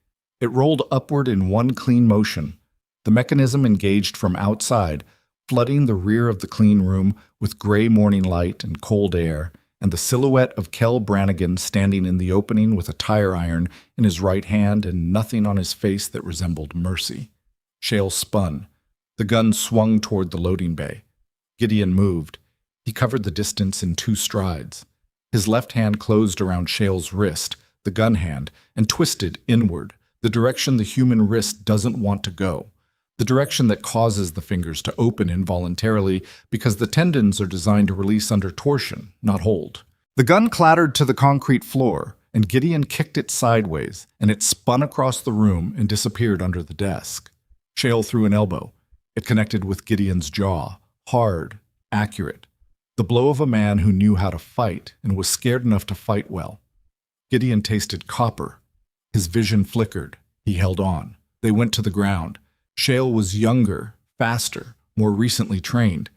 It rolled upward in one clean motion. The mechanism engaged from outside, flooding the rear of the clean room with gray morning light and cold air, and the silhouette of Kel Brannigan standing in the opening with a tire iron in his right hand and nothing on his face that resembled mercy. Shale spun. The gun swung toward the loading bay. Gideon moved. He covered the distance in 2 strides. His left hand closed around Shale's wrist, the gun hand, and twisted inward, the direction the human wrist doesn't want to go. The direction that causes the fingers to open involuntarily because the tendons are designed to release under torsion, not hold. The gun clattered to the concrete floor, and Gideon kicked it sideways, and it spun across the room and disappeared under the desk. Shale threw an elbow. It connected with Gideon's jaw, hard, accurate. The blow of a man who knew how to fight and was scared enough to fight well. Gideon tasted copper. His vision flickered. He held on. They went to the ground. Shale was younger, faster, more recently trained.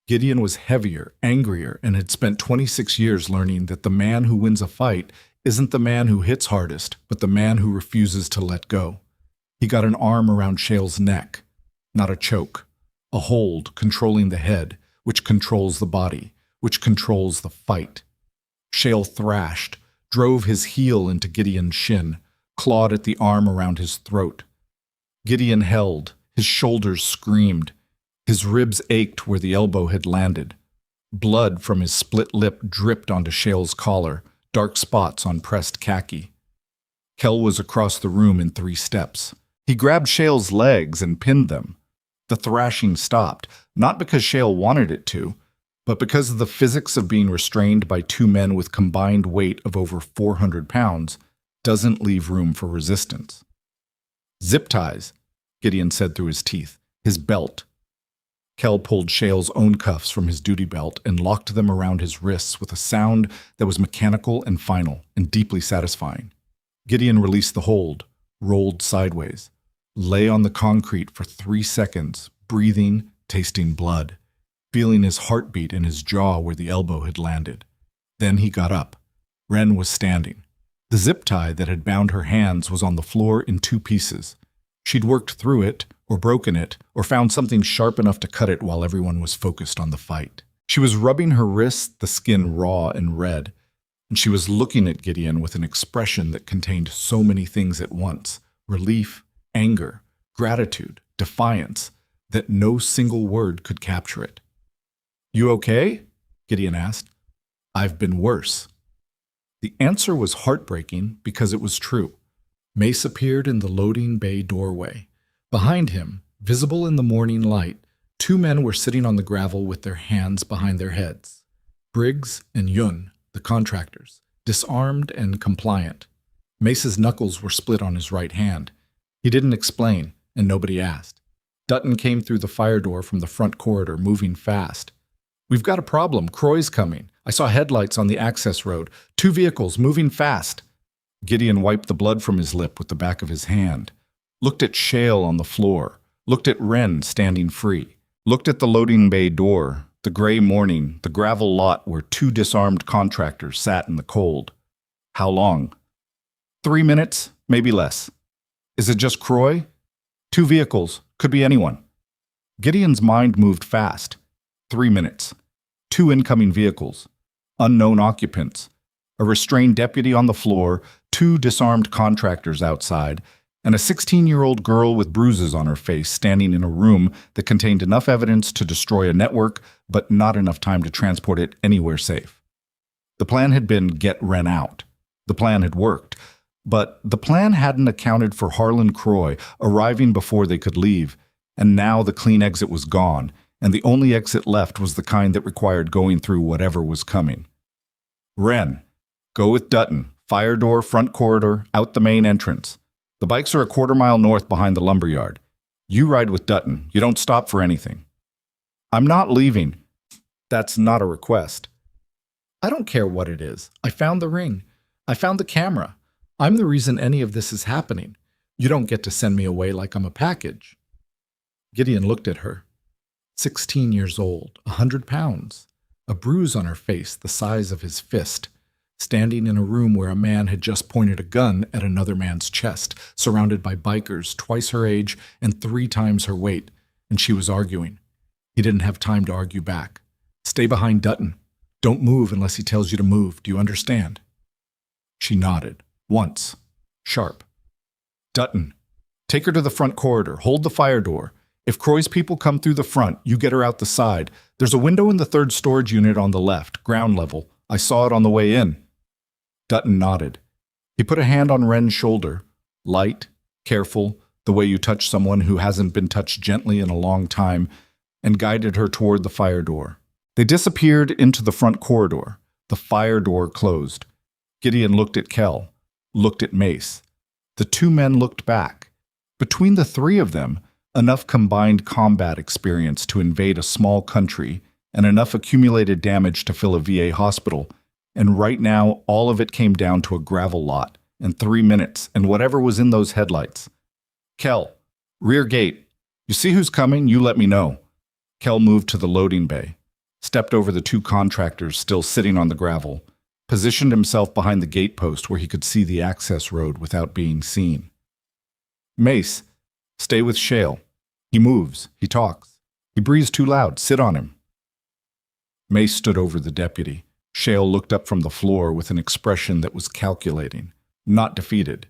Gideon was heavier, angrier, and had spent 26 years learning that the man who wins a fight isn't the man who hits hardest, but the man who refuses to let go. He got an arm around Shale's neck, not a choke, a hold controlling the head, which controls the body, which controls the fight. Shale thrashed, drove his heel into Gideon's shin, clawed at the arm around his throat. Gideon held. His shoulders screamed. His ribs ached where the elbow had landed. Blood from his split lip dripped onto Shale's collar, dark spots on pressed khaki. Kel was across the room in 3 steps. He grabbed Shale's legs and pinned them. The thrashing stopped, not because Shale wanted it to, but because of the physics of being restrained by 2 men with combined weight of over 400 pounds doesn't leave room for resistance. Zip ties, Gideon said through his teeth. His belt. Kel pulled Shale's own cuffs from his duty belt and locked them around his wrists with a sound that was mechanical and final and deeply satisfying. Gideon released the hold, rolled sideways, lay on the concrete for 3 seconds, breathing, tasting blood, feeling his heartbeat in his jaw where the elbow had landed. Then he got up. Wren was standing. The zip tie that had bound her hands was on the floor in 2 pieces. She'd worked through it, or broken it, or found something sharp enough to cut it while everyone was focused on the fight. She was rubbing her wrist, the skin raw and red, and she was looking at Gideon with an expression that contained so many things at once: relief, anger, gratitude, defiance, that no single word could capture it. "You okay?" Gideon asked. "I've been worse." The answer was heartbreaking because it was true. Mace appeared in the loading bay doorway. Behind him, visible in the morning light, two men were sitting on the gravel with their hands behind their heads. Briggs and Yun, the contractors, disarmed and compliant. Mace's knuckles were split on his right hand. He didn't explain, and nobody asked. Dutton came through the fire door from the front corridor, moving fast. "We've got a problem. Croy's coming. I saw headlights on the access road. 2 vehicles moving fast." Gideon wiped the blood from his lip with the back of his hand, looked at Shale on the floor, looked at Wren standing free, looked at the loading bay door, the gray morning, the gravel lot where 2 disarmed contractors sat in the cold. "How long?" 3 minutes, maybe less." "Is it just Croy?" 2 vehicles, could be anyone." Gideon's mind moved fast. 3 minutes. 2 incoming vehicles. Unknown occupants. A restrained deputy on the floor, 2 disarmed contractors outside, and a 16-year-old girl with bruises on her face standing in a room that contained enough evidence to destroy a network, but not enough time to transport it anywhere safe. The plan had been get Wren out. The plan had worked. But the plan hadn't accounted for Harlan Croy arriving before they could leave, and now the clean exit was gone, and the only exit left was the kind that required going through whatever was coming. "Wren, go with Dutton, fire door, front corridor, out the main entrance. The bikes are a quarter-mile north behind the lumberyard. You ride with Dutton. You don't stop for anything." "I'm not leaving." "That's not a request." "I don't care what it is. I found the ring. I found the camera. I'm the reason any of this is happening. You don't get to send me away like I'm a package." Gideon looked at her. 16 years old, 100 pounds, a bruise on her face the size of his fist, standing in a room where a man had just pointed a gun at another man's chest, surrounded by bikers twice her age and 3 times her weight, and she was arguing. He didn't have time to argue back. "Stay behind Dutton. Don't move unless he tells you to move. Do you understand?" She nodded. Once. Sharp. "Dutton, take her to the front corridor. Hold the fire door. If Croy's people come through the front, you get her out the side. There's a window in the 3rd storage unit on the left, ground level. I saw it on the way in." Dutton nodded. He put a hand on Wren's shoulder. Light, careful, the way you touch someone who hasn't been touched gently in a long time, and guided her toward the fire door. They disappeared into the front corridor. The fire door closed. Gideon looked at Kell, looked at Mace. The 2 men looked back. Between the 3 of them, enough combined combat experience to invade a small country and enough accumulated damage to fill a VA hospital, and right now all of it came down to a gravel lot and 3 minutes and whatever was in those headlights. "Kell, rear gate. You see who's coming, you let me know." Kell moved to the loading bay, stepped over the 2 contractors still sitting on the gravel, positioned himself behind the gate post where he could see the access road without being seen. "Mace, stay with Shale. He moves. He talks. He breathes too loud. Sit on him." Mace stood over the deputy. Shale looked up from the floor with an expression that was calculating, not defeated.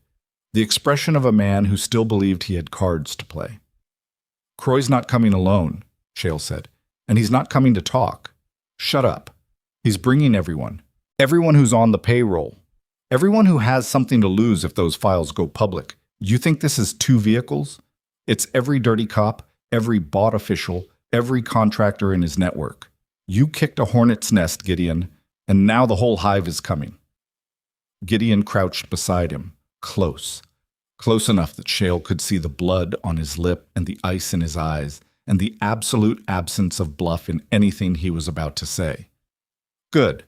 The expression of a man who still believed he had cards to play. "Croy's not coming alone," Shale said, "and he's not coming to talk. Shut up. He's bringing everyone. Everyone who's on the payroll. Everyone who has something to lose if those files go public. You think this is 2 vehicles? It's every dirty cop, every bought official, every contractor in his network. You kicked a hornet's nest, Gideon, and now the whole hive is coming." Gideon crouched beside him, close. Close enough that Shale could see the blood on his lip and the ice in his eyes, and the absolute absence of bluff in anything he was about to say. "Good.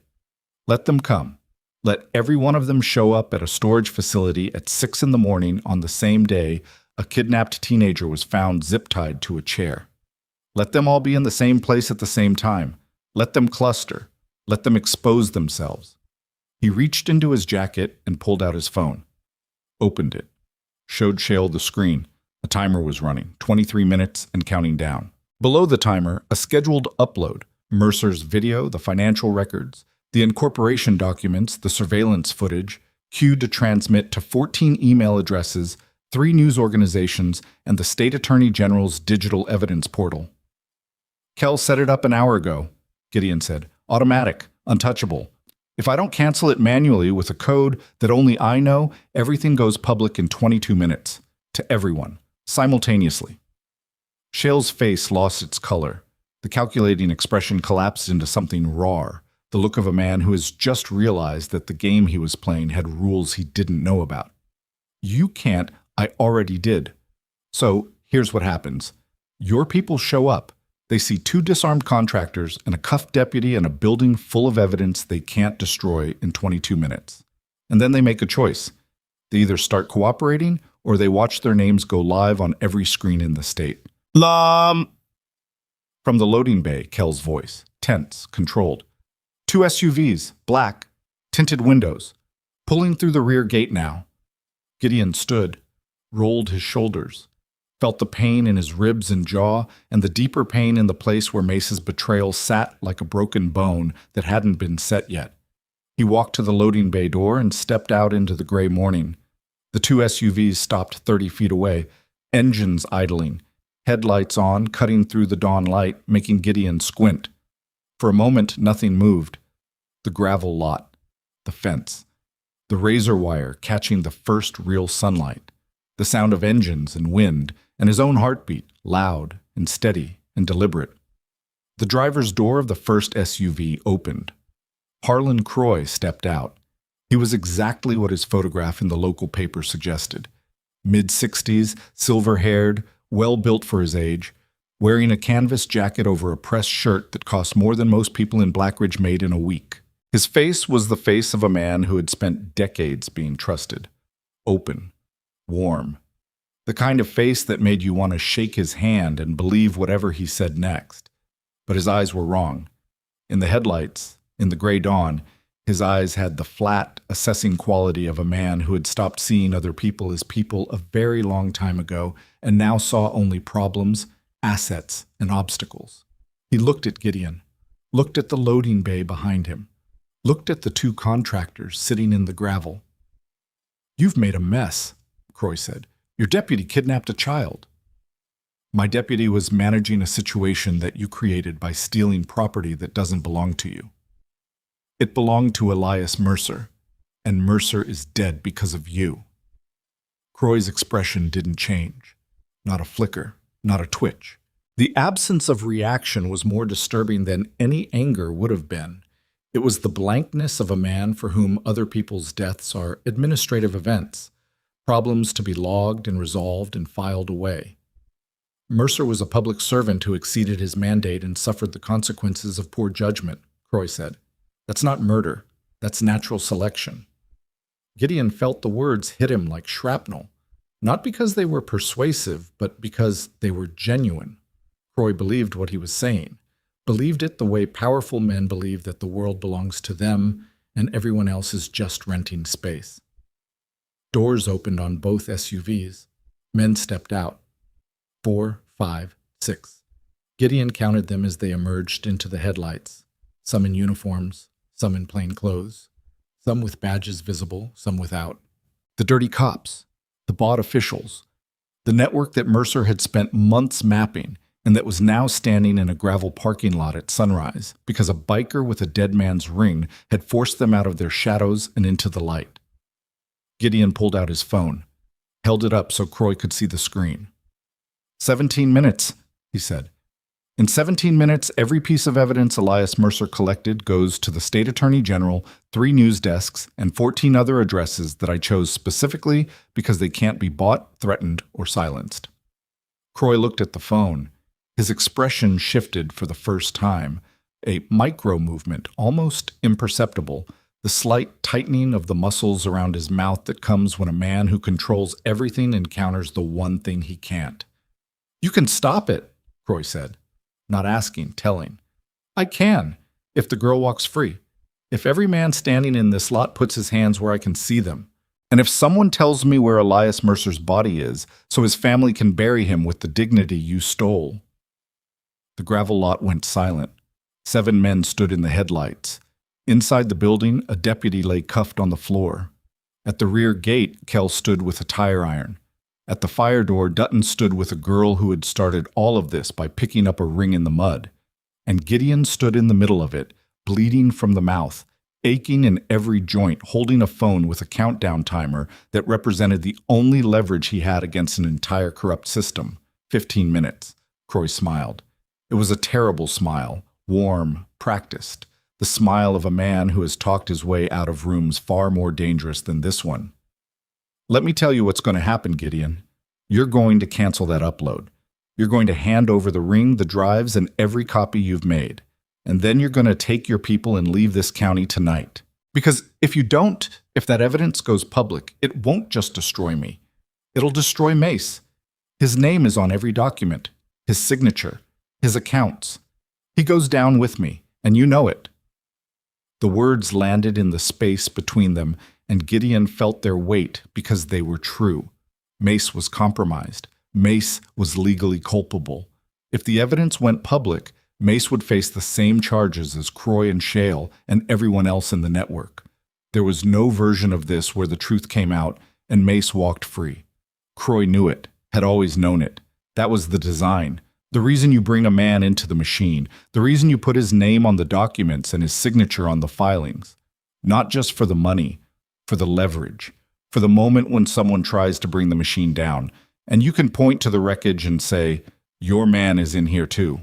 Let them come. Let every one of them show up at a storage facility at 6 in the morning on the same day a kidnapped teenager was found zip-tied to a chair. Let them all be in the same place at the same time. Let them cluster. Let them expose themselves." He reached into his jacket and pulled out his phone. Opened it. Showed Shale the screen. A timer was running, 23 minutes and counting down. Below the timer, a scheduled upload. Mercer's video, the financial records, the incorporation documents, the surveillance footage, queued to transmit to 14 email addresses, 3 news organizations, and the State Attorney General's digital evidence portal. Kell set it up an hour ago, Gideon said. Automatic, untouchable. If I don't cancel it manually with a code that only I know, everything goes public in 22 minutes. To everyone, simultaneously. Shale's face lost its color. The calculating expression collapsed into something raw, the look of a man who has just realized that the game he was playing had rules he didn't know about. You can't, I already did. So, here's what happens. Your people show up. They see 2 disarmed contractors and a cuffed deputy and a building full of evidence they can't destroy in 22 minutes. And then they make a choice. They either start cooperating or they watch their names go live on every screen in the state. From the loading bay, Kell's voice, tense, controlled. 2 SUVs, black, tinted windows, pulling through the rear gate now. Gideon stood, rolled his shoulders, felt the pain in his ribs and jaw, and the deeper pain in the place where Mace's betrayal sat like a broken bone that hadn't been set yet. He walked to the loading bay door and stepped out into the gray morning. The 2 SUVs stopped 30 feet away, engines idling, headlights on, cutting through the dawn light, making Gideon squint. For a moment, nothing moved. The gravel lot, the fence, the razor wire catching the first real sunlight, the sound of engines and wind, and his own heartbeat, loud and steady and deliberate. The driver's door of the first SUV opened. Harlan Croy stepped out. He was exactly what his photograph in the local paper suggested. Mid-60s, silver-haired, well-built for his age, wearing a canvas jacket over a pressed shirt that cost more than most people in Blackridge made in a week. His face was the face of a man who had spent decades being trusted. Open, warm. The kind of face that made you want to shake his hand and believe whatever he said next. But his eyes were wrong. In the headlights, in the gray dawn, his eyes had the flat, assessing quality of a man who had stopped seeing other people as people a very long time ago and now saw only problems, assets, and obstacles. He looked at Gideon, looked at the loading bay behind him, looked at the 2 contractors sitting in the gravel. "You've made a mess," Croy said. "Your deputy kidnapped a child." "My deputy was managing a situation that you created by stealing property that doesn't belong to you. It belonged to Elias Mercer, and Mercer is dead because of you." Croy's expression didn't change. Not a flicker, not a twitch. The absence of reaction was more disturbing than any anger would have been. It was the blankness of a man for whom other people's deaths are administrative events, problems to be logged and resolved and filed away. Mercer was a public servant who exceeded his mandate and suffered the consequences of poor judgment, Croy said. That's not murder. That's natural selection. Gideon felt the words hit him like shrapnel, not because they were persuasive, but because they were genuine. Croy believed what he was saying, believed it the way powerful men believe that the world belongs to them and everyone else is just renting space. Doors opened on both SUVs. Men stepped out. 4, 5, 6. Gideon counted them as they emerged into the headlights, some in uniforms, some in plain clothes, some with badges visible, some without. The dirty cops, the bought officials, the network that Mercer had spent months mapping and that was now standing in a gravel parking lot at sunrise because a biker with a dead man's ring had forced them out of their shadows and into the light. Gideon pulled out his phone, held it up so Croy could see the screen. 17 minutes, he said. In 17 minutes, every piece of evidence Elias Mercer collected goes to the State Attorney General, 3 news desks, and 14 other addresses that I chose specifically because they can't be bought, threatened, or silenced. Croy looked at the phone. His expression shifted for the first time, a micro-movement, almost imperceptible, the slight tightening of the muscles around his mouth that comes when a man who controls everything encounters the one thing he can't. "You can stop it," Croy said. Not asking, telling. "I can, if the girl walks free. If every man standing in this lot puts his hands where I can see them. And if someone tells me where Elias Mercer's body is, so his family can bury him with the dignity you stole. The gravel lot went silent. 7 men stood in the headlights. Inside the building, a deputy lay cuffed on the floor. At the rear gate, Kell stood with a tire iron. At the fire door, Dutton stood with a girl who had started all of this by picking up a ring in the mud. And Gideon stood in the middle of it, bleeding from the mouth, aching in every joint, holding a phone with a countdown timer that represented the only leverage he had against an entire corrupt system. 15 minutes. Croy smiled. It was a terrible smile, warm, practiced, the smile of a man who has talked his way out of rooms far more dangerous than this one. Let me tell you what's going to happen, Gideon. You're going to cancel that upload. You're going to hand over the ring, the drives, and every copy you've made. And then you're going to take your people and leave this county tonight. Because if you don't, if that evidence goes public, it won't just destroy me. It'll destroy Mace. His name is on every document, his signature, his accounts. He goes down with me, and you know it. The words landed in the space between them, and Gideon felt their weight because they were true. Mace was compromised. Mace was legally culpable. If the evidence went public, Mace would face the same charges as Croy and Shale and everyone else in the network. There was no version of this where the truth came out and Mace walked free. Croy knew it, had always known it. That was the design. The reason you bring a man into the machine, the reason you put his name on the documents and his signature on the filings. Not just for the money, for the leverage, for the moment when someone tries to bring the machine down, and you can point to the wreckage and say, your man is in here too.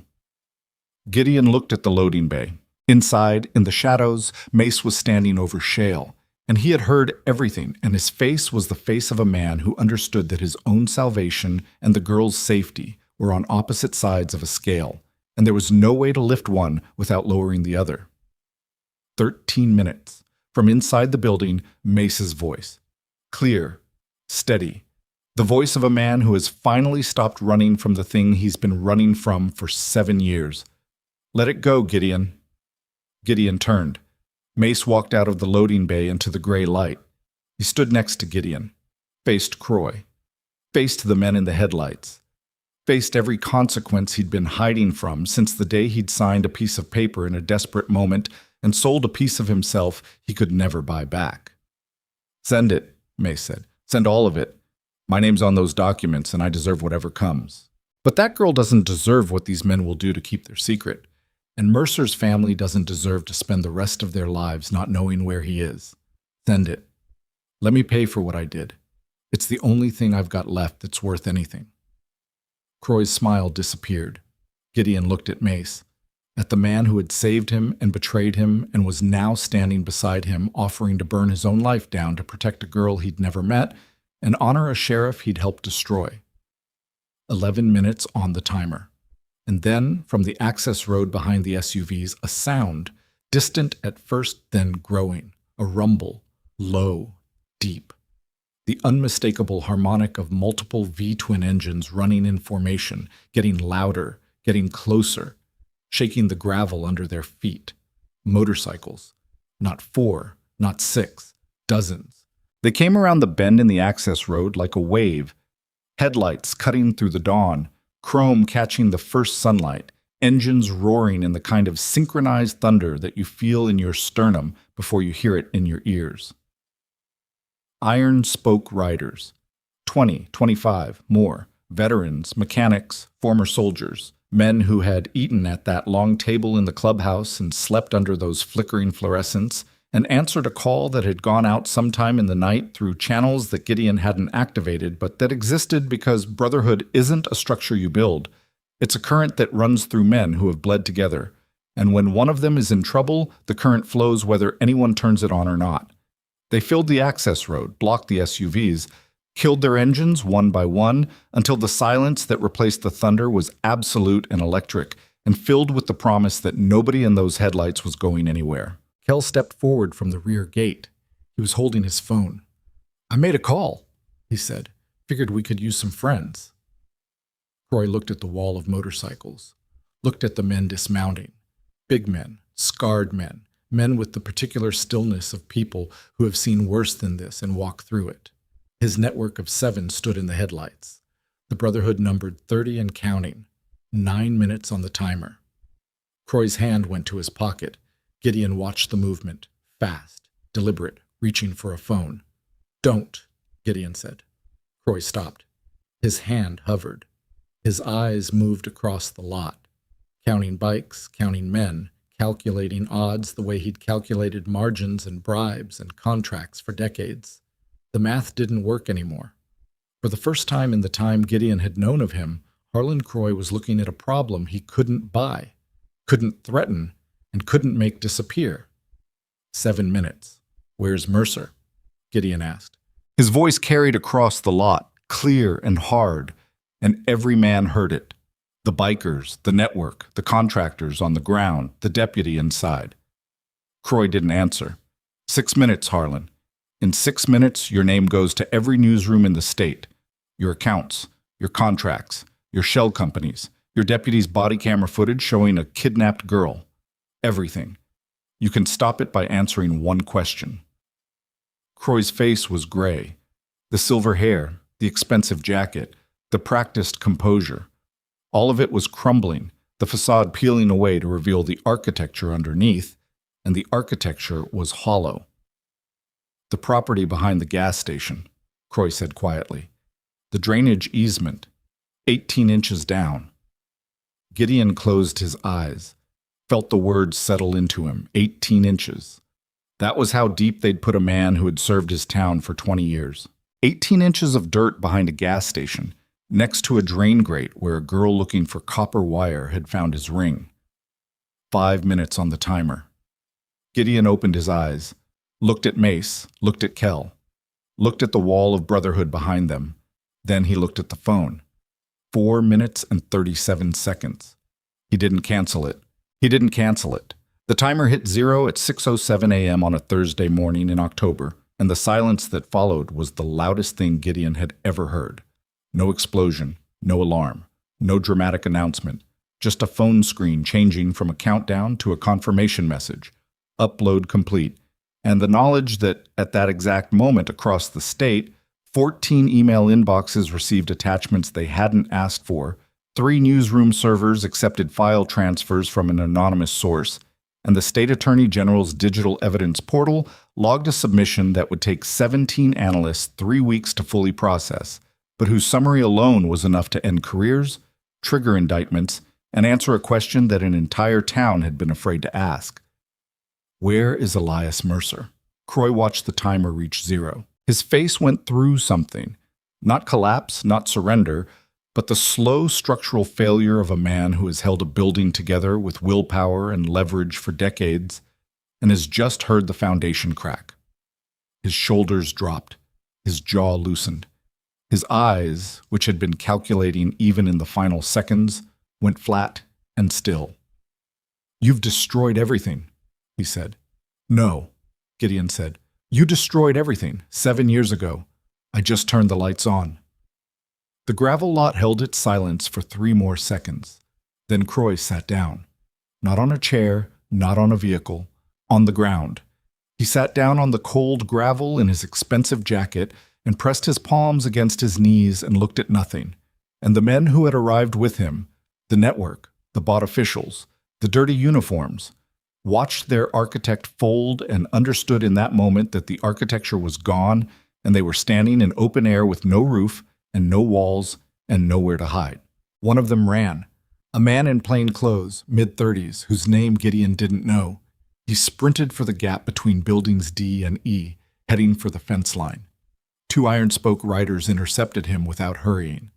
Gideon looked at the loading bay. Inside, in the shadows, Mace was standing over Shale, and he had heard everything, and his face was the face of a man who understood that his own salvation and the girl's safety were on opposite sides of a scale, and there was no way to lift one without lowering the other. 13 minutes. From inside the building, Mace's voice. Clear, steady. The voice of a man who has finally stopped running from the thing he's been running from for 7 years. Let it go, Gideon. Gideon turned. Mace walked out of the loading bay into the gray light. He stood next to Gideon, faced Croy, faced the men in the headlights, faced every consequence he'd been hiding from since the day he'd signed a piece of paper in a desperate moment and sold a piece of himself he could never buy back. Send it, Mace said. Send all of it. My name's on those documents, and I deserve whatever comes. But that girl doesn't deserve what these men will do to keep their secret. And Mercer's family doesn't deserve to spend the rest of their lives not knowing where he is. Send it. Let me pay for what I did. It's the only thing I've got left that's worth anything. Croy's smile disappeared. Gideon looked at Mace, at the man who had saved him and betrayed him and was now standing beside him, offering to burn his own life down to protect a girl he'd never met and honor a sheriff he'd helped destroy. 11 minutes on the timer. And then, from the access road behind the SUVs, a sound, distant at first, then growing, a rumble, low, deep. The unmistakable harmonic of multiple V-twin engines running in formation, getting louder, getting closer, shaking the gravel under their feet. Motorcycles. Not 4, not 6, dozens. They came around the bend in the access road like a wave, headlights cutting through the dawn, chrome catching the first sunlight, engines roaring in the kind of synchronized thunder that you feel in your sternum before you hear it in your ears. Iron spoke riders. 20, 25, more. Veterans, mechanics, former soldiers, men who had eaten at that long table in the clubhouse and slept under those flickering fluorescents, and answered a call that had gone out sometime in the night through channels that Gideon hadn't activated, but that existed because brotherhood isn't a structure you build. It's a current that runs through men who have bled together, and when one of them is in trouble, the current flows whether anyone turns it on or not. They filled the access road, blocked the SUVs, killed their engines one by one, until the silence that replaced the thunder was absolute and electric, and filled with the promise that nobody in those headlights was going anywhere. Kell stepped forward from the rear gate. He was holding his phone. I made a call, he said. Figured we could use some friends. Croy looked at the wall of motorcycles, looked at the men dismounting. Big men, scarred men men with the particular stillness of people who have seen worse than this and walk through it. His network of 7 stood in the headlights. The Brotherhood numbered 30 and counting. 9 minutes on the timer. Croy's hand went to his pocket. Gideon watched the movement. Fast, deliberate, reaching for a phone. "Don't," Gideon said. Croy stopped. His hand hovered. His eyes moved across the lot, counting bikes, counting men, calculating odds the way he'd calculated margins and bribes and contracts for decades. The math didn't work anymore. For the first time in the time Gideon had known of him, Harlan Croy was looking at a problem he couldn't buy, couldn't threaten, and couldn't make disappear. 7 minutes. "Where's Mercer?" Gideon asked. His voice carried across the lot, clear and hard, and every man heard it. The bikers, the network, the contractors on the ground, the deputy inside. Croy didn't answer. 6 minutes, Harlan. In 6 minutes, your name goes to every newsroom in the state. Your accounts, your contracts, your shell companies, your deputy's body camera footage showing a kidnapped girl. Everything. You can stop it by answering one question. Croy's face was gray. The silver hair, the expensive jacket, the practiced composure. All of it was crumbling, the facade peeling away to reveal the architecture underneath, and the architecture was hollow. "The property behind the gas station," Croy said quietly. "The drainage easement, 18 inches down." Gideon closed his eyes, felt the words settle into him. 18 inches. That was how deep they'd put a man who had served his town for 20 years. 18 inches of dirt behind a gas station, next to a drain grate where a girl looking for copper wire had found his ring. 5 minutes on the timer. Gideon opened his eyes, looked at Mace, looked at Kel, looked at the wall of Brotherhood behind them. Then he looked at the phone. 4 minutes and 37 seconds. He didn't cancel it. The timer hit 0 at 6:07 a.m. on a Thursday morning in October, and the silence that followed was the loudest thing Gideon had ever heard. No explosion, no alarm, no dramatic announcement, just a phone screen changing from a countdown to a confirmation message. Upload complete. And the knowledge that, at that exact moment across the state, 14 email inboxes received attachments they hadn't asked for, 3 newsroom servers accepted file transfers from an anonymous source, and the State Attorney General's digital evidence portal logged a submission that would take 17 analysts 3 weeks to fully process, but whose summary alone was enough to end careers, trigger indictments, and answer a question that an entire town had been afraid to ask. Where is Elias Mercer? Croy watched the timer reach 0. His face went through something. Not collapse, not surrender, but the slow structural failure of a man who has held a building together with willpower and leverage for decades and has just heard the foundation crack. His shoulders dropped. His jaw loosened. His eyes, which had been calculating even in the final seconds, went flat and still. "You've destroyed everything," he said. "No," Gideon said. "You destroyed everything 7 years ago. I just turned the lights on." The gravel lot held its silence for 3 more seconds. Then Croy sat down. Not on a chair, not on a vehicle, on the ground. He sat down on the cold gravel in his expensive jacket and pressed his palms against his knees and looked at nothing. And the men who had arrived with him, the network, the bought officials, the dirty uniforms, watched their architect fold and understood in that moment that the architecture was gone and they were standing in open air with no roof and no walls and nowhere to hide. One of them ran. A man in plain clothes, mid-30s, whose name Gideon didn't know. He sprinted for the gap between buildings D and E, heading for the fence line. 2 iron-spoke riders intercepted him without hurrying.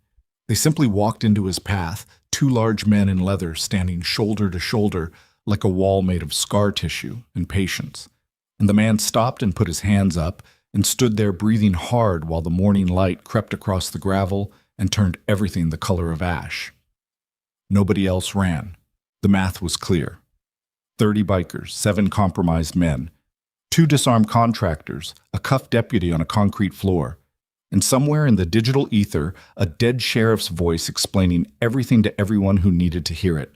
They simply walked into his path, 2 large men in leather standing shoulder to shoulder like a wall made of scar tissue and patience. And the man stopped and put his hands up and stood there breathing hard while the morning light crept across the gravel and turned everything the color of ash. Nobody else ran. The math was clear. 30 bikers, 7 compromised men, 2 disarmed contractors, a cuffed deputy on a concrete floor, and somewhere in the digital ether, a dead sheriff's voice explaining everything to everyone who needed to hear it.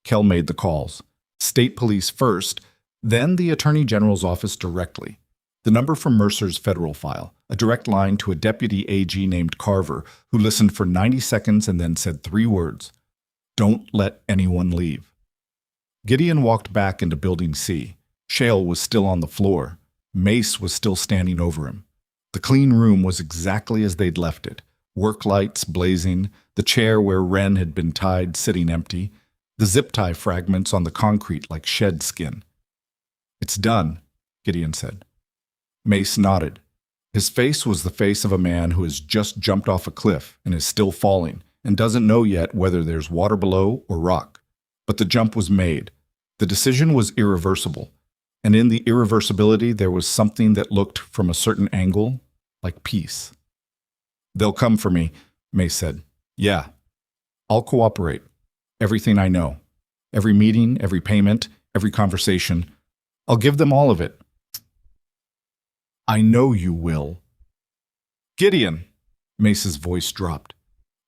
Kel made the calls. State police first, Then the Attorney General's office directly. The number from Mercer's federal file, a direct line to a deputy AG named Carver, who listened for 90 seconds and then said 3 words: "Don't let anyone leave." Gideon walked back into Building C. Shale was still on the floor. Mace was still standing over him. The clean room was exactly as they'd left it. Work lights blazing, the chair where Wren had been tied sitting empty, the zip tie fragments on the concrete like shed skin. "It's done," Gideon said. Mace nodded. His face was the face of a man who has just jumped off a cliff and is still falling and doesn't know yet whether there's water below or rock. But the jump was made. The decision was irreversible. And in the irreversibility, there was something that looked, from a certain angle, like peace. "They'll come for me," Mace said. "Yeah. I'll cooperate. Everything I know. Every meeting, every payment, every conversation. I'll give them all of it." "I know you will." "Gideon!" Mace's voice dropped.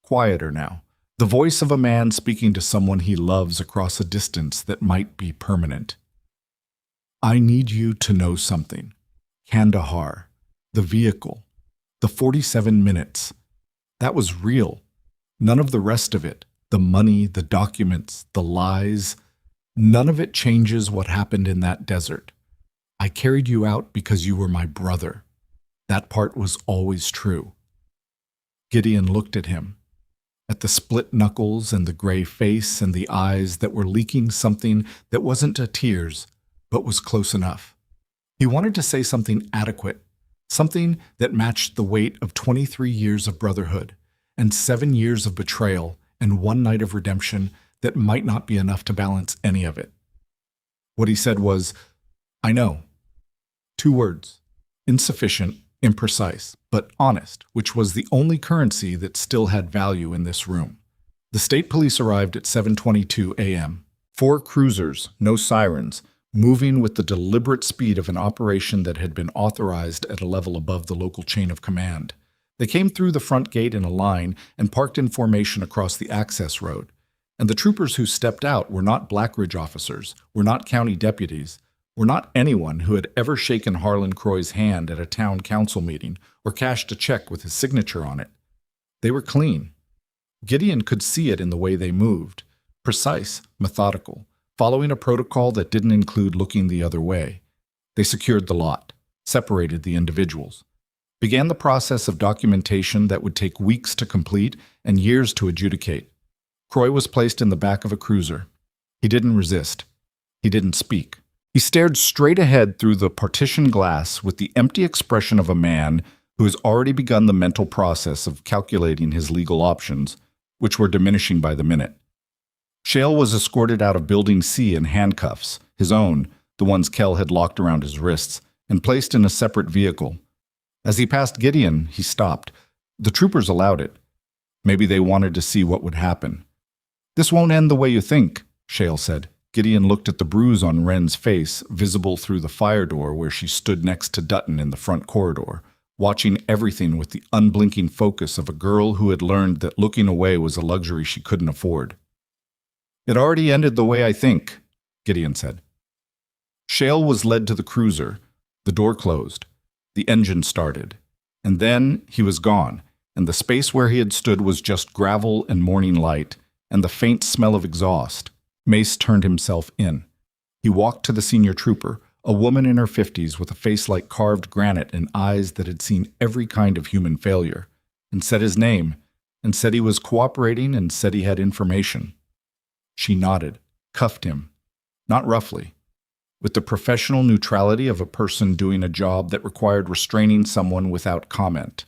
Quieter now. The voice of a man speaking to someone he loves across a distance that might be permanent. "I need you to know something. Kandahar. The vehicle. The 47 minutes. That was real. None of the rest of it. The money, the documents, the lies. None of it changes what happened in that desert. I carried you out because you were my brother. That part was always true." Gideon looked at him, at the split knuckles and the gray face and the eyes that were leaking something that wasn't a tears, but was close enough. He wanted to say something adequate, something that matched the weight of 23 years of brotherhood and 7 years of betrayal and 1 night of redemption that might not be enough to balance any of it. What he said was, "I know." 2 words, insufficient, imprecise, but honest, which was the only currency that still had value in this room. The state police arrived at 7:22 a.m. 4 cruisers, no sirens, moving with the deliberate speed of an operation that had been authorized at a level above the local chain of command. They came through the front gate in a line and parked in formation across the access road. And the troopers who stepped out were not Blackridge officers, were not county deputies, were not anyone who had ever shaken Harlan Croy's hand at a town council meeting or cashed a check with his signature on it. They were clean. Gideon could see it in the way they moved, precise, methodical, following a protocol that didn't include looking the other way. They secured the lot, separated the individuals, began the process of documentation that would take weeks to complete and years to adjudicate. Croy was placed in the back of a cruiser. He didn't resist. He didn't speak. He stared straight ahead through the partition glass with the empty expression of a man who has already begun the mental process of calculating his legal options, which were diminishing by the minute. Shale was escorted out of Building C in handcuffs, his own, the ones Kell had locked around his wrists, and placed in a separate vehicle. As he passed Gideon, he stopped. The troopers allowed it. Maybe they wanted to see what would happen. "This won't end the way you think," Shale said. Gideon looked at the bruise on Wren's face, visible through the fire door where she stood next to Dutton in the front corridor, watching everything with the unblinking focus of a girl who had learned that looking away was a luxury she couldn't afford. "It already ended the way I think," Gideon said. Shale was led to the cruiser. The door closed. The engine started. And then he was gone, and the space where he had stood was just gravel and morning light, and the faint smell of exhaust. Mace turned himself in. He walked to the senior trooper, a woman in her 50s with a face like carved granite and eyes that had seen every kind of human failure, and said his name, and said he was cooperating and said he had information. She nodded, cuffed him, not roughly, with the professional neutrality of a person doing a job that required restraining someone without comment.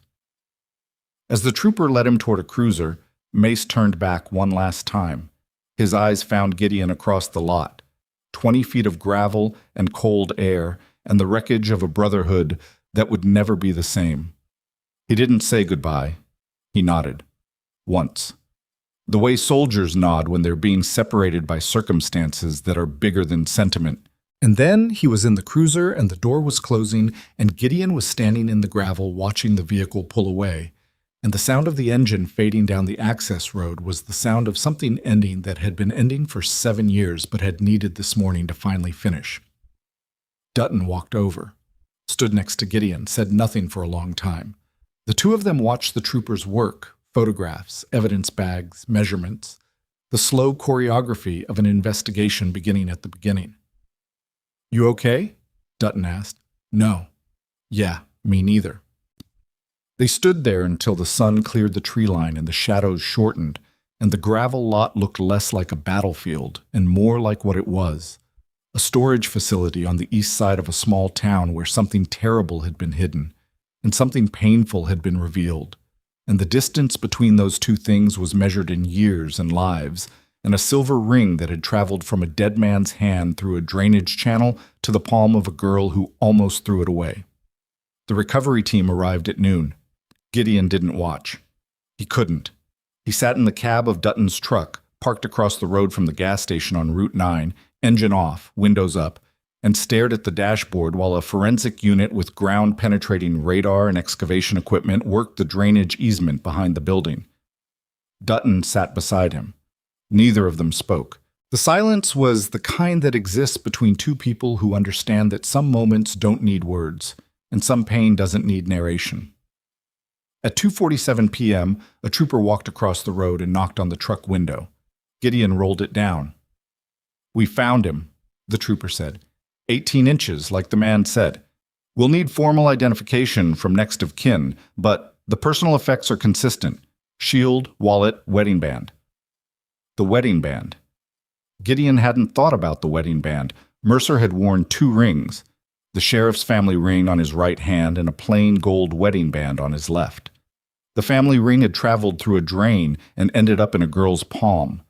As the trooper led him toward a cruiser, Mace turned back one last time. His eyes found Gideon across the lot, 20 feet of gravel and cold air, and the wreckage of a brotherhood that would never be the same. He didn't say goodbye. He nodded. Once. The way soldiers nod when they're being separated by circumstances that are bigger than sentiment. And then he was in the cruiser and the door was closing, and Gideon was standing in the gravel watching the vehicle pull away. And the sound of the engine fading down the access road was the sound of something ending that had been ending for 7 years but had needed this morning to finally finish. Dutton walked over, stood next to Gideon, said nothing for a long time. The two of them watched the troopers work, photographs, evidence bags, measurements, the slow choreography of an investigation beginning at the beginning. "You okay?" Dutton asked. "No." "Yeah, me neither." They stood there until the sun cleared the tree line and the shadows shortened, and the gravel lot looked less like a battlefield and more like what it was, a storage facility on the east side of a small town where something terrible had been hidden, and something painful had been revealed, and the distance between those two things was measured in years and lives, and a silver ring that had traveled from a dead man's hand through a drainage channel to the palm of a girl who almost threw it away. The recovery team arrived at noon. Gideon didn't watch. He couldn't. He sat in the cab of Dutton's truck, parked across the road from the gas station on Route 9, engine off, windows up, and stared at the dashboard while a forensic unit with ground-penetrating radar and excavation equipment worked the drainage easement behind the building. Dutton sat beside him. Neither of them spoke. The silence was the kind that exists between two people who understand that some moments don't need words, and some pain doesn't need narration. At 2:47 p.m., a trooper walked across the road and knocked on the truck window. Gideon rolled it down. "We found him," the trooper said. 18 inches, like the man said. "We'll need formal identification from next of kin, but the personal effects are consistent. Shield, wallet, wedding band." The wedding band. Gideon hadn't thought about the wedding band. Mercer had worn 2 rings, the sheriff's family ring on his right hand and a plain gold wedding band on his left. The family ring had traveled through a drain and ended up in a girl's palm.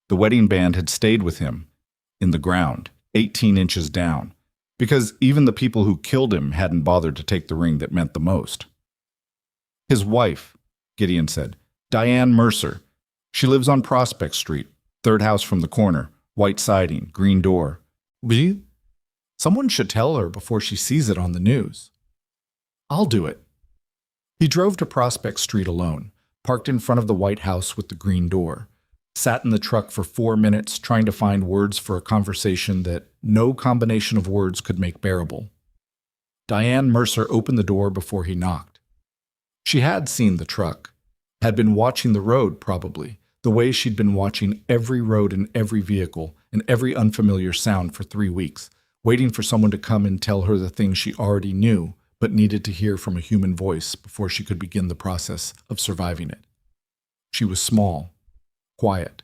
The wedding band had stayed with him, in the ground, 18 inches down, because even the people who killed him hadn't bothered to take the ring that meant the most. "His wife," Gideon said, "Diane Mercer. She lives on Prospect Street, 3rd house from the corner, white siding, green door." "Oui?" "Someone should tell her before she sees it on the news." "I'll do it." He drove to Prospect Street alone, parked in front of the White House with the green door, sat in the truck for 4 minutes trying to find words for a conversation that no combination of words could make bearable. Diane Mercer opened the door before he knocked. She had seen the truck, had been watching the road probably, the way she'd been watching every road and every vehicle and every unfamiliar sound for 3 weeks, waiting for someone to come and tell her the things she already knew, but needed to hear from a human voice before she could begin the process of surviving it. She was small, quiet.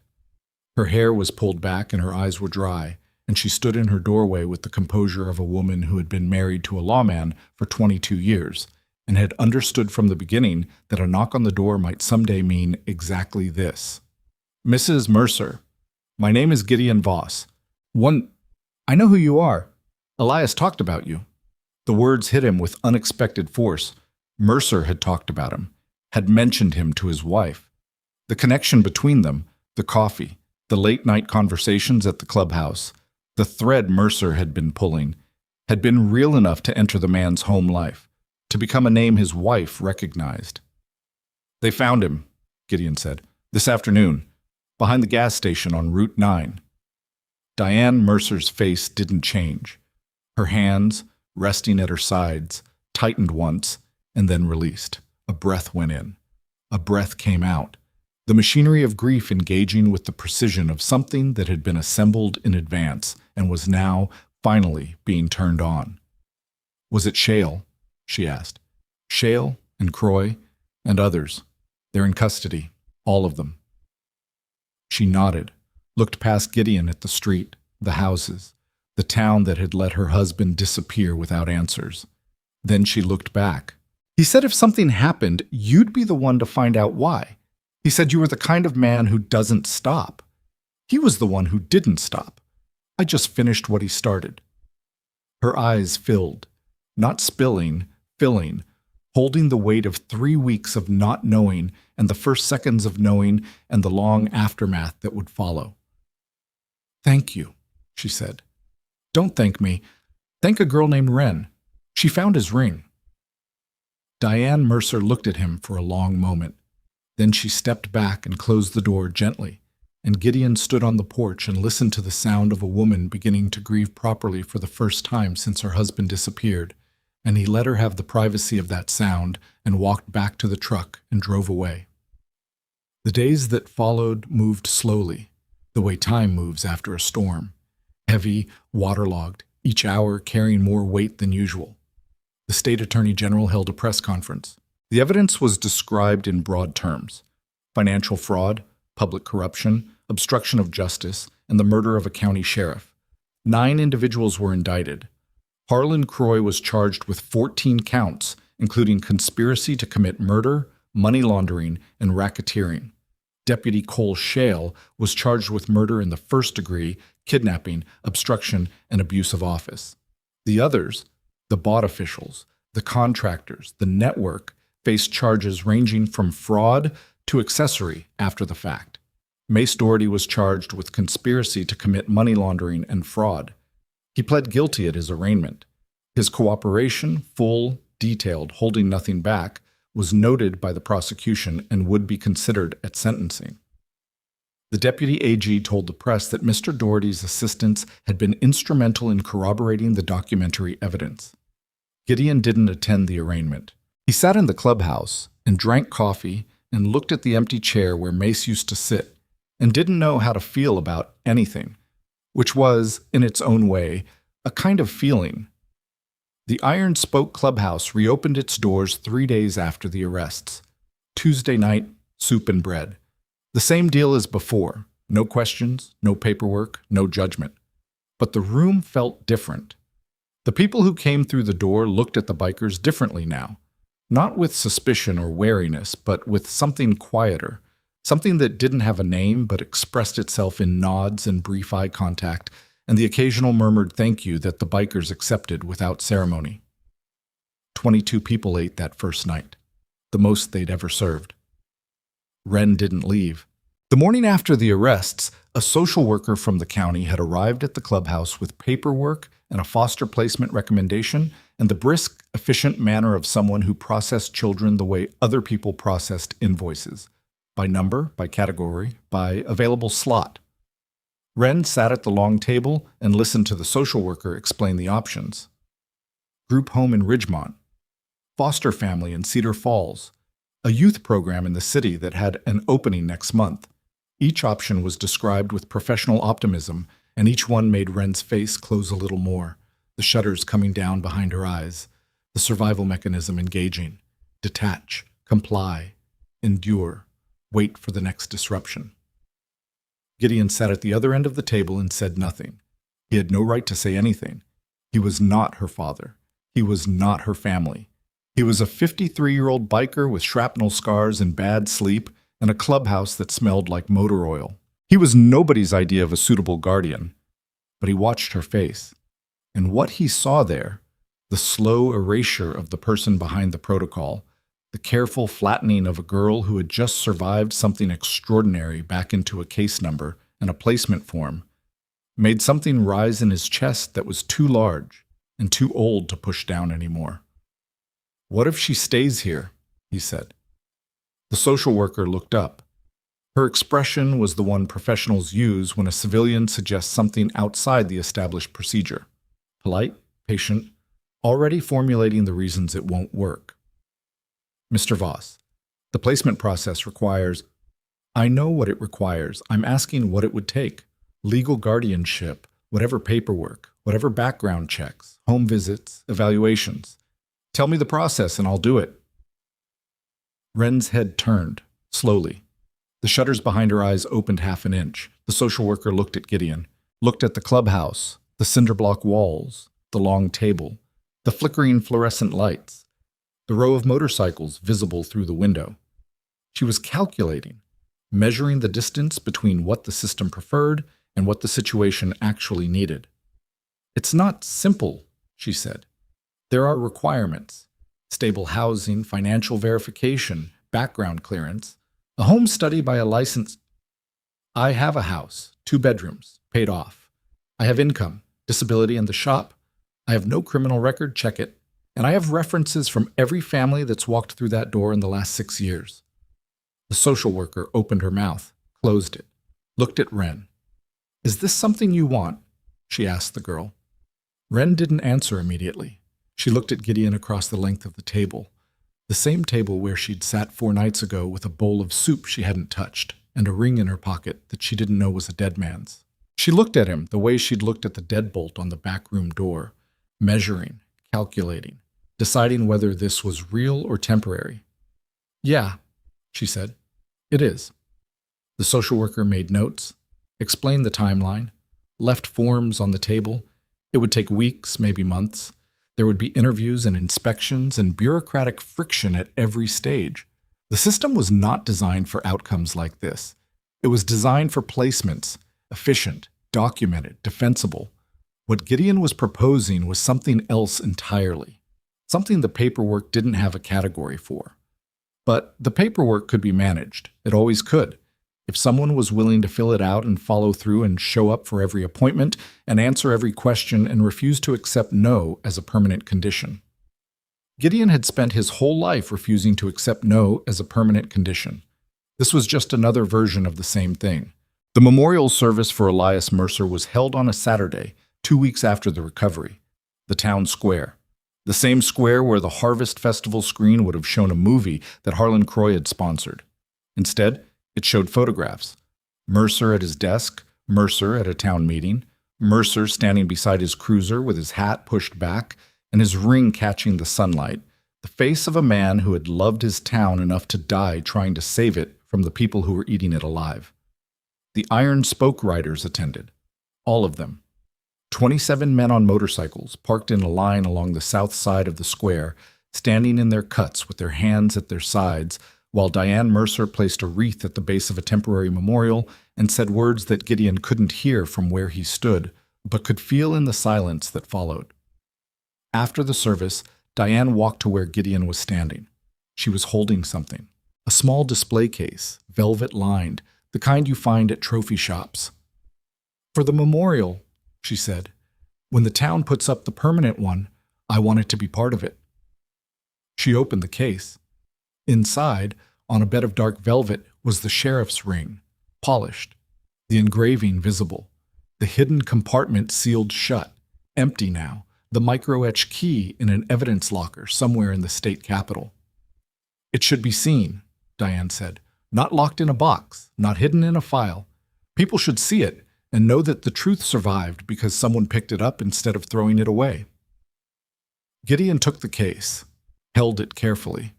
Her hair was pulled back and her eyes were dry, and she stood in her doorway with the composure of a woman who had been married to a lawman for 22 years and had understood from the beginning that a knock on the door might someday mean exactly this. "Mrs. Mercer, my name is Gideon Voss. I know who you are. Elias talked about you." The words hit him with unexpected force. Mercer had talked about him, had mentioned him to his wife. The connection between them, the coffee, the late-night conversations at the clubhouse, the thread Mercer had been pulling, had been real enough to enter the man's home life, to become a name his wife recognized. "They found him," Gideon said, "this afternoon, behind the gas station on Route 9. Diane Mercer's face didn't change. Her hands, resting at her sides, tightened once and then released. A breath went in. A breath came out. The machinery of grief engaging with the precision of something that had been assembled in advance and was now, finally, being turned on. "Was it Shale?" she asked. "Shale and Croy and others. They're in custody, all of them." She nodded, looked past Gideon at the street, the houses, the town that had let her husband disappear without answers. Then she looked back. "He said if something happened, you'd be the one to find out why. He said you were the kind of man who doesn't stop. He was the one who didn't stop. I just finished what he started." Her eyes filled, not spilling, filling, holding the weight of 3 weeks of not knowing and the first seconds of knowing and the long aftermath that would follow. "Thank you," she said. "Don't thank me. Thank a girl named Wren. She found his ring." Diane Mercer looked at him for a long moment. Then she stepped back and closed the door gently, and Gideon stood on the porch and listened to the sound of a woman beginning to grieve properly for the first time since her husband disappeared, and he let her have the privacy of that sound and walked back to the truck and drove away. The days that followed moved slowly, the way time moves after a storm, heavy, waterlogged, each hour carrying more weight than usual. The state attorney general held a press conference. The evidence was described in broad terms: financial fraud, public corruption, obstruction of justice, and the murder of a county sheriff. 9 individuals were indicted. Harlan Croy was charged with 14 counts, including conspiracy to commit murder, money laundering, and racketeering. Deputy Cole Shale was charged with murder in the first degree, kidnapping, obstruction, and abuse of office. The others, the bought officials, the contractors, the network, faced charges ranging from fraud to accessory after the fact. Mace Doherty was charged with conspiracy to commit money laundering and fraud. He pled guilty at his arraignment. His cooperation, full, detailed, holding nothing back, was noted by the prosecution and would be considered at sentencing. The deputy AG told the press that Mr. Doherty's assistance had been instrumental in corroborating the documentary evidence. Gideon didn't attend the arraignment. He sat in the clubhouse and drank coffee and looked at the empty chair where Mace used to sit and didn't know how to feel about anything, which was, in its own way, a kind of feeling. The Iron Spoke Clubhouse reopened its doors 3 days after the arrests. Tuesday night, soup and bread. The same deal as before. No questions, no paperwork, no judgment. But the room felt different. The people who came through the door looked at the bikers differently now. Not with suspicion or wariness, but with something quieter. Something that didn't have a name but expressed itself in nods and brief eye contact, and the occasional murmured thank you that the bikers accepted without ceremony. 22 people ate that first night, the most they'd ever served. Wren didn't leave. The morning after the arrests, a social worker from the county had arrived at the clubhouse with paperwork and a foster placement recommendation and the brisk, efficient manner of someone who processed children the way other people processed invoices, by number, by category, by available slot. Wren sat at the long table and listened to the social worker explain the options. Group home in Ridgemont, foster family in Cedar Falls, a youth program in the city that had an opening next month. Each option was described with professional optimism, and each one made Wren's face close a little more, the shutters coming down behind her eyes, the survival mechanism engaging, detach, comply, endure, wait for the next disruption. Gideon sat at the other end of the table and said nothing. He had no right to say anything. He was not her father. He was not her family. He was a 53-year-old biker with shrapnel scars and bad sleep and a clubhouse that smelled like motor oil. He was nobody's idea of a suitable guardian, but he watched her face. And what he saw there, the slow erasure of the person behind the protocol, the careful flattening of a girl who had just survived something extraordinary back into a case number and a placement form, made something rise in his chest that was too large and too old to push down anymore. "What if she stays here?" he said. The social worker looked up. Her expression was the one professionals use when a civilian suggests something outside the established procedure. Polite, patient, already formulating the reasons it won't work. "Mr. Voss, the placement process requires—" "I know what it requires. I'm asking what it would take. Legal guardianship, whatever paperwork, whatever background checks, home visits, evaluations. Tell me the process and I'll do it." Wren's head turned, slowly. The shutters behind her eyes opened half an inch. The social worker looked at Gideon, looked at the clubhouse, the cinder block walls, the long table, the flickering fluorescent lights, the row of motorcycles visible through the window. She was calculating, measuring the distance between what the system preferred and what the situation actually needed. "It's not simple," she said. "There are requirements: stable housing, financial verification, background clearance, a home study by a licensed—" "I have a house, 2 bedrooms, paid off. I have income, disability, and the shop. I have no criminal record, check it. And I have references from every family that's walked through that door in the last 6 years." The social worker opened her mouth, closed it. looked at Wren. "Is this something you want?" she asked the girl. Wren didn't answer immediately. She looked at Gideon across the length of the table, the same table where she'd sat 4 nights ago with a bowl of soup she hadn't touched and a ring in her pocket that she didn't know was a dead man's. She looked at him the way she'd looked at the deadbolt on the back room door, measuring, calculating, deciding whether this was real or temporary. "Yeah," she said, "it is." The social worker made notes, explained the timeline, left forms on the table. It would take weeks, maybe months. There would be interviews and inspections and bureaucratic friction at every stage. The system was not designed for outcomes like this. It was designed for placements, efficient, documented, defensible. What Gideon was proposing was something else entirely, something the paperwork didn't have a category for. But the paperwork could be managed. It always could. If someone was willing to fill it out and follow through and show up for every appointment and answer every question and refuse to accept no as a permanent condition. Gideon had spent his whole life refusing to accept no as a permanent condition. This was just another version of the same thing. The memorial service for Elias Mercer was held on a Saturday, 2 weeks after the recovery. The town square. The same square where the Harvest Festival screen would have shown a movie that Harlan Croy had sponsored. Instead, it showed photographs. Mercer at his desk, Mercer at a town meeting, Mercer standing beside his cruiser with his hat pushed back and his ring catching the sunlight, the face of a man who had loved his town enough to die trying to save it from the people who were eating it alive. The Iron Spoke riders attended, all of them. 27 men on motorcycles parked in a line along the south side of the square, standing in their cuts with their hands at their sides, while Diane Mercer placed a wreath at the base of a temporary memorial and said words that Gideon couldn't hear from where he stood, but could feel in the silence that followed. After the service, Diane walked to where Gideon was standing. She was holding something, a small display case, velvet-lined, the kind you find at trophy shops. "For the memorial," she said, "when the town puts up the permanent one, I want it to be part of it." She opened the case. Inside, on a bed of dark velvet, was the sheriff's ring, polished, the engraving visible, the hidden compartment sealed shut, empty now, the micro-etched key in an evidence locker somewhere in the state capitol. "It should be seen," Diane said, "not locked in a box, not hidden in a file. People should see it and know that the truth survived because someone picked it up instead of throwing it away." Gideon took the case, held it carefully.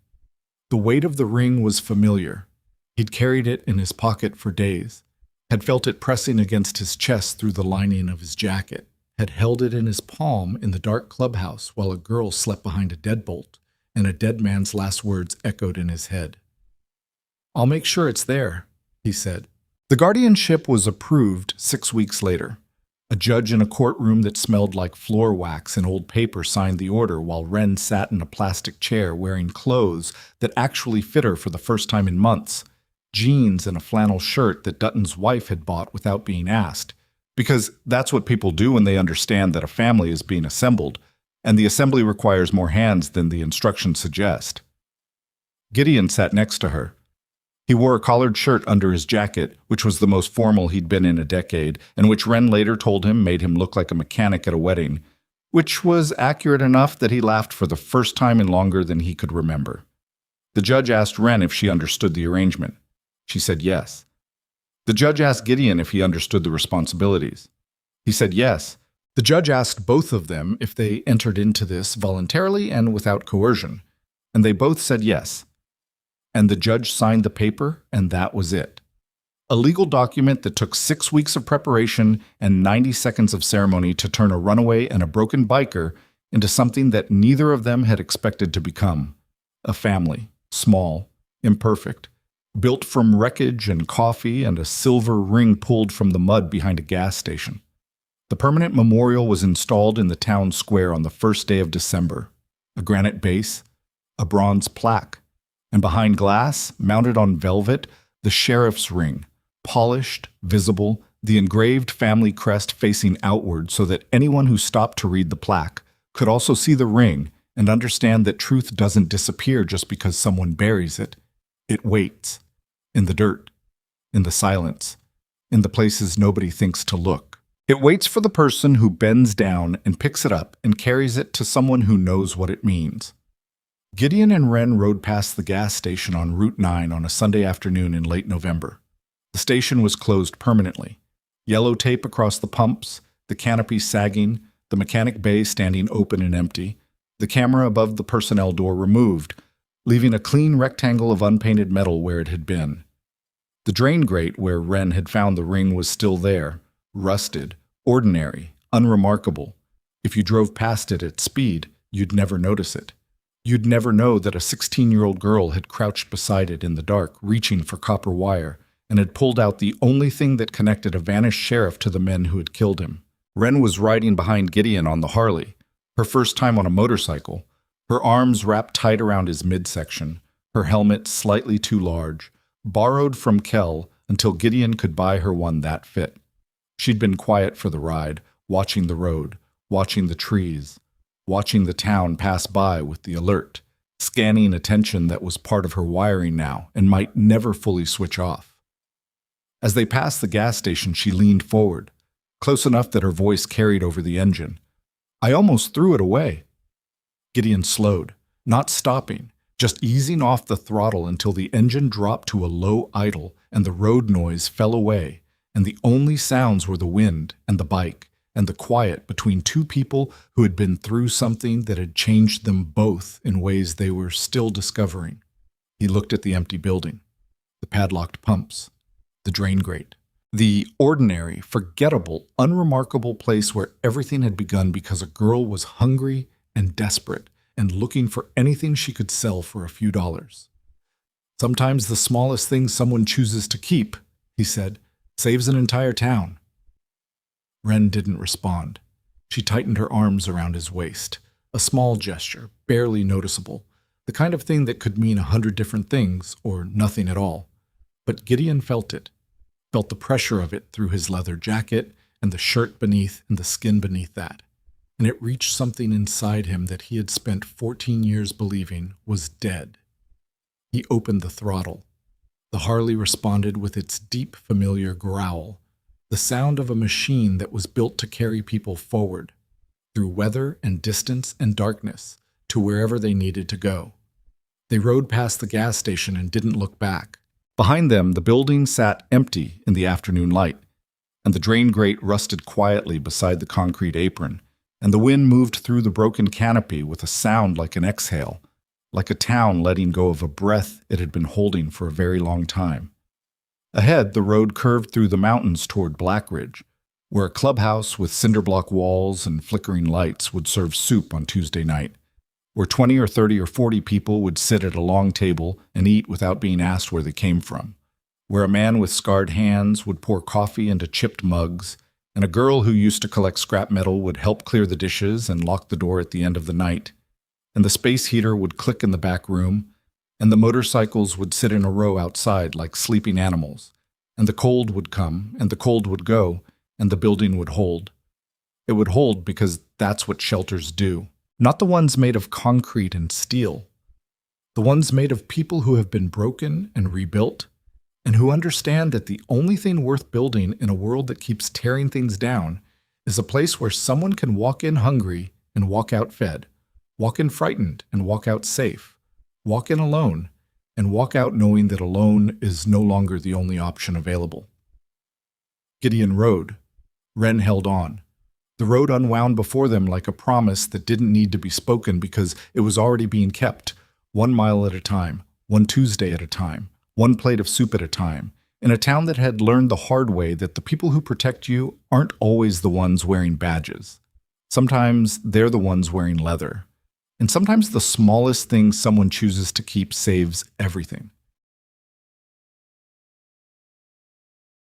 The weight of the ring was familiar. He'd carried it in his pocket for days, had felt it pressing against his chest through the lining of his jacket, had held it in his palm in the dark clubhouse while a girl slept behind a deadbolt, and a dead man's last words echoed in his head. "I'll make sure it's there," he said. The guardianship was approved 6 weeks later. A judge in a courtroom that smelled like floor wax and old paper signed the order while Wren sat in a plastic chair wearing clothes that actually fit her for the first time in months, jeans and a flannel shirt that Dutton's wife had bought without being asked, because that's what people do when they understand that a family is being assembled, and the assembly requires more hands than the instructions suggest. Gideon sat next to her. He wore a collared shirt under his jacket, which was the most formal he'd been in a decade, and which Wren later told him made him look like a mechanic at a wedding, which was accurate enough that he laughed for the first time in longer than he could remember. The judge asked Wren if she understood the arrangement. She said yes. The judge asked Gideon if he understood the responsibilities. He said yes. The judge asked both of them if they entered into this voluntarily and without coercion, and they both said yes. And the judge signed the paper, and that was it. A legal document that took 6 weeks of preparation and 90 seconds of ceremony to turn a runaway and a broken biker into something that neither of them had expected to become. A family, small, imperfect, built from wreckage and coffee and a silver ring pulled from the mud behind a gas station. The permanent memorial was installed in the town square on the first day of December. A granite base, a bronze plaque, and behind glass, mounted on velvet, the sheriff's ring, polished, visible, the engraved family crest facing outward so that anyone who stopped to read the plaque could also see the ring and understand that truth doesn't disappear just because someone buries it. It waits, in the dirt, in the silence, in the places nobody thinks to look. It waits for the person who bends down and picks it up and carries it to someone who knows what it means. Gideon and Wren rode past the gas station on Route 9 on a Sunday afternoon in late November. The station was closed permanently. Yellow tape across the pumps, the canopy sagging, the mechanic bay standing open and empty, the camera above the personnel door removed, leaving a clean rectangle of unpainted metal where it had been. The drain grate where Wren had found the ring was still there, rusted, ordinary, unremarkable. If you drove past it at speed, you'd never notice it. You'd never know that a 16-year-old girl had crouched beside it in the dark, reaching for copper wire, and had pulled out the only thing that connected a vanished sheriff to the men who had killed him. Wren was riding behind Gideon on the Harley, her first time on a motorcycle, her arms wrapped tight around his midsection, her helmet slightly too large, borrowed from Kell until Gideon could buy her one that fit. She'd been quiet for the ride, watching the road, watching the trees, watching the town pass by with the alert, scanning attention that was part of her wiring now and might never fully switch off. As they passed the gas station, she leaned forward, close enough that her voice carried over the engine. "I almost threw it away." Gideon slowed, not stopping, just easing off the throttle until the engine dropped to a low idle and the road noise fell away, and the only sounds were the wind and the bike and the quiet between two people who had been through something that had changed them both in ways they were still discovering. He looked at the empty building, the padlocked pumps, the drain grate, the ordinary, forgettable, unremarkable place where everything had begun because a girl was hungry and desperate and looking for anything she could sell for a few dollars. "Sometimes the smallest thing someone chooses to keep," he said, "saves an entire town." Wren didn't respond. She tightened her arms around his waist, a small gesture, barely noticeable, the kind of thing that could mean 100 different things or nothing at all. But Gideon felt it, felt the pressure of it through his leather jacket and the shirt beneath and the skin beneath that, and it reached something inside him that he had spent 14 years believing was dead. He opened the throttle. The Harley responded with its deep, familiar growl, the sound of a machine that was built to carry people forward, through weather and distance and darkness, to wherever they needed to go. They rode past the gas station and didn't look back. Behind them, the building sat empty in the afternoon light, and the drain grate rusted quietly beside the concrete apron, and the wind moved through the broken canopy with a sound like an exhale, like a town letting go of a breath it had been holding for a very long time. Ahead, the road curved through the mountains toward Blackridge, where a clubhouse with cinder-block walls and flickering lights would serve soup on Tuesday night, where 20 or 30 or 40 people would sit at a long table and eat without being asked where they came from, where a man with scarred hands would pour coffee into chipped mugs, and a girl who used to collect scrap metal would help clear the dishes and lock the door at the end of the night, and the space heater would click in the back room, and the motorcycles would sit in a row outside like sleeping animals, and the cold would come, and the cold would go, and the building would hold. It would hold because that's what shelters do. Not the ones made of concrete and steel. The ones made of people who have been broken and rebuilt, and who understand that the only thing worth building in a world that keeps tearing things down is a place where someone can walk in hungry and walk out fed, walk in frightened and walk out safe, walk in alone, and walk out knowing that alone is no longer the only option available. Gideon rode. Wren held on. The road unwound before them like a promise that didn't need to be spoken because it was already being kept, 1 mile at a time, one Tuesday at a time, one plate of soup at a time, in a town that had learned the hard way that the people who protect you aren't always the ones wearing badges. Sometimes they're the ones wearing leather. And sometimes the smallest thing someone chooses to keep saves everything.